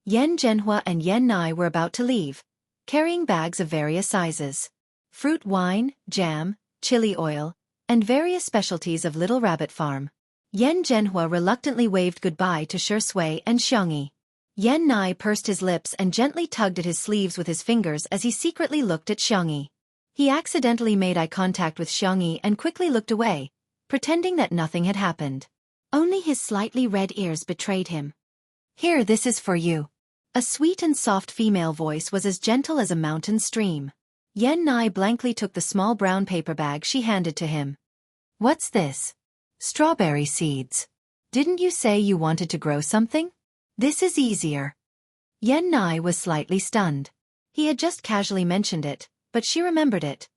Yan Zhenhua and Yan Nai were about to leave, carrying bags of various sizes. Fruit wine, jam, chili oil, and various specialties of Little Rabbit Farm. Yan Zhenhua reluctantly waved goodbye to Shi Sui and Xiangyi. Yan Nai pursed his lips and gently tugged at his sleeves with his fingers as he secretly looked at Xiangyi. He accidentally made eye contact with Xiangyi and quickly looked away, pretending that nothing had happened. Only his slightly red ears betrayed him. Here, this is for you. A sweet and soft female voice was as gentle as a mountain stream. Yan Nai blankly took the small brown paper bag she handed to him. What's this? Strawberry seeds. Didn't you say you wanted to grow something? This is easier. Yan Nai was slightly stunned. He had just casually mentioned it, but she remembered it.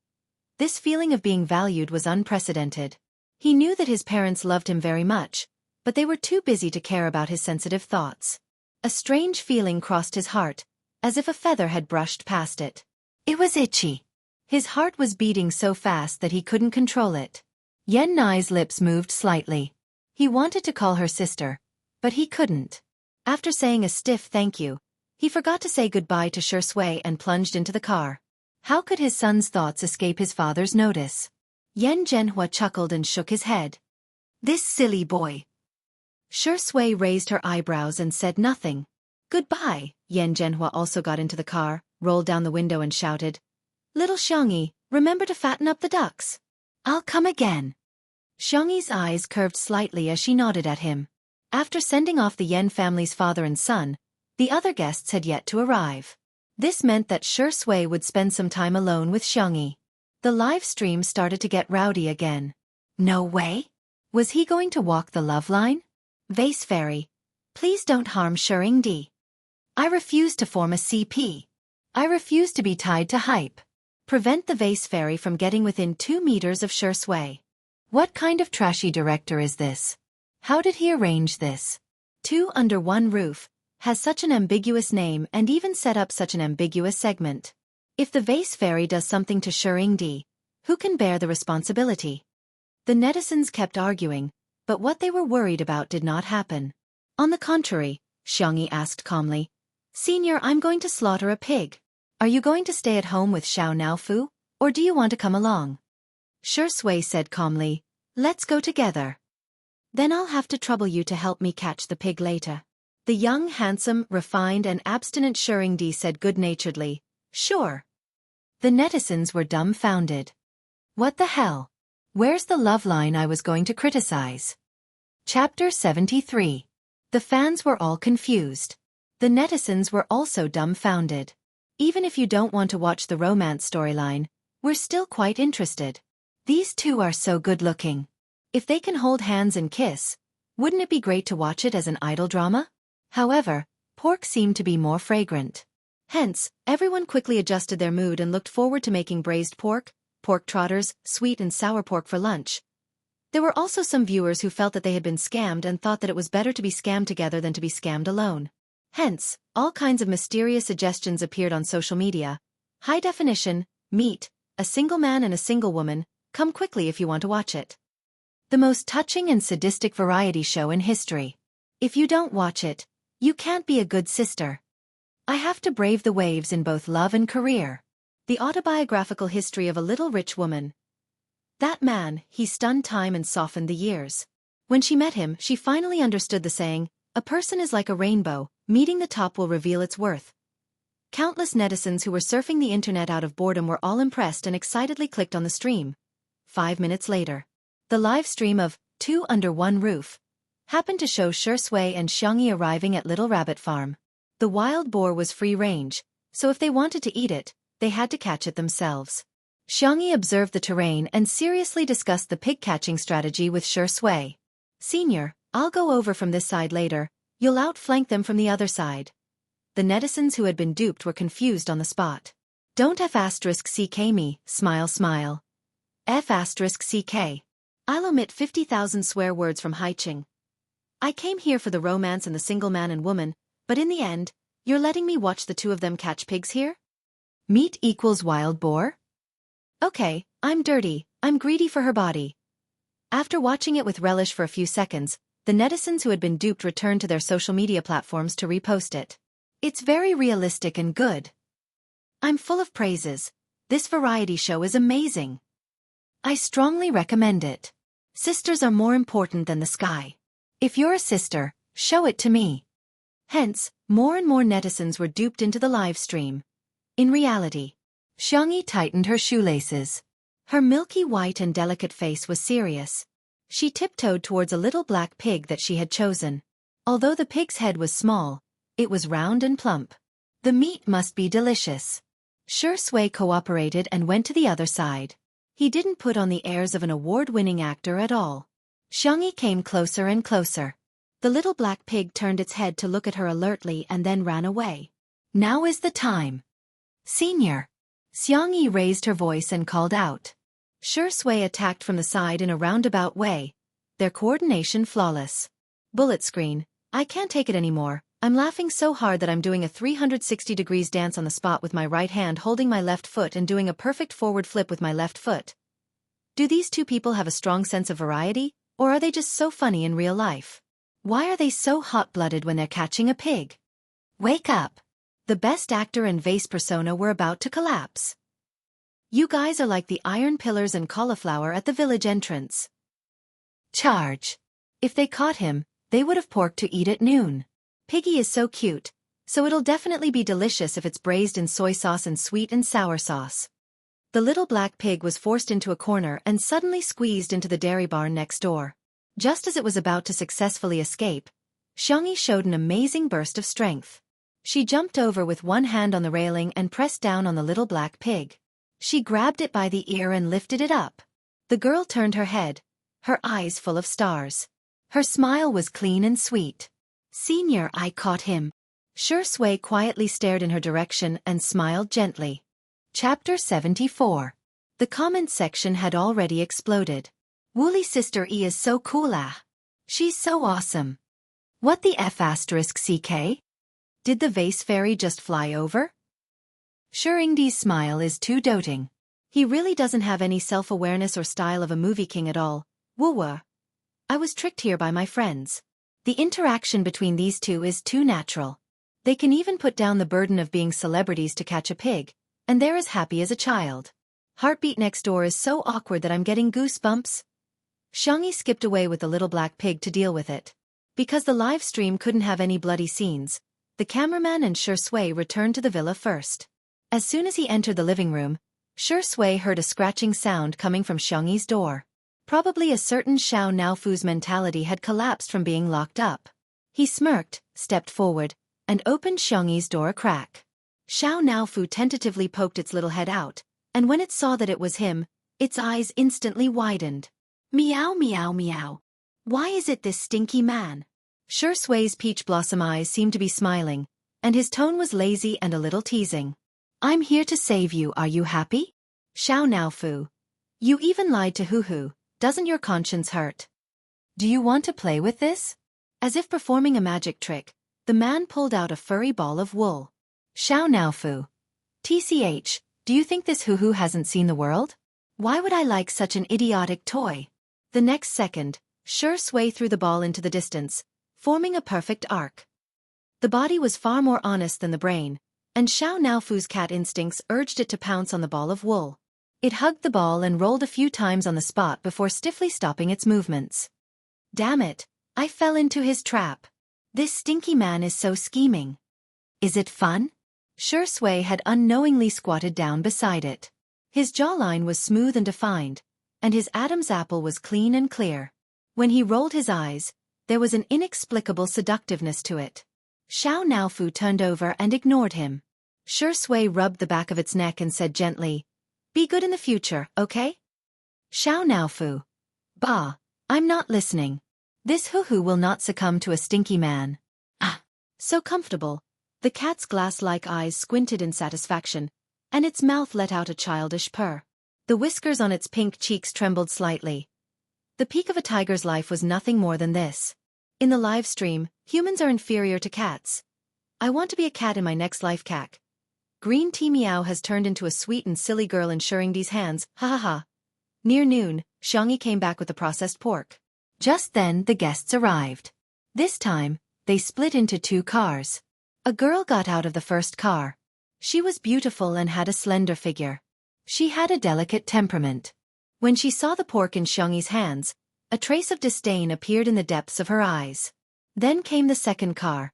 This feeling of being valued was unprecedented. He knew that his parents loved him very much, but they were too busy to care about his sensitive thoughts. A strange feeling crossed his heart, as if a feather had brushed past it. It was itchy. His heart was beating so fast that he couldn't control it. Yan Nai's lips moved slightly. He wanted to call her sister, but he couldn't. After saying a stiff thank you, he forgot to say goodbye to Shi Sui and plunged into the car. How could his son's thoughts escape his father's notice? Yan Zhenhua chuckled and shook his head. This silly boy. Shi Sui raised her eyebrows and said nothing. Goodbye. Yan Zhenhua also got into the car, rolled down the window and shouted. Little Xiangyi, remember to fatten up the ducks. I'll come again. Xiangyi's eyes curved slightly as she nodded at him. After sending off the Yan family's father and son, the other guests had yet to arrive. This meant that Shi Sui would spend some time alone with Xiangyi. The live stream started to get rowdy again. No way? Was he going to walk the love line? Vase Fairy, please don't harm Shengdi. I refuse to form a CP. I refuse to be tied to hype. Prevent the Vase Fairy from getting within 2 meters of Shi Sui. What kind of trashy director is this? How did he arrange this? Two Under One Roof has such an ambiguous name and even set up such an ambiguous segment. If the Vase Fairy does something to Shengdi, who can bear the responsibility? The netizens kept arguing, but what they were worried about did not happen. On the contrary, Xiangyi asked calmly, Senior, I'm going to slaughter a pig. Are you going to stay at home with Xiao Naofu, or do you want to come along? Shi Sui said calmly, let's go together. Then I'll have to trouble you to help me catch the pig later. The young, handsome, refined and abstinent Shengdi said good-naturedly, sure. The netizens were dumbfounded. What the hell? Where's the love line I was going to criticize? Chapter 73. The fans were all confused. The netizens were also dumbfounded. Even if you don't want to watch the romance storyline, we're still quite interested. These two are so good-looking. If they can hold hands and kiss, wouldn't it be great to watch it as an idol drama? However, pork seemed to be more fragrant. Hence, everyone quickly adjusted their mood and looked forward to making braised pork, pork trotters, sweet and sour pork for lunch. There were also some viewers who felt that they had been scammed and thought that it was better to be scammed together than to be scammed alone. Hence, all kinds of mysterious suggestions appeared on social media. High definition, meet, a single man and a single woman, come quickly if you want to watch it. The most touching and sadistic variety show in history. If you don't watch it, you can't be a good sister. I have to brave the waves in both love and career. The autobiographical history of a little rich woman. That man, he stunned time and softened the years. When she met him, she finally understood the saying, a person is like a rainbow, meeting the top will reveal its worth. Countless netizens who were surfing the internet out of boredom were all impressed and excitedly clicked on the stream. 5 minutes later, the live stream of Two Under One Roof happened to show Shui and Xiangyi arriving at Little Rabbit Farm. The wild boar was free range, so if they wanted to eat it, they had to catch it themselves. Xiangyi observed the terrain and seriously discussed the pig-catching strategy with Shui. Senior, I'll go over from this side later, you'll outflank them from the other side. The netizens who had been duped were confused on the spot. Don't F***ck me, smile smile. F***ck. I'll omit 50,000 swear words from Haiqing. I came here for the romance and the single man and woman, but in the end, you're letting me watch the two of them catch pigs here? Meat equals wild boar? Okay, I'm dirty, I'm greedy for her body. After watching it with relish for a few seconds, the netizens who had been duped returned to their social media platforms to repost it. It's very realistic and good. I'm full of praises. This variety show is amazing. I strongly recommend it. Sisters are more important than the sky. If you're a sister, show it to me. Hence, more and more netizens were duped into the live stream. In reality, Xiangyi tightened her shoelaces. Her milky white and delicate face was serious. She tiptoed towards a little black pig that she had chosen. Although the pig's head was small, it was round and plump. The meat must be delicious. Shui cooperated and went to the other side. He didn't put on the airs of an award-winning actor at all. Xiangyi came closer and closer. The little black pig turned its head to look at her alertly and then ran away. Now is the time. Senior. Xiangyi raised her voice and called out. Shui attacked from the side in a roundabout way, their coordination flawless. Bullet screen, I can't take it anymore. I'm laughing so hard that I'm doing a 360 degrees dance on the spot with my right hand holding my left foot and doing a perfect forward flip with my left foot. Do these two people have a strong sense of variety, or are they just so funny in real life? Why are they so hot-blooded when they're catching a pig? Wake up! The best actor and vase persona were about to collapse. You guys are like the iron pillars and cauliflower at the village entrance. Charge! If they caught him, they would have pork to eat at noon. Piggy is so cute, so it'll definitely be delicious if it's braised in soy sauce and sweet and sour sauce. The little black pig was forced into a corner and suddenly squeezed into the dairy barn next door. Just as it was about to successfully escape, Xiangyi showed an amazing burst of strength. She jumped over with one hand on the railing and pressed down on the little black pig. She grabbed it by the ear and lifted it up. The girl turned her head, her eyes full of stars. Her smile was clean and sweet. Senior, I caught him. Shui quietly stared in her direction and smiled gently. Chapter 74. The comment section had already exploded. Woolly sister E is so cool ah. She's so awesome. What the F***ck? Did the vase fairy just fly over? Shuringdi's smile is too doting. He really doesn't have any self-awareness or style of a movie king at all. Woo-wah. I was tricked here by my friends. The interaction between these two is too natural. They can even put down the burden of being celebrities to catch a pig, and they're as happy as a child. Heartbeat next door is so awkward that I'm getting goosebumps. Xiangyi skipped away with the little black pig to deal with it. Because the live stream couldn't have any bloody scenes, the cameraman and Shui returned to the villa first. As soon as he entered the living room, Shui heard a scratching sound coming from Xiangyi's door. Probably a certain Xiao Naofu's mentality had collapsed from being locked up. He smirked, stepped forward, and opened Xiangyi's door a crack. Xiao Naofu tentatively poked its little head out, and when it saw that it was him, its eyes instantly widened. Meow meow meow. Why is it this stinky man? Shui's peach blossom eyes seemed to be smiling, and his tone was lazy and a little teasing. I'm here to save you, are you happy? Xiao Naofu. You even lied to Huhu, doesn't your conscience hurt? Do you want to play with this? As if performing a magic trick, the man pulled out a furry ball of wool. Xiao Naofu. TCH, do you think this Huhu hasn't seen the world? Why would I like such an idiotic toy? The next second, Shui threw the ball into the distance, forming a perfect arc. The body was far more honest than the brain, and Xiao Naofu's cat instincts urged it to pounce on the ball of wool. It hugged the ball and rolled a few times on the spot before stiffly stopping its movements. Damn it, I fell into his trap. This stinky man is so scheming. Is it fun? Sure Sui had unknowingly squatted down beside it. His jawline was smooth and defined, and his Adam's apple was clean and clear. When he rolled his eyes, there was an inexplicable seductiveness to it. Xiao Naofu turned over and ignored him. Sure Sui rubbed the back of its neck and said gently, "Be good in the future, okay?" Xiao Naofu. Bah, I'm not listening. This hoo-hoo will not succumb to a stinky man. Ah, so comfortable. The cat's glass-like eyes squinted in satisfaction, and its mouth let out a childish purr. The whiskers on its pink cheeks trembled slightly. The peak of a tiger's life was nothing more than this. In the live stream, humans are inferior to cats. I want to be a cat in my next life, cack. Green Tea Meow has turned into a sweet and silly girl in Shengdi's hands, ha ha ha. Near noon, Xiangyi came back with the processed pork. Just then the guests arrived. This time, they split into two cars. A girl got out of the first car. She was beautiful and had a slender figure. She had a delicate temperament. When she saw the pork in Xiangyi's hands, a trace of disdain appeared in the depths of her eyes. Then came the second car.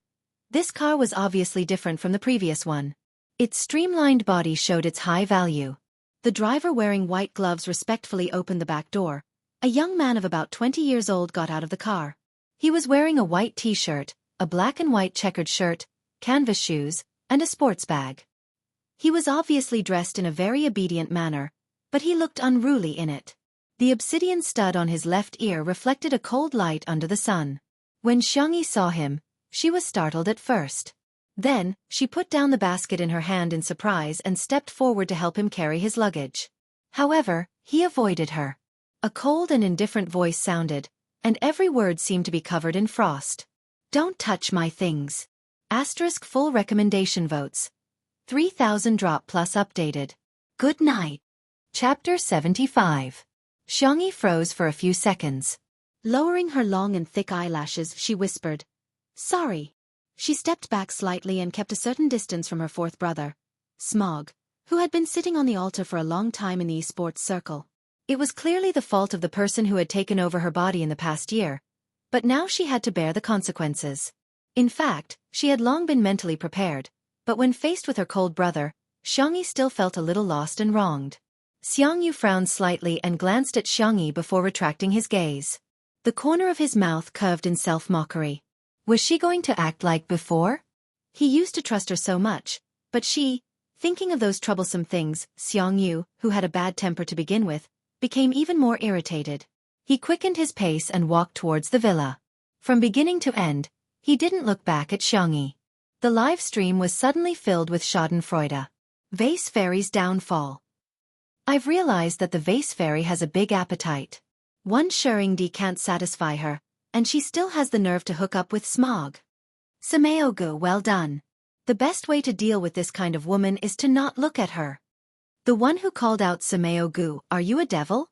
This car was obviously different from the previous one. Its streamlined body showed its high value. The driver wearing white gloves respectfully opened the back door. A young man of about 20 years old got out of the car. He was wearing a white t-shirt, a black and white checkered shirt, canvas shoes, and a sports bag. He was obviously dressed in a very obedient manner, but he looked unruly in it. The obsidian stud on his left ear reflected a cold light under the sun. When Xiangyi saw him, she was startled at first. Then, she put down the basket in her hand in surprise and stepped forward to help him carry his luggage. However, he avoided her. A cold and indifferent voice sounded, and every word seemed to be covered in frost. "Don't touch my things." Asterisk full recommendation votes. 3000 drop plus updated. Good night. Chapter 75. Xiangyi froze for a few seconds. Lowering her long and thick eyelashes, she whispered, "Sorry." She stepped back slightly and kept a certain distance from her fourth brother, Smog, who had been sitting on the altar for a long time in the esports circle. It was clearly the fault of the person who had taken over her body in the past year, but now she had to bear the consequences. In fact, she had long been mentally prepared, but when faced with her cold brother, Xiangyi still felt a little lost and wronged. Xiangyu frowned slightly and glanced at Xiangyi before retracting his gaze. The corner of his mouth curved in self-mockery. Was she going to act like before? He used to trust her so much, but she, thinking of those troublesome things, Xiangyu, who had a bad temper to begin with, became even more irritated. He quickened his pace and walked towards the villa. From beginning to end, he didn't look back at Xiangyi. The live stream was suddenly filled with schadenfreude. Vase Fairy's downfall. I've realized that the Vase Fairy has a big appetite. One Shengdi can't satisfy her, and she still has the nerve to hook up with Smog. Samaogu, well done. The best way to deal with this kind of woman is to not look at her. The one who called out Samaogu, are you a devil?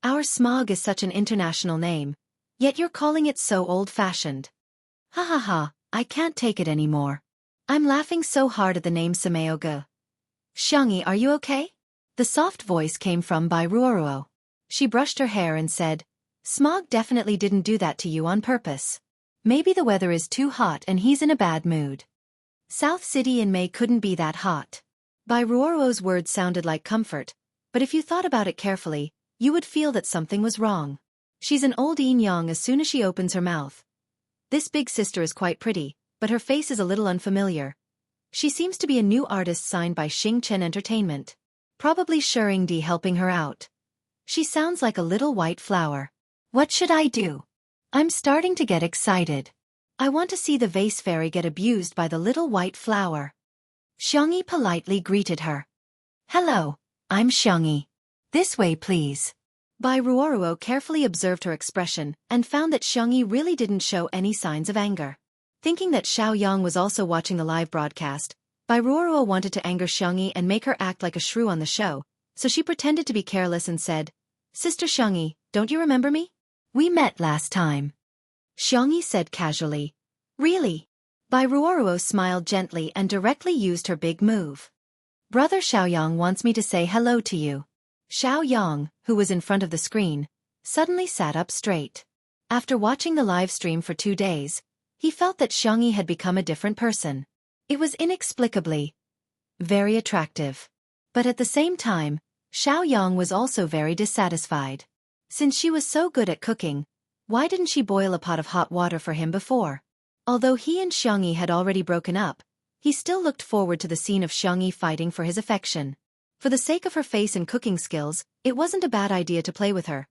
Our Smog is such an international name, yet you're calling it so old-fashioned. Ha ha ha, I can't take it anymore. I'm laughing so hard at the name Samaogu. Xiangyi, are you okay? The soft voice came from Bai Ruoruo. She brushed her hair and said, Smog definitely didn't do that to you on purpose. Maybe the weather is too hot and he's in a bad mood. South City in May couldn't be that hot. Bai Ruoruo's words sounded like comfort, but if you thought about it carefully, you would feel that something was wrong. She's an old yin yang as soon as she opens her mouth. This big sister is quite pretty, but her face is a little unfamiliar. She seems to be a new artist signed by Xing Chen Entertainment. Probably Shengdi helping her out. She sounds like a little white flower. What should I do? I'm starting to get excited. I want to see the Vase Fairy get abused by the little white flower. Xiangyi politely greeted her. Hello, I'm Xiangyi. This way please. Bai Ruoruo carefully observed her expression and found that Xiangyi really didn't show any signs of anger. Thinking that Xiao Yang was also watching the live broadcast, Bai Ruoruo wanted to anger Xiangyi and make her act like a shrew on the show, so she pretended to be careless and said, Sister Xiangyi, don't you remember me? We met last time. Xiangyi said casually. Really? Bai Ruoruo smiled gently and directly used her big move. Brother Xiaoyang wants me to say hello to you. Xiaoyang, who was in front of the screen, suddenly sat up straight. After watching the live stream for 2 days, he felt that Xiangyi had become a different person. It was inexplicably very attractive. But at the same time, Xiaoyang was also very dissatisfied. Since she was so good at cooking, why didn't she boil a pot of hot water for him before? Although he and Xiangyi had already broken up, he still looked forward to the scene of Xiangyi fighting for his affection. For the sake of her face and cooking skills, it wasn't a bad idea to play with her.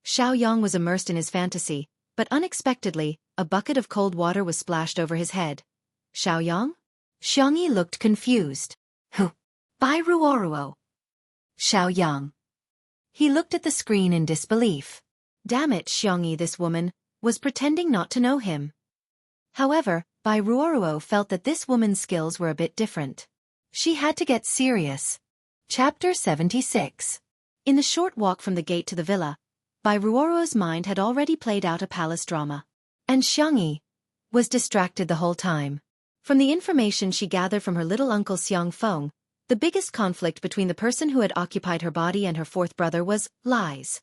Xiaoyang was immersed in his fantasy, but unexpectedly, a bucket of cold water was splashed over his head. Xiaoyang? Xiangyi looked confused. Who? Bai Ruoruo. Xiaoyang. He looked at the screen in disbelief. Damn it, Xiangyi, this woman was pretending not to know him. However, Bai Ruoruo felt that this woman's skills were a bit different. She had to get serious. Chapter 76. In the short walk from the gate to the villa, Bai Ruoruo's mind had already played out a palace drama. And Xiangyi was distracted the whole time. From the information she gathered from her little uncle Xiangfeng, the biggest conflict between the person who had occupied her body and her fourth brother was lies.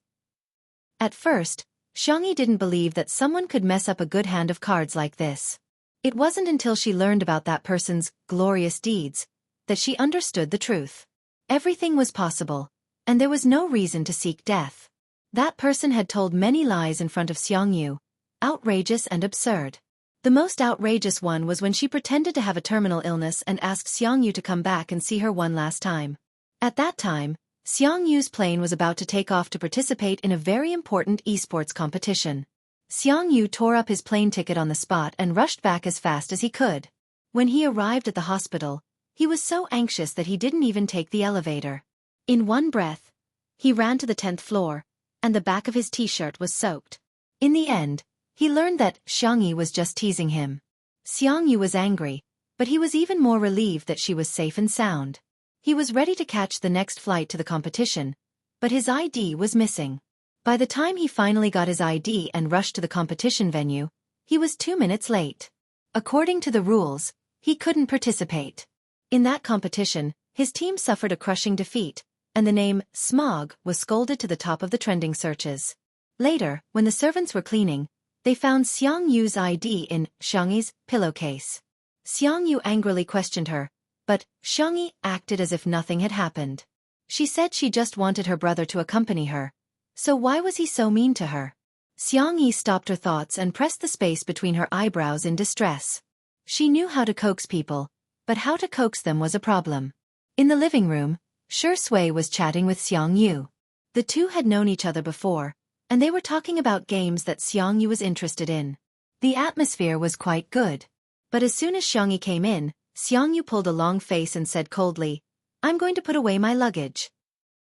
At first, Xiangyi didn't believe that someone could mess up a good hand of cards like this. It wasn't until she learned about that person's glorious deeds that she understood the truth. Everything was possible, and there was no reason to seek death. That person had told many lies in front of Xiangyu, outrageous and absurd. The most outrageous one was when she pretended to have a terminal illness and asked Xiangyu to come back and see her one last time. At that time, Xiangyu's plane was about to take off to participate in a very important esports competition. Xiangyu tore up his plane ticket on the spot and rushed back as fast as he could. When he arrived at the hospital, he was so anxious that he didn't even take the elevator. In one breath, he ran to the 10th floor, and the back of his t-shirt was soaked. In the end, he learned that Xiangyi was just teasing him. Xiangyu was angry, but he was even more relieved that she was safe and sound. He was ready to catch the next flight to the competition, but his ID was missing. By the time he finally got his ID and rushed to the competition venue, he was 2 minutes late. According to the rules, he couldn't participate. In that competition, his team suffered a crushing defeat, and the name Smog was scolded to the top of the trending searches. Later, when the servants were cleaning, they found Xiangyu's ID in Xiangyi's pillowcase. Xiangyu angrily questioned her, but Xiangyi acted as if nothing had happened. She said she just wanted her brother to accompany her. So why was he so mean to her? Xiangyi stopped her thoughts and pressed the space between her eyebrows in distress. She knew how to coax people, but how to coax them was a problem. In the living room, Shi Sui was chatting with Xiangyu. The two had known each other before, and they were talking about games that Xiangyu was interested in. The atmosphere was quite good. But as soon as Xiangyu came in, Xiangyu pulled a long face and said coldly, "I'm going to put away my luggage."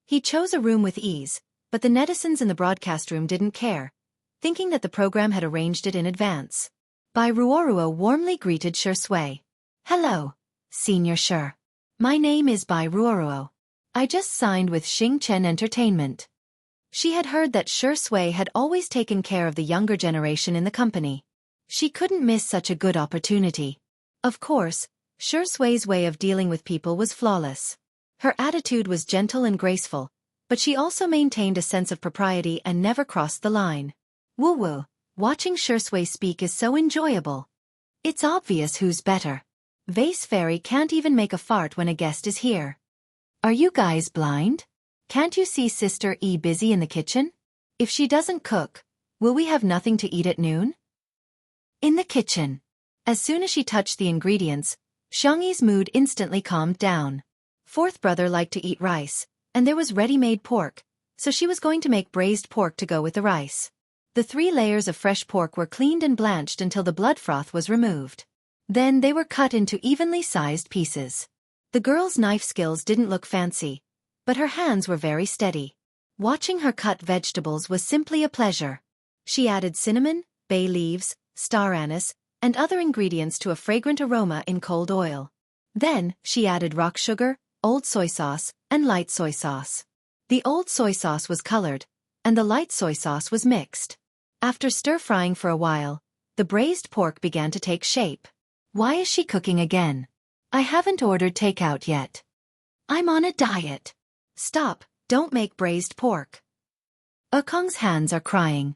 He chose a room with ease, but the netizens in the broadcast room didn't care, thinking that the program had arranged it in advance. Bai Ruoruo warmly greeted Shi Sui. "Hello, Senior Shi. My name is Bai Ruoruo. I just signed with Xingchen Entertainment." She had heard that Shi Sui had always taken care of the younger generation in the company. She couldn't miss such a good opportunity. Of course, Shi Sui's way of dealing with people was flawless. Her attitude was gentle and graceful, but she also maintained a sense of propriety and never crossed the line. Woo-woo, watching Shi Sui speak is so enjoyable. It's obvious who's better. Vase Fairy can't even make a fart when a guest is here. Are you guys blind? Can't you see Sister E busy in the kitchen? If she doesn't cook, will we have nothing to eat at noon? In the kitchen. As soon as she touched the ingredients, Xiangyi's mood instantly calmed down. Fourth brother liked to eat rice, and there was ready-made pork, so she was going to make braised pork to go with the rice. The 3 layers of fresh pork were cleaned and blanched until the blood froth was removed. Then they were cut into evenly sized pieces. The girl's knife skills didn't look fancy, but her hands were very steady. Watching her cut vegetables was simply a pleasure. She added cinnamon, bay leaves, star anise, and other ingredients to a fragrant aroma in cold oil. Then, she added rock sugar, old soy sauce, and light soy sauce. The old soy sauce was colored, and the light soy sauce was mixed. After stir-frying for a while, the braised pork began to take shape. Why is she cooking again? I haven't ordered takeout yet. I'm on a diet. Stop, don't make braised pork. Ekong's hands are crying.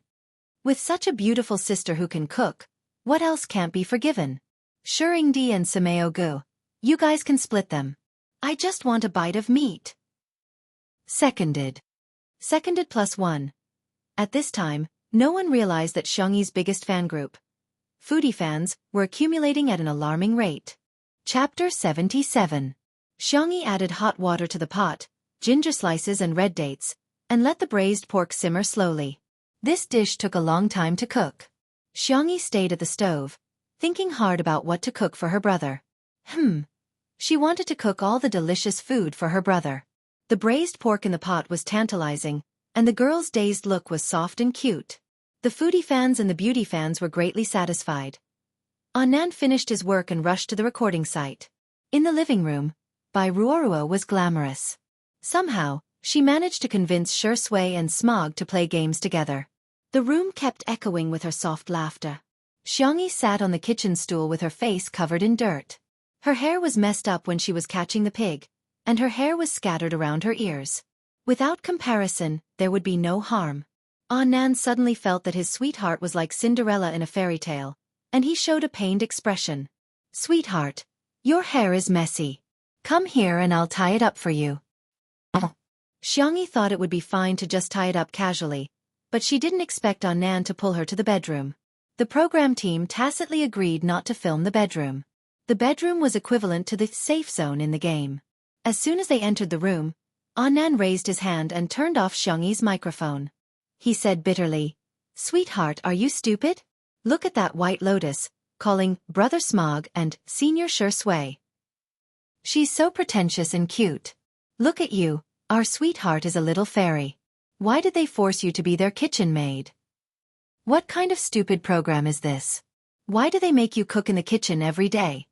With such a beautiful sister who can cook, what else can't be forgiven? Shuringdi and Sameo-gu, you guys can split them. I just want a bite of meat. Seconded. Seconded +1. At this time, no one realized that Xiangyi's biggest fan group, foodie fans, were accumulating at an alarming rate. Chapter 77. Xiangyi added hot water to the pot, ginger slices and red dates, and let the braised pork simmer slowly. This dish took a long time to cook. Xiangyi stayed at the stove, thinking hard about what to cook for her brother. She wanted to cook all the delicious food for her brother. The braised pork in the pot was tantalizing, and the girl's dazed look was soft and cute. The foodie fans and the beauty fans were greatly satisfied. Anand finished his work and rushed to the recording site. In the living room, Bai Ruoruo was glamorous. Somehow, she managed to convince Shi Sui and Smog to play games together. The room kept echoing with her soft laughter. Xiangyi sat on the kitchen stool with her face covered in dirt. Her hair was messed up when she was catching the pig, and her hair was scattered around her ears. Without comparison, there would be no harm. Anand suddenly felt that his sweetheart was like Cinderella in a fairy tale, and he showed a pained expression. Sweetheart, your hair is messy. Come here and I'll tie it up for you. Xiangyi thought it would be fine to just tie it up casually, but she didn't expect Anand to pull her to the bedroom. The program team tacitly agreed not to film the bedroom. The bedroom was equivalent to the safe zone in the game. As soon as they entered the room, Anand raised his hand and turned off Xiangyi's microphone. He said bitterly, Sweetheart, are you stupid? Look at that white lotus, calling Brother Smog and Senior Shi Sui. She's so pretentious and cute. Look at you, our sweetheart is a little fairy. Why did they force you to be their kitchen maid? What kind of stupid program is this? Why do they make you cook in the kitchen every day?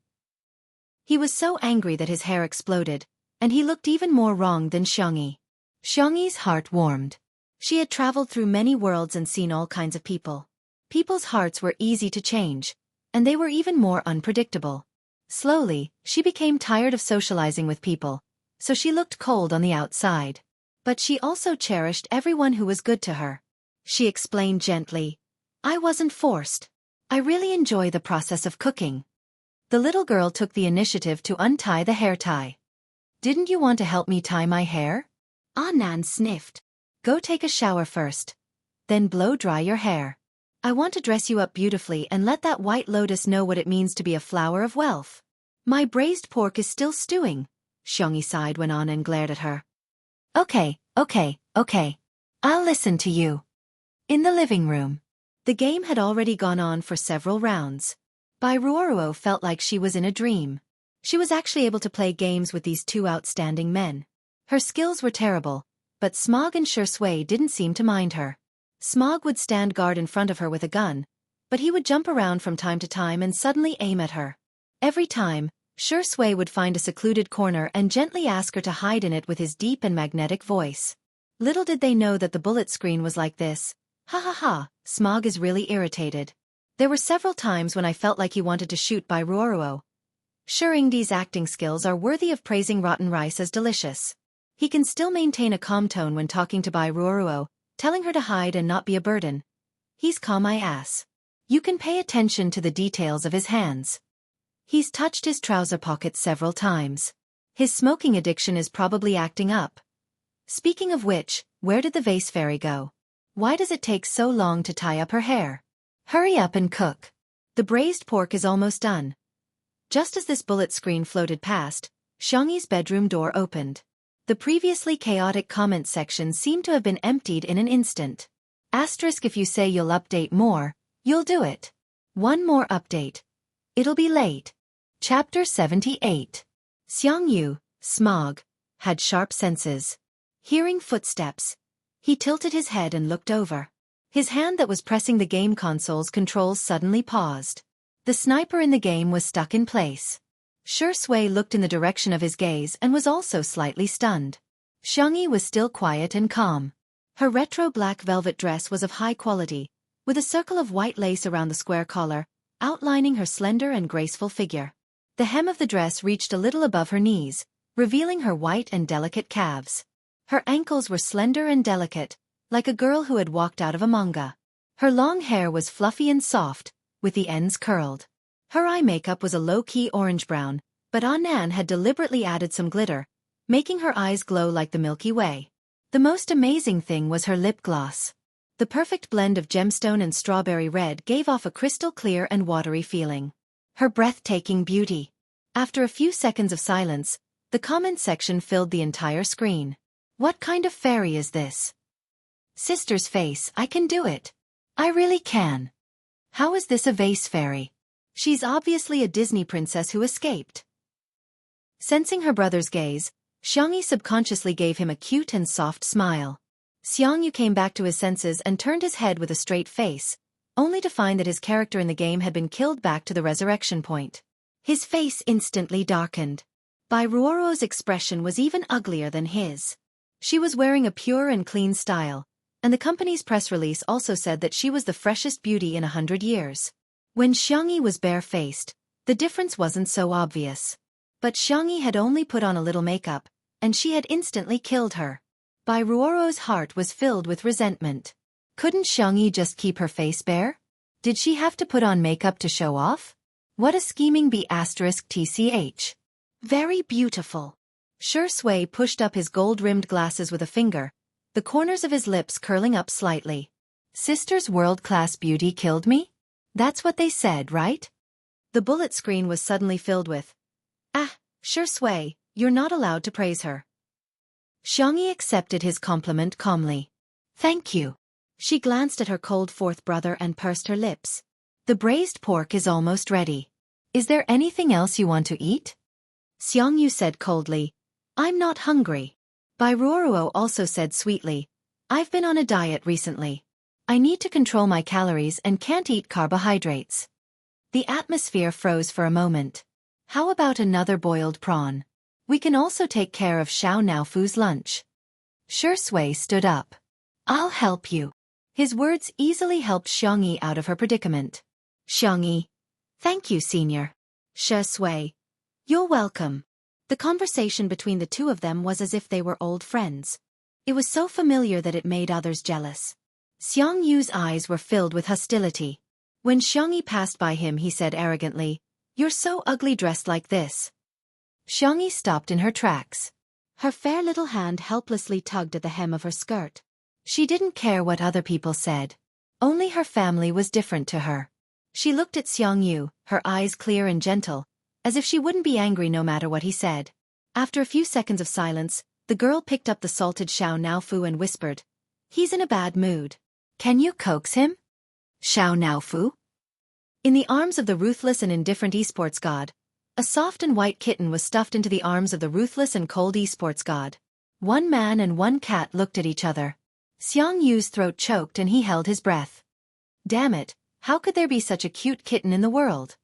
He was so angry that his hair exploded, and he looked even more wrong than Xiangyi. Xiangyi's heart warmed. She had traveled through many worlds and seen all kinds of people. People's hearts were easy to change, and they were even more unpredictable. Slowly, she became tired of socializing with people, so she looked cold on the outside. But she also cherished everyone who was good to her. She explained gently, I wasn't forced. I really enjoy the process of cooking. The little girl took the initiative to untie the hair tie. Didn't you want to help me tie my hair? Anand sniffed. Go take a shower first. Then blow dry your hair. I want to dress you up beautifully and let that white lotus know what it means to be a flower of wealth. My braised pork is still stewing, Xiangyi sighed when Anand glared at her. Okay. I'll listen to you. In the living room. The game had already gone on for several rounds. Bai Ruoruo felt like she was in a dream. She was actually able to play games with these two outstanding men. Her skills were terrible, but Smog and Shi Sui didn't seem to mind her. Smog would stand guard in front of her with a gun, but he would jump around from time to time and suddenly aim at her. Every time, Shi Sui would find a secluded corner and gently ask her to hide in it with his deep and magnetic voice. Little did they know that the bullet screen was like this. Ha ha ha, Smog is really irritated. There were several times when I felt like he wanted to shoot Bai Ruoruo. Shuringdi's acting skills are worthy of praising rotten rice as delicious. He can still maintain a calm tone when talking to Bai Ruoruo, telling her to hide and not be a burden. He's calm my ass. You can pay attention to the details of his hands. He's touched his trouser pocket several times. His smoking addiction is probably acting up. Speaking of which, where did the vase fairy go? Why does it take so long to tie up her hair? Hurry up and cook. The braised pork is almost done. Just as this bullet screen floated past, Xiangyi's bedroom door opened. The previously chaotic comment section seemed to have been emptied in an instant. Asterisk if you say you'll update more, you'll do it. One more update. It'll be late. Chapter 78. Xiangyu, Smog, had sharp senses. Hearing footsteps, he tilted his head and looked over. His hand that was pressing the game console's controls suddenly paused. The sniper in the game was stuck in place. Shi Sui looked in the direction of his gaze and was also slightly stunned. Xiangyi was still quiet and calm. Her retro black velvet dress was of high quality, with a circle of white lace around the square collar, outlining her slender and graceful figure. The hem of the dress reached a little above her knees, revealing her white and delicate calves. Her ankles were slender and delicate, like a girl who had walked out of a manga. Her long hair was fluffy and soft, with the ends curled. Her eye makeup was a low-key orange-brown, but Annan had deliberately added some glitter, making her eyes glow like the Milky Way. The most amazing thing was her lip gloss. The perfect blend of gemstone and strawberry red gave off a crystal-clear and watery feeling. Her breathtaking beauty. After a few seconds of silence, the comment section filled the entire screen. What kind of fairy is this? Sister's face, I can do it. I really can. How is this a vase fairy? She's obviously a Disney princess who escaped. Sensing her brother's gaze, Xiangyu subconsciously gave him a cute and soft smile. Xiangyu came back to his senses and turned his head with a straight face, only to find that his character in the game had been killed back to the resurrection point. His face instantly darkened. Bai Ruoro's expression was even uglier than his. She was wearing a pure and clean style, and the company's press release also said that she was the freshest beauty in 100 years. When Xiangyu was bare-faced, the difference wasn't so obvious. But Xiangyu had only put on a little makeup, and she had instantly killed her. Bai Ruoro's heart was filled with resentment. Couldn't Xiangyu just keep her face bare? Did she have to put on makeup to show off? What a scheming B*TCH. Very beautiful. Shui pushed up his gold-rimmed glasses with a finger, the corners of his lips curling up slightly. Sister's world-class beauty killed me? That's what they said, right? The bullet screen was suddenly filled with, Shui, you're not allowed to praise her. Xiangyu accepted his compliment calmly. Thank you. She glanced at her cold fourth brother and pursed her lips. The braised pork is almost ready. Is there anything else you want to eat? Xiangyu said coldly, I'm not hungry. Bai Ruoro also said sweetly, I've been on a diet recently. I need to control my calories and can't eat carbohydrates. The atmosphere froze for a moment. How about another boiled prawn? We can also take care of Xiao Naofu's lunch. Shui stood up. I'll help you. His words easily helped Xiangyu out of her predicament. Xiangyu. Thank you, senior. Shui. You're welcome. The conversation between the two of them was as if they were old friends. It was so familiar that it made others jealous. Xiangyu's eyes were filled with hostility. When Xiangyu passed by him, he said arrogantly, You're so ugly dressed like this. Xiangyu stopped in her tracks. Her fair little hand helplessly tugged at the hem of her skirt. She didn't care what other people said. Only her family was different to her. She looked at Xiangyu, her eyes clear and gentle, as if she wouldn't be angry no matter what he said. After a few seconds of silence, the girl picked up the salted Xiao Naofu and whispered, He's in a bad mood. Can you coax him? Xiao Naofu? In the arms of the ruthless and indifferent esports god, a soft and white kitten was stuffed into the arms of the ruthless and cold esports god. One man and one cat looked at each other. Xiangyu's throat choked and he held his breath. Damn it, how could there be such a cute kitten in the world?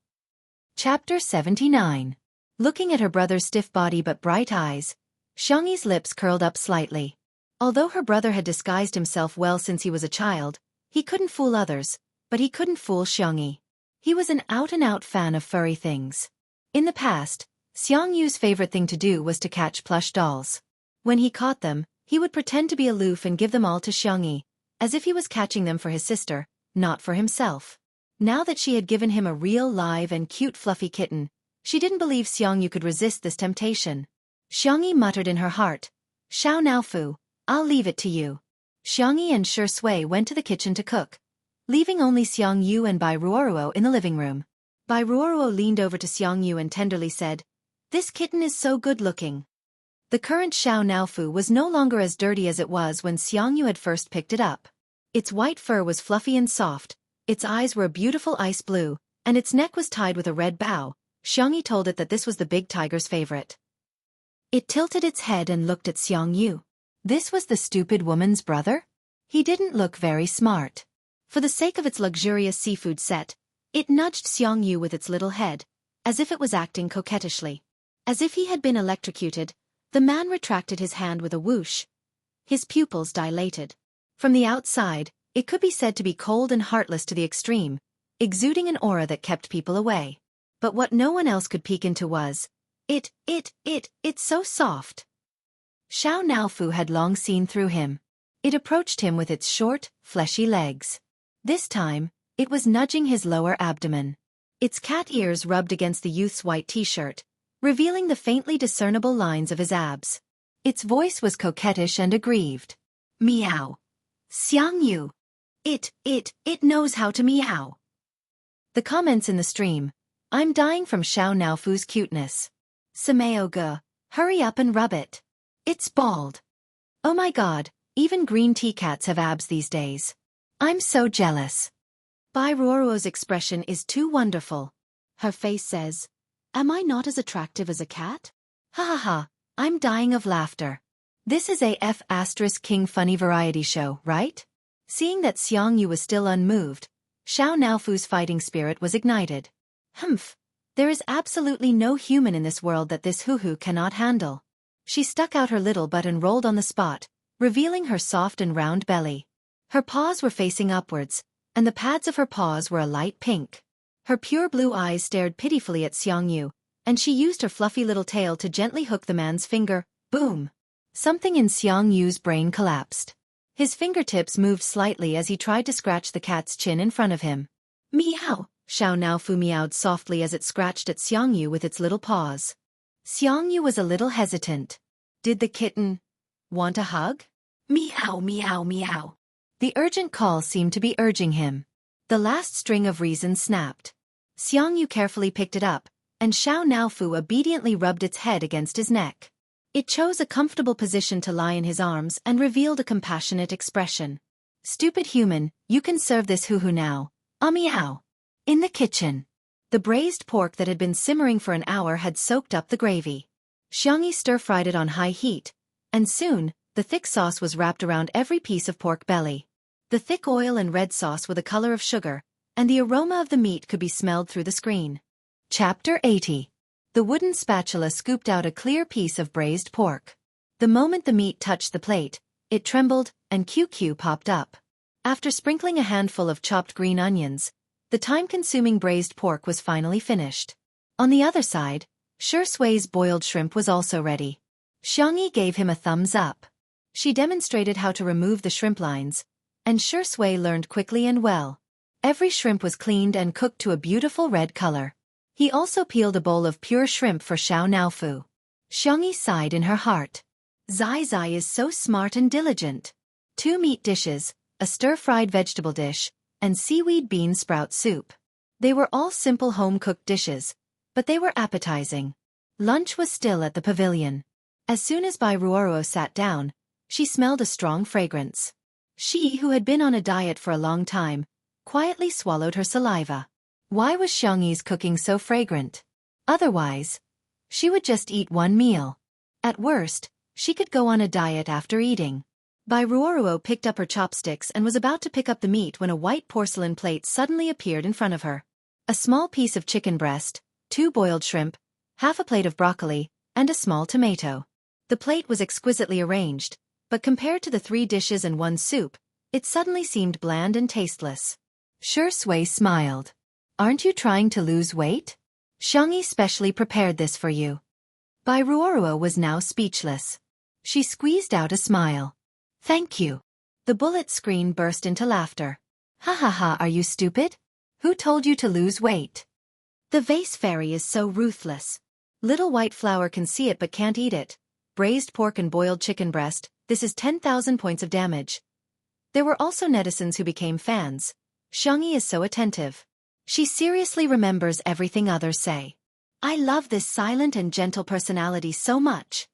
Chapter 79. Looking at her brother's stiff body but bright eyes, Xiangyu's lips curled up slightly. Although her brother had disguised himself well since he was a child, he couldn't fool others, but he couldn't fool Xiangyu. He was an out-and-out fan of furry things. In the past, Xiangyu's favorite thing to do was to catch plush dolls. When he caught them, he would pretend to be aloof and give them all to Xiangyu, as if he was catching them for his sister, not for himself. Now that she had given him a real live and cute fluffy kitten, she didn't believe Xiangyu could resist this temptation. Xiangyu muttered in her heart, Xiao Naofu, I'll leave it to you. Xiangyu and Shui went to the kitchen to cook, leaving only Xiangyu and Bai Ruoro in the living room. Bai Ruoro leaned over to Xiangyu and tenderly said, This kitten is so good-looking. The current Xiao Naofu was no longer as dirty as it was when Xiangyu had first picked it up. Its white fur was fluffy and soft, its eyes were a beautiful ice blue, and its neck was tied with a red bow. Xiangyu told it that this was the big tiger's favorite. It tilted its head and looked at Xiangyu. This was the stupid woman's brother? He didn't look very smart. For the sake of its luxurious seafood set, it nudged Xiangyu with its little head, as if it was acting coquettishly. As if he had been electrocuted, the man retracted his hand with a whoosh. His pupils dilated. From the outside, it could be said to be cold and heartless to the extreme, exuding an aura that kept people away. But what no one else could peek into was, it's so soft. Xiao Naofu had long seen through him. It approached him with its short, fleshy legs. This time, it was nudging his lower abdomen. Its cat ears rubbed against the youth's white t-shirt, revealing the faintly discernible lines of his abs. Its voice was coquettish and aggrieved. Meow. Xiang Yu. It knows how to meow. The comments in the stream. I'm dying from Xiao Naofu's cuteness. Sameo ge, hurry up and rub it. It's bald. Oh my god, even green tea cats have abs these days. I'm so jealous. Bai Ruoruo's expression is too wonderful. Her face says, am I not as attractive as a cat? Ha ha ha, I'm dying of laughter. This is a F*King funny variety show, right? Seeing that Xiang Yu was still unmoved, Xiao Naofu's fighting spirit was ignited. Humph, there is absolutely no human in this world that this hoo-hoo cannot handle. She stuck out her little butt and rolled on the spot, revealing her soft and round belly. Her paws were facing upwards, and the pads of her paws were a light pink. Her pure blue eyes stared pitifully at Xiang Yu, and she used her fluffy little tail to gently hook the man's finger. Boom! Something in Xiang Yu's brain collapsed. His fingertips moved slightly as he tried to scratch the cat's chin in front of him. Meow! Xiao Naofu meowed softly as it scratched at Xiang Yu with its little paws. Xiang Yu was a little hesitant. Did the kitten want a hug? Meow meow meow. The urgent call seemed to be urging him. The last string of reason snapped. Xiang Yu carefully picked it up, and Xiao Naofu obediently rubbed its head against his neck. It chose a comfortable position to lie in his arms and revealed a compassionate expression. Stupid human, you can serve this hoo-hoo now. Meow. In the kitchen. The braised pork that had been simmering for an hour had soaked up the gravy. Xiangyi stir-fried it on high heat, and soon, the thick sauce was wrapped around every piece of pork belly. The thick oil and red sauce were the color of sugar, and the aroma of the meat could be smelled through the screen. Chapter 80. The wooden spatula scooped out a clear piece of braised pork. The moment the meat touched the plate, it trembled, and QQ popped up. After sprinkling a handful of chopped green onions, the time-consuming braised pork was finally finished. On the other side, Shi Sui's boiled shrimp was also ready. Xiangyi gave him a thumbs up. She demonstrated how to remove the shrimp lines, and Shi Sui learned quickly and well. Every shrimp was cleaned and cooked to a beautiful red color. He also peeled a bowl of pure shrimp for Xiao Naofu. Xiangyi sighed in her heart. Zai Zai is so smart and diligent. 2 meat dishes, a stir-fried vegetable dish, and seaweed bean sprout soup. They were all simple home-cooked dishes, but they were appetizing. Lunch was still at the pavilion. As soon as Bai Ruoruo sat down, she smelled a strong fragrance. She, who had been on a diet for a long time, quietly swallowed her saliva. Why was Xiangyi's cooking so fragrant? Otherwise, she would just eat one meal. At worst, she could go on a diet after eating. Bai Ruoruo picked up her chopsticks and was about to pick up the meat when a white porcelain plate suddenly appeared in front of her. A small piece of chicken breast, 2 boiled shrimp, half a plate of broccoli, and a small tomato. The plate was exquisitely arranged, but compared to the 3 dishes and 1 soup, it suddenly seemed bland and tasteless. Shi Sui smiled. Aren't you trying to lose weight? Xiangyi specially prepared this for you. Bai Ruoruo was now speechless. She squeezed out a smile. Thank you. The bullet screen burst into laughter. Ha ha ha, are you stupid? Who told you to lose weight? The vase fairy is so ruthless. Little white flower can see it but can't eat it. Braised pork and boiled chicken breast, this is 10,000 points of damage. There were also netizens who became fans. Xiangyi is so attentive. She seriously remembers everything others say. I love this silent and gentle personality so much.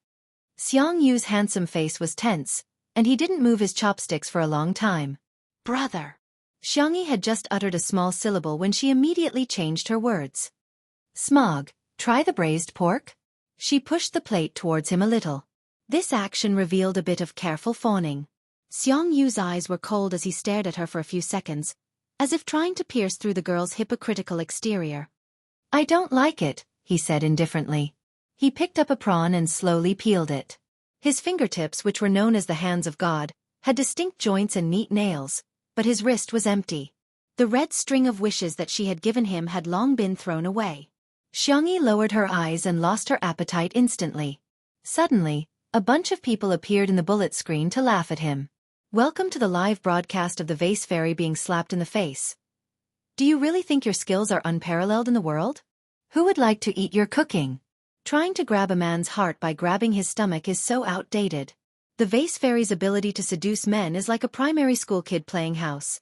Xiang Yu's handsome face was tense, and he didn't move his chopsticks for a long time. Brother. Xiangyi had just uttered a small syllable when she immediately changed her words. Smog, try the braised pork? She pushed the plate towards him a little. This action revealed a bit of careful fawning. Xiang Yu's eyes were cold as he stared at her for a few seconds, as if trying to pierce through the girl's hypocritical exterior. I don't like it, he said indifferently. He picked up a prawn and slowly peeled it. His fingertips, which were known as the hands of God, had distinct joints and neat nails, but his wrist was empty. The red string of wishes that she had given him had long been thrown away. Xiangyi lowered her eyes and lost her appetite instantly. Suddenly, a bunch of people appeared in the bullet screen to laugh at him. Welcome to the live broadcast of the vase fairy being slapped in the face. Do you really think your skills are unparalleled in the world? Who would like to eat your cooking? Trying to grab a man's heart by grabbing his stomach is so outdated. The vase fairy's ability to seduce men is like a primary school kid playing house.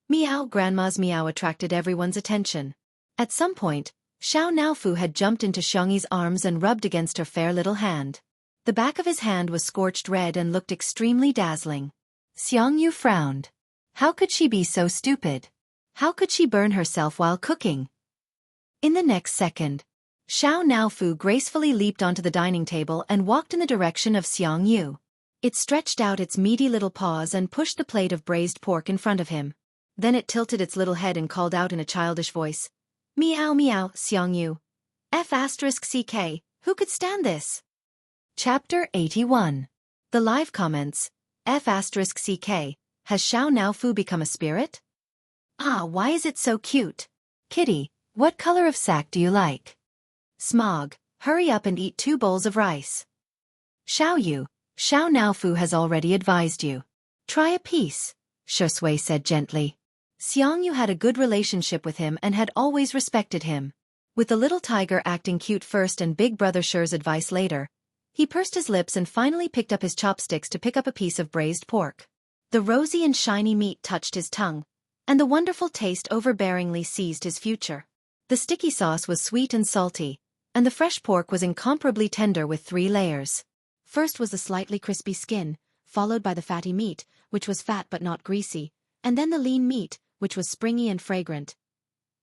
Meow. Grandma's meow attracted everyone's attention. At some point, Xiao Naofu had jumped into Xiangyi's arms and rubbed against her fair little hand. The back of his hand was scorched red and looked extremely dazzling. Xiangyu frowned. How could she be so stupid? How could she burn herself while cooking? In the next second, Xiao Naofu gracefully leaped onto the dining table and walked in the direction of Xiangyu. It stretched out its meaty little paws and pushed the plate of braised pork in front of him. Then it tilted its little head and called out in a childish voice, "Meow meow, Xiangyu. F***ck, who could stand this?" Chapter 81. The live comments. F***ck, has Xiao Naofu become a spirit? Ah, why is it so cute? Kitty, what color of sack do you like? Smog, hurry up and eat 2 bowls of rice. Xiao Naofu has already advised you. Try a piece, Shui said gently. Xiangyu had a good relationship with him and had always respected him. With the little tiger acting cute first and Big Brother Shu's advice later, he pursed his lips and finally picked up his chopsticks to pick up a piece of braised pork. The rosy and shiny meat touched his tongue, and the wonderful taste overbearingly seized his future. The sticky sauce was sweet and salty, and the fresh pork was incomparably tender with 3 layers. First was the slightly crispy skin, followed by the fatty meat, which was fat but not greasy, and then the lean meat, which was springy and fragrant.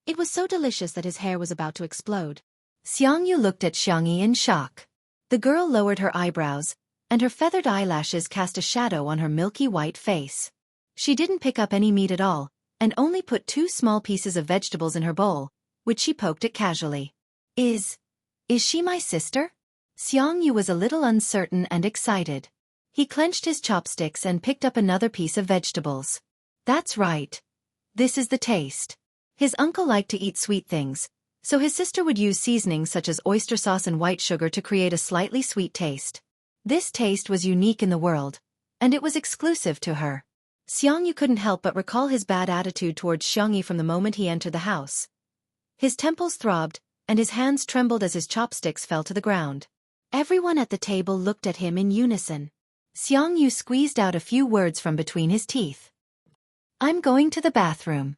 It was so delicious that his hair was about to explode. Xiangyu looked at Xiangyi in shock. The girl lowered her eyebrows, and her feathered eyelashes cast a shadow on her milky white face. She didn't pick up any meat at all, and only put 2 small pieces of vegetables in her bowl, which she poked at casually. Is she my sister? Xiangyu was a little uncertain and excited. He clenched his chopsticks and picked up another piece of vegetables. That's right. This is the taste. His uncle liked to eat sweet things, so his sister would use seasonings such as oyster sauce and white sugar to create a slightly sweet taste. This taste was unique in the world, and it was exclusive to her. Xiangyu couldn't help but recall his bad attitude towards Xiangyi from the moment he entered the house. His temples throbbed, and his hands trembled as his chopsticks fell to the ground. Everyone at the table looked at him in unison. Xiangyu squeezed out a few words from between his teeth. I'm going to the bathroom.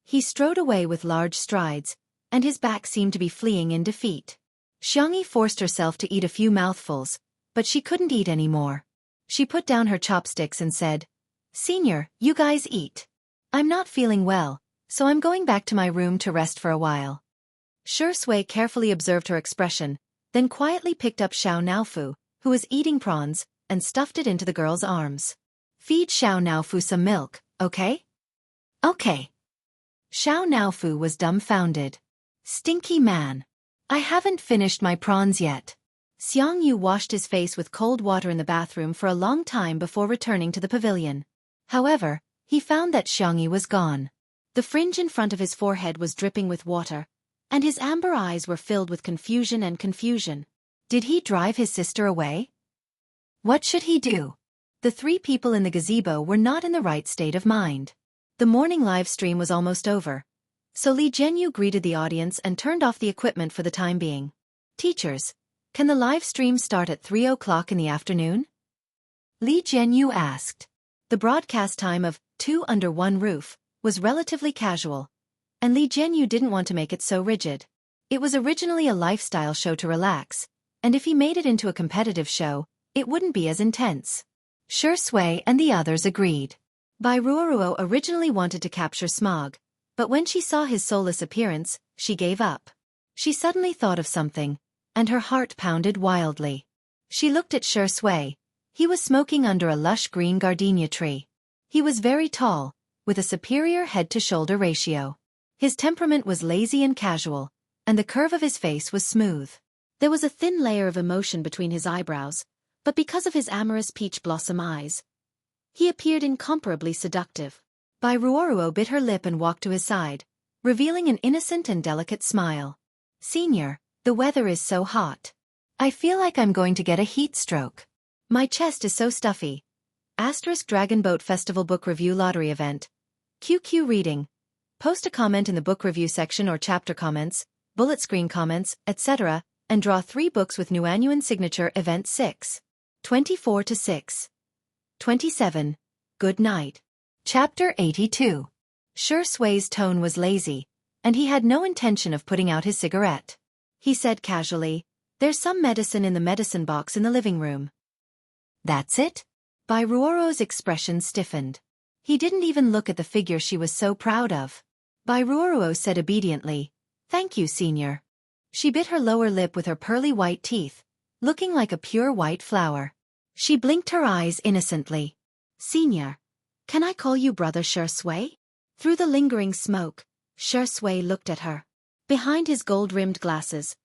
He strode away with large strides, and his back seemed to be fleeing in defeat. Xiangyi forced herself to eat a few mouthfuls, but she couldn't eat any more. She put down her chopsticks and said, Senior, you guys eat. I'm not feeling well, so I'm going back to my room to rest for a while. Shui carefully observed her expression, then quietly picked up Xiao Naofu, who was eating prawns, and stuffed it into the girl's arms. Feed Xiao Naofu some milk, okay? Okay. Xiao Naofu was dumbfounded. Stinky man. I haven't finished my prawns yet. Xiangyu washed his face with cold water in the bathroom for a long time before returning to the pavilion. However, he found that Xiangyi was gone. The fringe in front of his forehead was dripping with water, and his amber eyes were filled with confusion. Did he drive his sister away? What should he do? The 3 people in the gazebo were not in the right state of mind. The morning live stream was almost over, so Li Jianyu greeted the audience and turned off the equipment for the time being. Teachers, can the live stream start at 3 o'clock in the afternoon? Li Jianyu asked. The broadcast time of 2 Under One Roof was relatively casual, and Li Jianyu didn't want to make it so rigid. It was originally a lifestyle show to relax, and if he made it into a competitive show, it wouldn't be as intense. Shui and the others agreed. Bai Ruoruo originally wanted to capture Smog, but when she saw his soulless appearance, she gave up. She suddenly thought of something, and her heart pounded wildly. She looked at Shui. He was smoking under a lush green gardenia tree. He was very tall, with a superior head-to-shoulder ratio. His temperament was lazy and casual, and the curve of his face was smooth. There was a thin layer of emotion between his eyebrows, but because of his amorous peach blossom eyes, he appeared incomparably seductive. Bai Ruoruo bit her lip and walked to his side, revealing an innocent and delicate smile. Senior, the weather is so hot. I feel like I'm going to get a heat stroke. My chest is so stuffy. Asterisk Dragon Boat Festival Book Review Lottery Event. QQ Reading. Post a comment in the book review section or chapter comments, bullet screen comments, etc., and draw 3 books with Nuanuan signature event 6. 24 to 6. 27. Good night. Chapter 82. Sure Sui's tone was lazy, and he had no intention of putting out his cigarette. He said casually, "There's some medicine in the medicine box in the living room." That's it? Bai Ruoro's expression stiffened. He didn't even look at the figure she was so proud of. Bai Ruoro said obediently, "Thank you, Senior." She bit her lower lip with her pearly white teeth, looking like a pure white flower. She blinked her eyes innocently. "Senior, can I call you Brother Sure Sui?" Through the lingering smoke, Sure Sui looked at her. Behind his gold-rimmed glasses,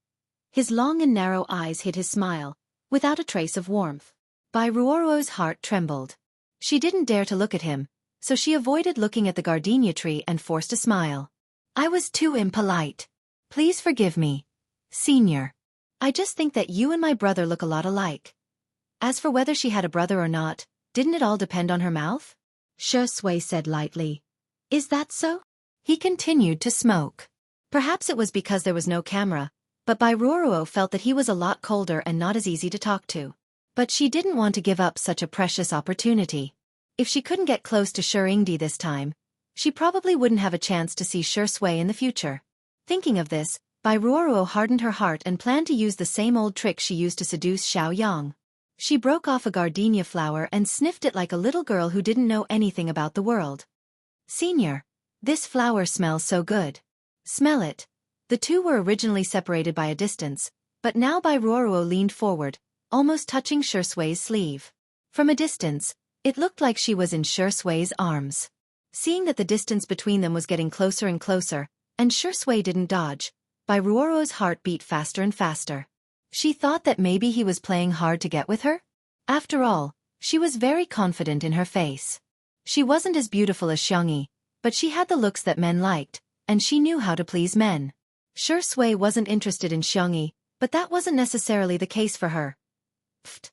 his long and narrow eyes hid his smile, without a trace of warmth. Bai Ruoro's heart trembled. She didn't dare to look at him, so she avoided looking at the gardenia tree and forced a smile. "I was too impolite. Please forgive me, Senior. I just think that you and my brother look a lot alike." As for whether she had a brother or not, didn't it all depend on her mouth? Sure Sui said lightly. "Is that so?" He continued to smoke. Perhaps it was because there was no camera, but Bai Ruoro felt that he was a lot colder and not as easy to talk to. But she didn't want to give up such a precious opportunity. If she couldn't get close to Sure Ingdi this time, she probably wouldn't have a chance to see Sure Sui in the future. Thinking of this, Bai Ruoro hardened her heart and planned to use the same old trick she used to seduce Xiao Yang. She broke off a gardenia flower and sniffed it like a little girl who didn't know anything about the world. "Senior, this flower smells so good. Smell it." The two were originally separated by a distance, but now Bai Ruoro leaned forward, almost touching Sure Sui's sleeve. From a distance, it looked like she was in Sure Sui's arms. Seeing that the distance between them was getting closer and closer, and Sure Sui didn't dodge, Bai Ruoro's heart beat faster and faster. She thought that maybe he was playing hard to get with her? After all, she was very confident in her face. She wasn't as beautiful as Xiangyi, but she had the looks that men liked, and she knew how to please men. Sure Sui wasn't interested in Xiangyi, but that wasn't necessarily the case for her. Pfft.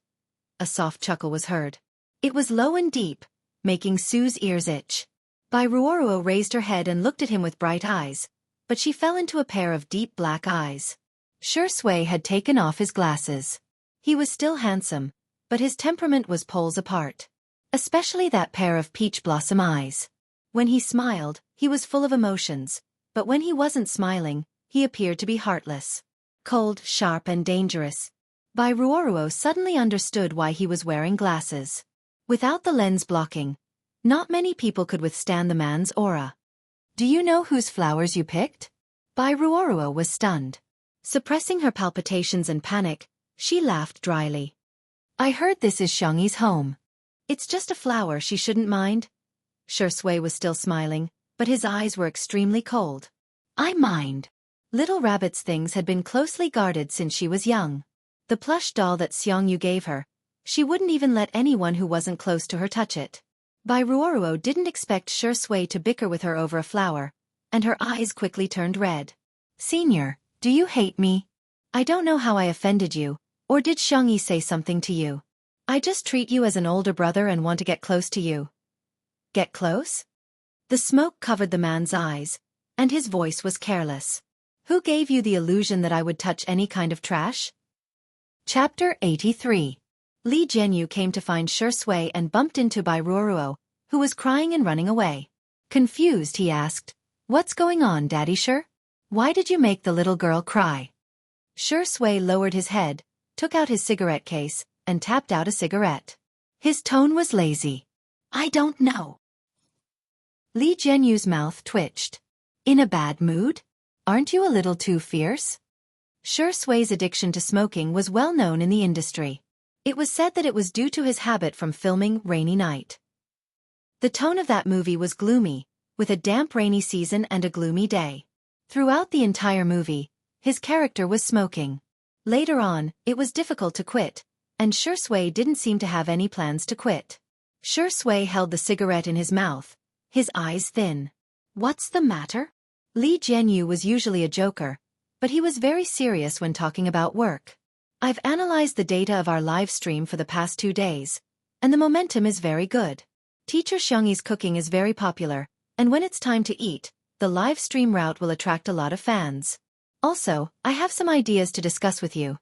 A soft chuckle was heard. It was low and deep, making Sue's ears itch. Bai Ruoro raised her head and looked at him with bright eyes, but she fell into a pair of deep black eyes. Sure Sui had taken off his glasses. He was still handsome, but his temperament was poles apart. Especially that pair of peach blossom eyes. When he smiled, he was full of emotions, but when he wasn't smiling, he appeared to be heartless. Cold, sharp and dangerous. Bai Ruoro suddenly understood why he was wearing glasses. Without the lens blocking, not many people could withstand the man's aura. "Do you know whose flowers you picked?" Bai Ruoro was stunned. Suppressing her palpitations and panic, she laughed dryly. "I heard this is Xiangyi's home. It's just a flower, she shouldn't mind." Sure Sui was still smiling, but his eyes were extremely cold. "I mind." Little Rabbit's things had been closely guarded since she was young. The plush doll that Xiangyu gave her, she wouldn't even let anyone who wasn't close to her touch it. Bai Ruoro didn't expect Sure Sui to bicker with her over a flower, and her eyes quickly turned red. "Senior, do you hate me? I don't know how I offended you, or did Xiangyi say something to you? I just treat you as an older brother and want to get close to you." "Get close?" The smoke covered the man's eyes, and his voice was careless. "Who gave you the illusion that I would touch any kind of trash?" Chapter 83. Li Jianyu came to find Sure Sui and bumped into Bai Ruoro, who was crying and running away. Confused, he asked, "What's going on, Daddy Sure? Why did you make the little girl cry?" Sure Sui lowered his head, took out his cigarette case, and tapped out a cigarette. His tone was lazy. "I don't know." Li Jianyu's mouth twitched. "In a bad mood? Aren't you a little too fierce?" Sure Sui's addiction to smoking was well known in the industry. It was said that it was due to his habit from filming Rainy Night. The tone of that movie was gloomy, with a damp rainy season and a gloomy day. Throughout the entire movie, his character was smoking. Later on, it was difficult to quit, and Sure Sui didn't seem to have any plans to quit. Sure Sui held the cigarette in his mouth, his eyes thin. What's the matter? Li Jianyu was usually a joker, but he was very serious when talking about work. I've analyzed the data of our live stream for the past 2 days, and the momentum is very good. Teacher Xiangyi's cooking is very popular, and when it's time to eat, the live stream route will attract a lot of fans. Also, I have some ideas to discuss with you.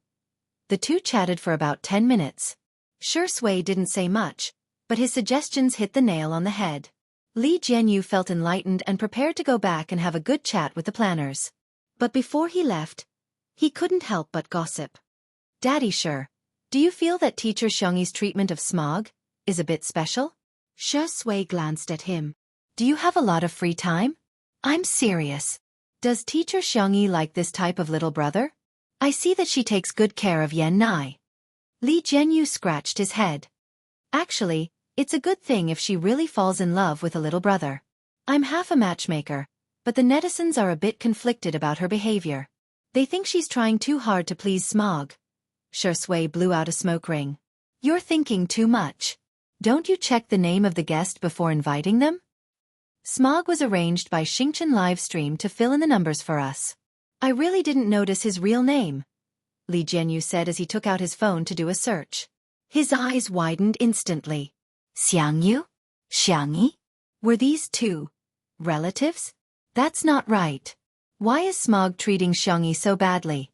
The two chatted for about 10 minutes. Shui didn't say much, but his suggestions hit the nail on the head. Li Jianyu felt enlightened and prepared to go back and have a good chat with the planners. But before he left, he couldn't help but gossip. Daddy Shui, do you feel that Teacher Xiangyi's treatment of smog is a bit special? Shui glanced at him. Do you have a lot of free time? I'm serious. Does Teacher Xiangyi like this type of little brother? I see that she takes good care of Yan Nai. Li Jianyu scratched his head. Actually, it's a good thing if she really falls in love with a little brother. I'm half a matchmaker, but the netizens are a bit conflicted about her behavior. They think she's trying too hard to please Smog. Shui blew out a smoke ring. You're thinking too much. Don't you check the name of the guest before inviting them? Smog was arranged by Xingchen Livestream to fill in the numbers for us. I really didn't notice his real name, Li Jianyu said as he took out his phone to do a search. His eyes widened instantly. Xiangyu? Xiangyi? Were these two relatives? That's not right. Why is Smog treating Xiangyi so badly?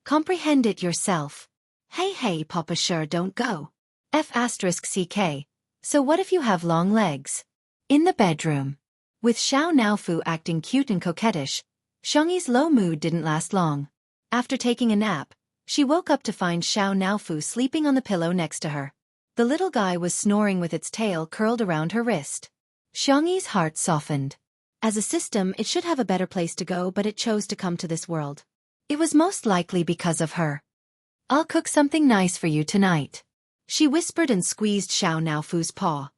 Comprehend it yourself. Hey Papa Sure don't go. F***CK. So what if you have long legs? In the bedroom. With Xiao Naofu acting cute and coquettish, Xiangyi's low mood didn't last long. After taking a nap, she woke up to find Xiao Naofu sleeping on the pillow next to her. The little guy was snoring with its tail curled around her wrist. Xiangyi's heart softened. As a system, it should have a better place to go, but it chose to come to this world. It was most likely because of her. I'll cook something nice for you tonight, she whispered and squeezed Xiao Naofu's paw.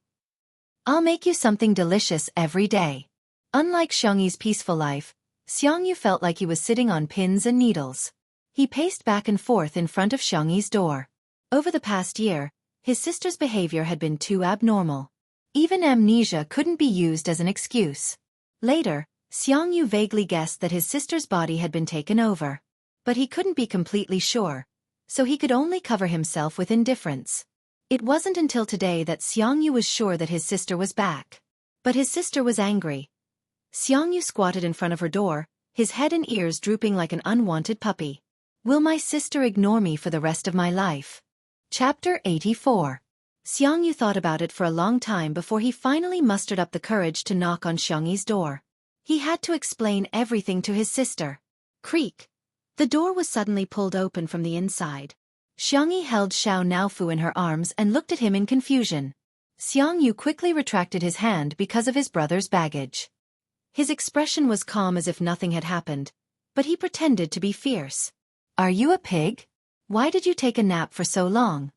I'll make you something delicious every day. Unlike Xiangyi's peaceful life, Xiangyu felt like he was sitting on pins and needles. He paced back and forth in front of Xiangyi's door. Over the past year, his sister's behavior had been too abnormal. Even amnesia couldn't be used as an excuse. Later, Xiangyu vaguely guessed that his sister's body had been taken over. But he couldn't be completely sure, so he could only cover himself with indifference. It wasn't until today that Xiangyu was sure that his sister was back. But his sister was angry. Xiangyu squatted in front of her door, his head and ears drooping like an unwanted puppy. Will my sister ignore me for the rest of my life? Chapter 84. Xiangyu thought about it for a long time before he finally mustered up the courage to knock on Xiangyi's door. He had to explain everything to his sister. Creak. The door was suddenly pulled open from the inside. Xiangyi held Xiao Naofu in her arms and looked at him in confusion. Xiangyu quickly retracted his hand because of his brother's baggage. His expression was calm as if nothing had happened, but he pretended to be fierce. Are you a pig? Why did you take a nap for so long?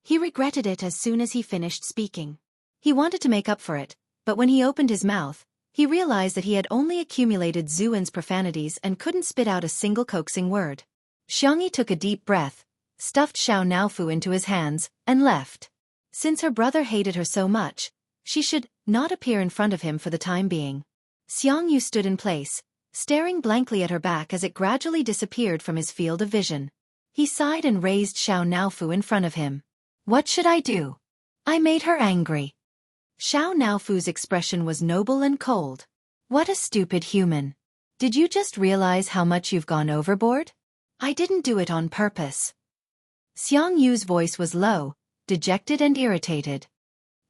He regretted it as soon as he finished speaking. He wanted to make up for it, but when he opened his mouth, he realized that he had only accumulated Zuan's profanities and couldn't spit out a single coaxing word. Xiangyi took a deep breath, stuffed Xiao Naofu into his hands, and left. Since her brother hated her so much, she should not appear in front of him for the time being. Xiangyu stood in place, staring blankly at her back as it gradually disappeared from his field of vision. He sighed and raised Xiao Naofu in front of him. What should I do? I made her angry. Xiao Naofu's expression was noble and cold. What a stupid human. Did you just realize how much you've gone overboard? I didn't do it on purpose. Xiangyu's voice was low, dejected and irritated.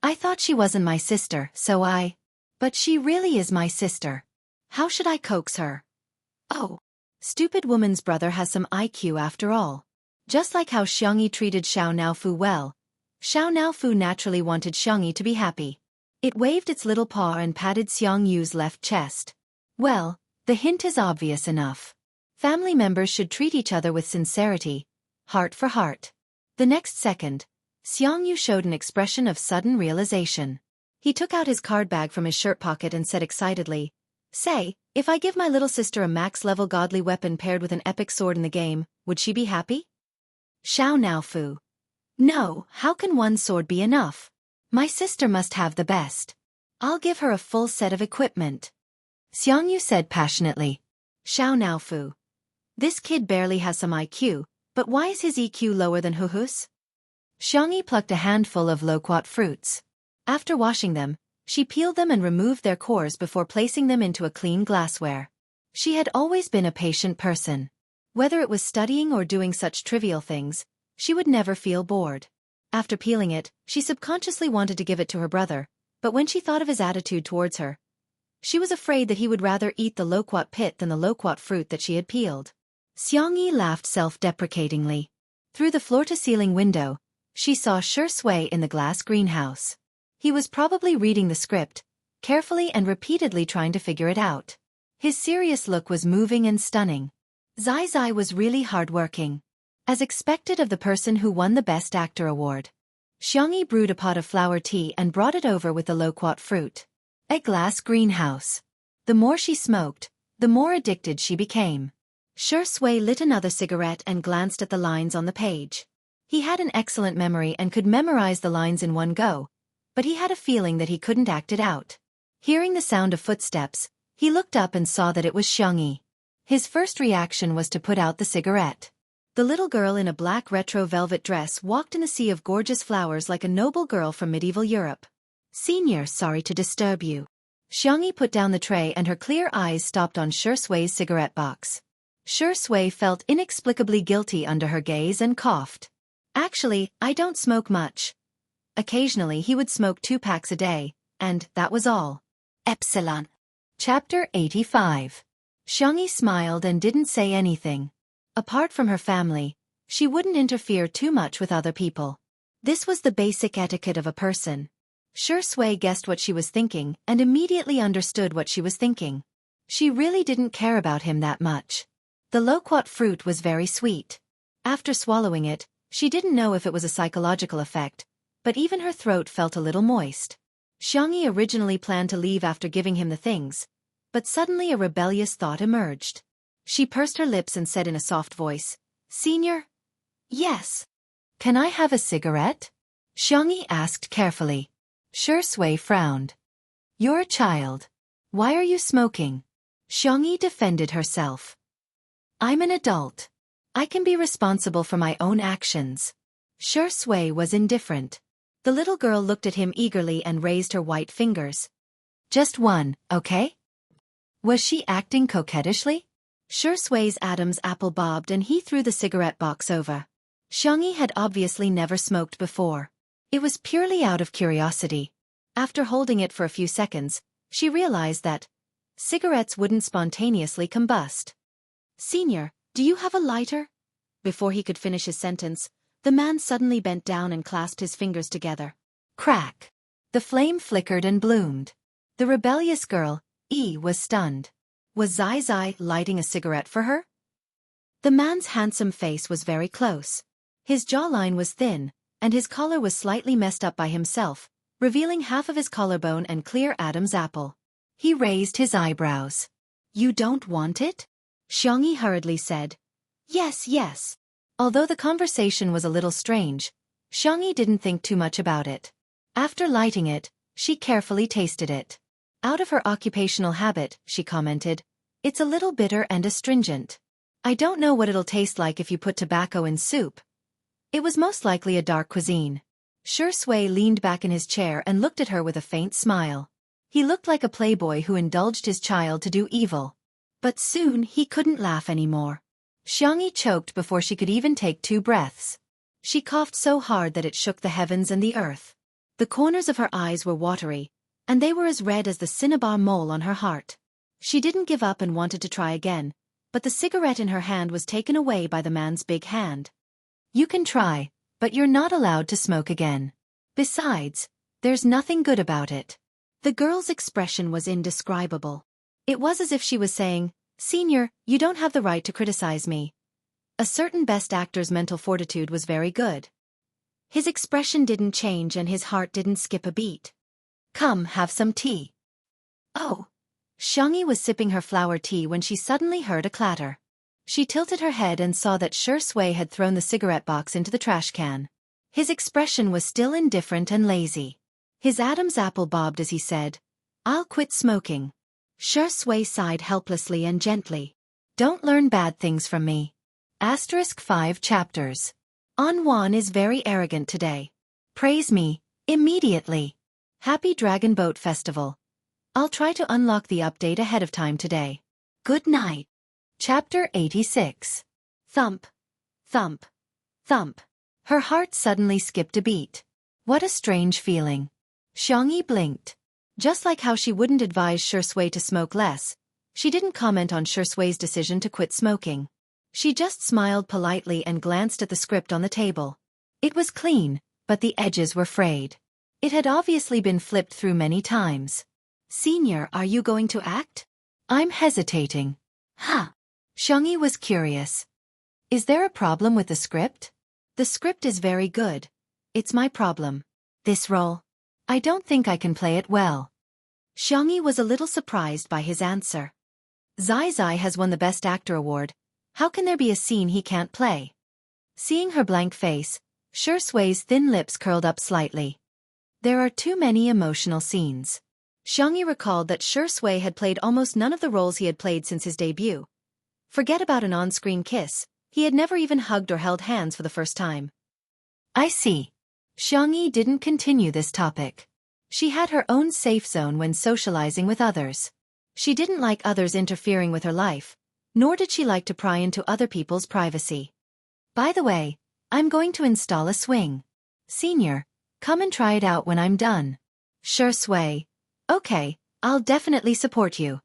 I thought she wasn't my sister, so I... But she really is my sister. How should I coax her? Oh. Stupid woman's brother has some IQ after all. Just like how Xiangyi treated Xiao Naofu well, Xiao Naofu naturally wanted Xiangyi to be happy. It waved its little paw and patted Xiangyu's left chest. Well, the hint is obvious enough. Family members should treat each other with sincerity, heart for heart. The next second, Xiangyu showed an expression of sudden realization. He took out his card bag from his shirt pocket and said excitedly, Say, if I give my little sister a max-level godly weapon paired with an epic sword in the game, would she be happy? Xiao Naofu. No, how can one sword be enough? My sister must have the best. I'll give her a full set of equipment. Xiangyu said passionately. Xiao Naofu. This kid barely has some IQ, but why is his EQ lower than Huhu's? Xiangyi plucked a handful of loquat fruits. After washing them, she peeled them and removed their cores before placing them into a clean glassware. She had always been a patient person. Whether it was studying or doing such trivial things, she would never feel bored. After peeling it, she subconsciously wanted to give it to her brother, but when she thought of his attitude towards her, she was afraid that he would rather eat the loquat pit than the loquat fruit that she had peeled. Xiangyi laughed self-deprecatingly. Through the floor-to-ceiling window, she saw Shui in the glass greenhouse. He was probably reading the script, carefully and repeatedly trying to figure it out. His serious look was moving and stunning. Zai was really hard-working. As expected of the person who won the Best Actor award. Xiangyi brewed a pot of flower tea and brought it over with the loquat fruit. A glass greenhouse. The more she smoked, the more addicted she became. Shui lit another cigarette and glanced at the lines on the page. He had an excellent memory and could memorize the lines in one go, but he had a feeling that he couldn't act it out. Hearing the sound of footsteps, he looked up and saw that it was Xiangyi. His first reaction was to put out the cigarette. The little girl in a black retro velvet dress walked in a sea of gorgeous flowers like a noble girl from medieval Europe. Senior, sorry to disturb you. Xiangyi put down the tray and her clear eyes stopped on Shui's cigarette box. Shui felt inexplicably guilty under her gaze and coughed. Actually, I don't smoke much. Occasionally he would smoke 2 packs a day, and that was all. Epsilon. Chapter 85. Xiangyi smiled and didn't say anything. Apart from her family, she wouldn't interfere too much with other people. This was the basic etiquette of a person. Shui guessed what she was thinking and immediately understood what she was thinking. She really didn't care about him that much. The loquat fruit was very sweet. After swallowing it, she didn't know if it was a psychological effect, but even her throat felt a little moist. Xiangyi originally planned to leave after giving him the things, but suddenly a rebellious thought emerged. She pursed her lips and said in a soft voice, Senior? Yes. Can I have a cigarette? Xiangyi asked carefully. Shui frowned. You're a child. Why are you smoking? Xiangyi defended herself. I'm an adult. I can be responsible for my own actions. Shui was indifferent. The little girl looked at him eagerly and raised her white fingers. Just one, okay? Was she acting coquettishly? Shui's Adam's apple bobbed and he threw the cigarette box over. Xiangyi had obviously never smoked before. It was purely out of curiosity. After holding it for a few seconds, she realized that cigarettes wouldn't spontaneously combust. Senior, do you have a lighter? Before he could finish his sentence, the man suddenly bent down and clasped his fingers together. Crack! The flame flickered and bloomed. The rebellious girl, was stunned. Was Zai lighting a cigarette for her? The man's handsome face was very close. His jawline was thin, and his collar was slightly messed up by himself, revealing half of his collarbone and clear Adam's apple. He raised his eyebrows. You don't want it? Xiangyi hurriedly said. Yes. Although the conversation was a little strange, Xiangyi didn't think too much about it. After lighting it, she carefully tasted it. Out of her occupational habit, she commented, it's a little bitter and astringent. I don't know what it'll taste like if you put tobacco in soup. It was most likely a dark cuisine. Shui leaned back in his chair and looked at her with a faint smile. He looked like a playboy who indulged his child to do evil. But soon he couldn't laugh anymore. Xiangyi choked before she could even take 2 breaths. She coughed so hard that it shook the heavens and the earth. The corners of her eyes were watery, and they were as red as the cinnabar mole on her heart. She didn't give up and wanted to try again, but the cigarette in her hand was taken away by the man's big hand. You can try, but you're not allowed to smoke again. Besides, there's nothing good about it. The girl's expression was indescribable. It was as if she was saying, Senior, you don't have the right to criticize me. A certain best actor's mental fortitude was very good. His expression didn't change and his heart didn't skip a beat. Come, have some tea. Oh. Xiangyi was sipping her flower tea when she suddenly heard a clatter. She tilted her head and saw that Shui had thrown the cigarette box into the trash can. His expression was still indifferent and lazy. His Adam's apple bobbed as he said, I'll quit smoking. Shui sighed helplessly and gently. Don't learn bad things from me. Asterisk 5 chapters. Anwan is very arrogant today. Praise me, immediately. Happy Dragon Boat Festival. I'll try to unlock the update ahead of time today. Good night. Chapter 86. Thump. Thump. Thump. Her heart suddenly skipped a beat. What a strange feeling. Xiangyi blinked. Just like how she wouldn't advise Shui to smoke less, she didn't comment on Shui's decision to quit smoking. She just smiled politely and glanced at the script on the table. It was clean, but the edges were frayed. It had obviously been flipped through many times. Senior, are you going to act? I'm hesitating. Huh. Xiangyi was curious. Is there a problem with the script? The script is very good. It's my problem. This role? I don't think I can play it well. Xiangyi was a little surprised by his answer. Zai has won the Best Actor award. How can there be a scene he can't play? Seeing her blank face, Shui's thin lips curled up slightly. There are too many emotional scenes. Xiangyi recalled that Shui had played almost none of the roles he had played since his debut. Forget about an on-screen kiss, he had never even hugged or held hands for the first time. I see. Xiangyi didn't continue this topic. She had her own safe zone when socializing with others. She didn't like others interfering with her life, nor did she like to pry into other people's privacy. By the way, I'm going to install a swing. Senior, come and try it out when I'm done. Shui. Okay, I'll definitely support you.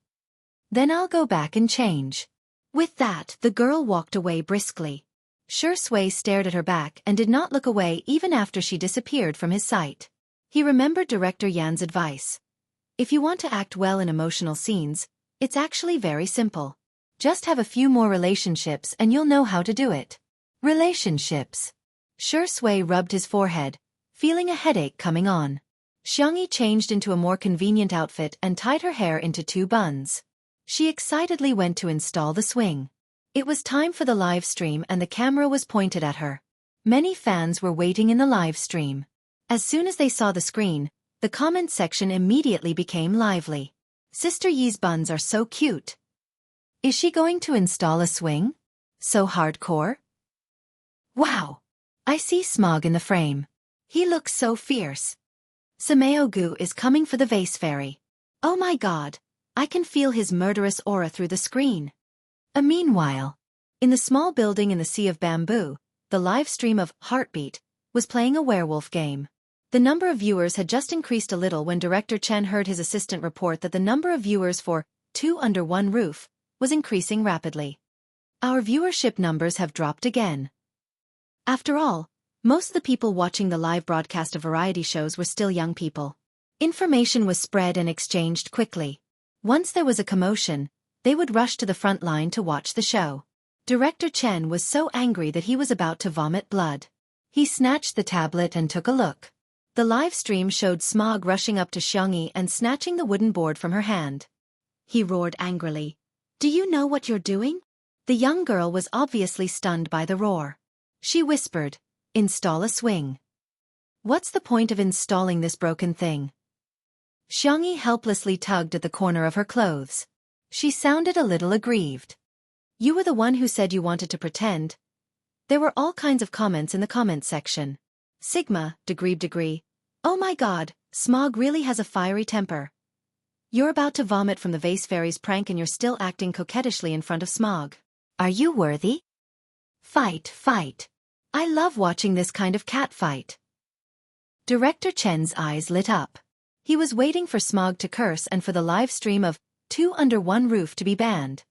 Then I'll go back and change. With that, the girl walked away briskly. Shui stared at her back and did not look away even after she disappeared from his sight. He remembered Director Yan's advice. If you want to act well in emotional scenes, it's actually very simple. Just have a few more relationships and you'll know how to do it. Relationships. Shui rubbed his forehead, feeling a headache coming on. Xiangyi changed into a more convenient outfit and tied her hair into 2 buns. She excitedly went to install the swing. It was time for the live stream and the camera was pointed at her. Many fans were waiting in the live stream. As soon as they saw the screen, the comment section immediately became lively. Sister Yi's buns are so cute. Is she going to install a swing? So hardcore? Wow! I see Smog in the frame. He looks so fierce. Sameo-gu is coming for the vase fairy. Oh my god, I can feel his murderous aura through the screen. Meanwhile, in the small building in the Sea of Bamboo, the live stream of Heartbeat was playing a werewolf game. The number of viewers had just increased a little when Director Chen heard his assistant report that the number of viewers for Two Under One Roof was increasing rapidly. Our viewership numbers have dropped again. After all, most of the people watching the live broadcast of variety shows were still young people. Information was spread and exchanged quickly. Once there was a commotion, they would rush to the front line to watch the show. Director Chen was so angry that he was about to vomit blood. He snatched the tablet and took a look. The live stream showed Smog rushing up to Xiangyi and snatching the wooden board from her hand. He roared angrily. Do you know what you're doing? The young girl was obviously stunned by the roar. She whispered, Install a swing. What's the point of installing this broken thing? Xiangyi helplessly tugged at the corner of her clothes. She sounded a little aggrieved. You were the one who said you wanted to pretend. There were all kinds of comments in the comment section. Sigma, degree. Oh my god, Smog really has a fiery temper. You're about to vomit from the vase fairy's prank and you're still acting coquettishly in front of Smog. Are you worthy? Fight. I love watching this kind of cat fight. Director Chen's eyes lit up. He was waiting for Smog to curse and for the live stream of Two Under One Roof to be banned.